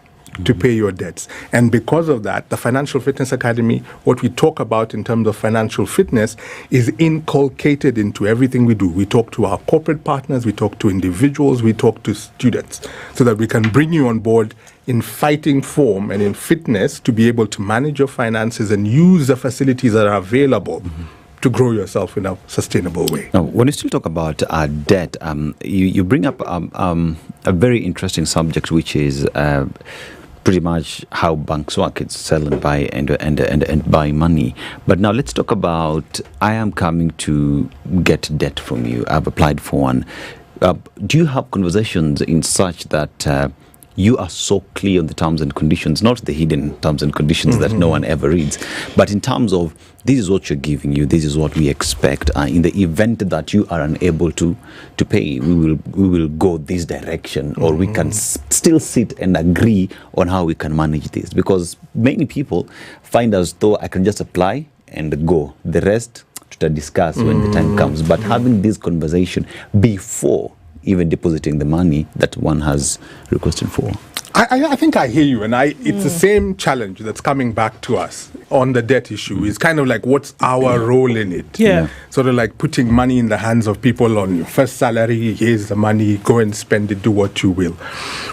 to pay your debts. And because of that, the Financial Fitness Academy, what we talk about in terms of financial fitness, is inculcated into everything we do. We talk to our corporate partners, we talk to individuals, we talk to students, so that we can bring you on board in fighting form and in fitness to be able to manage your finances and use the facilities that are available to grow yourself in a sustainable way. Now, when you still talk about debt, you bring up a very interesting subject, which is pretty much how banks work. It's sell and buy and buy money. But now let's talk about, I am coming to get debt from you. I've applied for one. Do you have conversations in such that you are so clear on the terms and conditions, not the hidden terms and conditions that no one ever reads, but in terms of, this is what you're giving you, this is what we expect. In the event that you are unable to pay, we will go this direction, or we can still sit and agree on how we can manage this. Because many people find as though I can just apply and go. The rest to discuss when the time comes. But having this conversation before even depositing the money that one has requested for. I think I hear you, and it's the same challenge that's coming back to us on the debt issue. It's kind of like, what's our role in it? Sort of like putting money in the hands of people on your first salary. Here's the money, go and spend it, do what you will.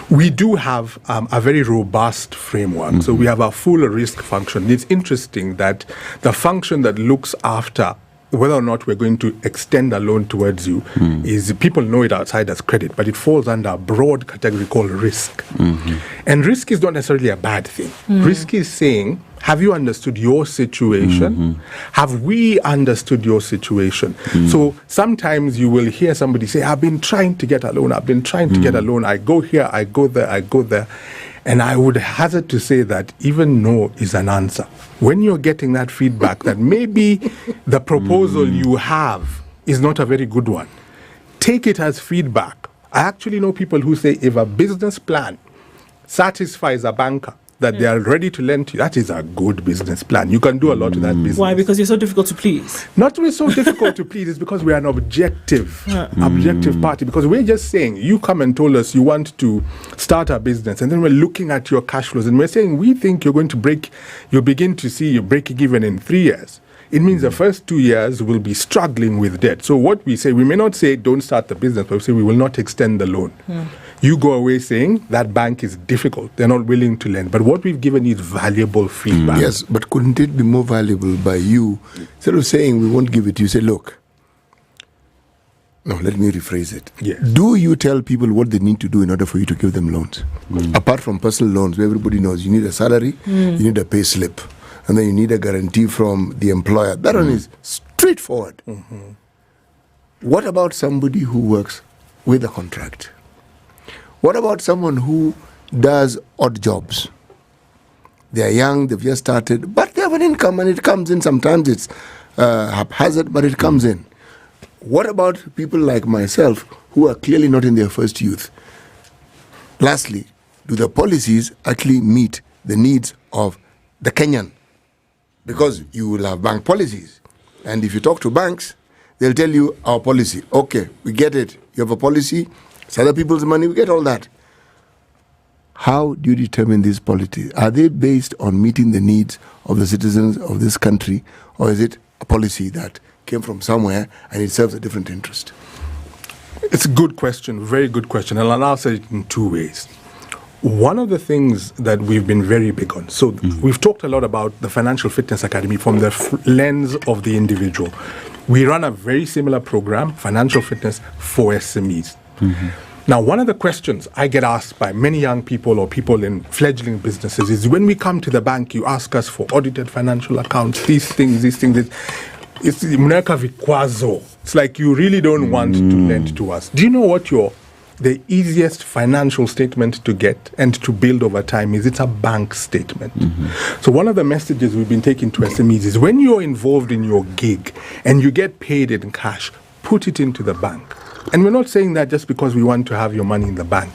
We do have a very robust framework. So we have a full risk function. It's interesting that the function that looks after whether or not we're going to extend a loan towards you is, people know it outside as credit, but it falls under a broad category called risk. And risk is not necessarily a bad thing. Risk is saying, have you understood your situation? Have we understood your situation? So sometimes you will hear somebody say, I've been trying to get a loan, I've been trying to get a loan, I go here, I go there, I go there. And I would hazard to say that even no is an answer. When you're getting that feedback that maybe the proposal you have is not a very good one, take it as feedback. I actually know people who say if a business plan satisfies a banker, that they are ready to lend to you, that is a good business plan. You can do a lot with that business. Why? Because you're so difficult to please. Not we're so difficult to please, it's because we are an objective party. Because we're just saying, you come and told us you want to start a business, and then we're looking at your cash flows, and we're saying we think you'll begin to see you breaking even in 3 years. It means the first 2 years will be struggling with debt. So what we say, we may not say don't start the business, but we say we will not extend the loan. You go away saying that bank is difficult, they're not willing to lend. But what we've given is valuable feedback. Yes, but couldn't it be more valuable by you? Instead of saying we won't give it to you, say, look, no, let me rephrase it. Yes. Do you tell people what they need to do in order for you to give them loans? Apart from personal loans, where everybody knows you need a salary, you need a pay slip, and then you need a guarantee from the employer. That one is straightforward. What about somebody who works with a contract? What about someone who does odd jobs? They are young, they've just started, but they have an income and it comes in. Sometimes it's haphazard, but it comes in. What about people like myself who are clearly not in their first youth? Lastly, do the policies actually meet the needs of the Kenyan? Because you will have bank policies. And if you talk to banks, they'll tell you our policy. Okay, we get it. You have a policy. It's other people's money. We get all that. How do you determine these policies? Are they based on meeting the needs of the citizens of this country? Or is it a policy that came from somewhere and it serves a different interest? It's a good question, very good question. And I'll answer it in two ways. One of the things that we've been very big on, so we've talked a lot about the Financial Fitness Academy from the lens of the individual. We run a very similar program, Financial Fitness for SMEs. Now, one of the questions I get asked by many young people or people in fledgling businesses is when we come to the bank, you ask us for audited financial accounts, these things. It's mneka vikwazo. It's like you really don't want to lend to us. Do you know what the easiest financial statement to get and to build over time is? It's a bank statement. So one of the messages we've been taking to SMEs is when you're involved in your gig and you get paid in cash, put it into the bank. And we're not saying that just because we want to have your money in the bank.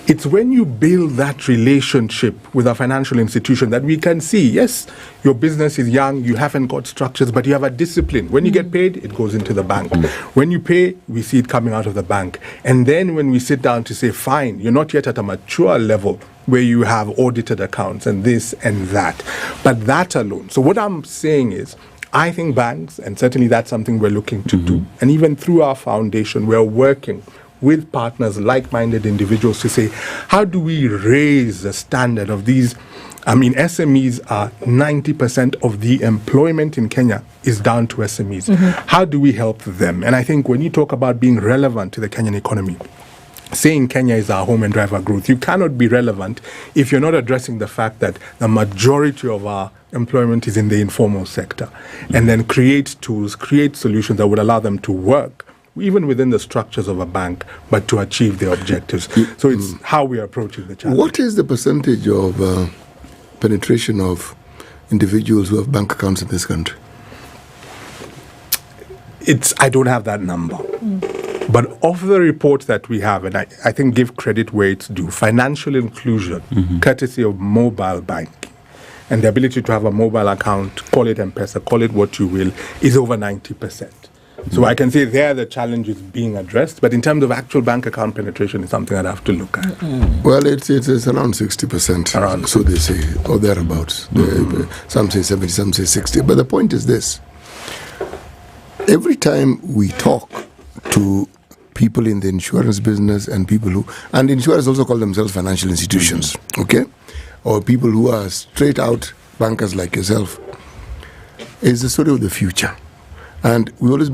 It's when you build that relationship with a financial institution that we can see, yes, your business is young, you haven't got structures, but you have a discipline. When you get paid, it goes into the bank. When you pay, we see it coming out of the bank. And then when we sit down to say, fine, you're not yet at a mature level where you have audited accounts and this and that. But that alone. So what I'm saying is, I think banks, and certainly that's something we're looking to do, and even through our foundation, we're working with partners, like-minded individuals to say, how do we raise the standard of these? I mean, SMEs are 90% of the employment in Kenya is down to SMEs. How do we help them? And I think when you talk about being relevant to the Kenyan economy, saying Kenya is our home and drive our growth, you cannot be relevant if you're not addressing the fact that the majority of our employment is in the informal sector, and then create tools, create solutions that would allow them to work even within the structures of a bank, but to achieve their objectives. So it's how we are approaching the challenge. What is the percentage of penetration of individuals who have bank accounts in this country? I don't have that number. But of the reports that we have, and I think give credit where it's due, financial inclusion, courtesy of mobile banking, and the ability to have a mobile account, call it M-Pesa, call it what you will, is over 90%. So I can say there the challenge is being addressed, but in terms of actual bank account penetration, it's something I'd have to look at. Well, it's around 60%. Around so they say, or thereabouts. Some say 70, some say 60. But the point is this. Every time we talk to people in the insurance business and and insurers also call themselves financial institutions, okay? Or people who are straight out bankers like yourself, is the story of the future. And we always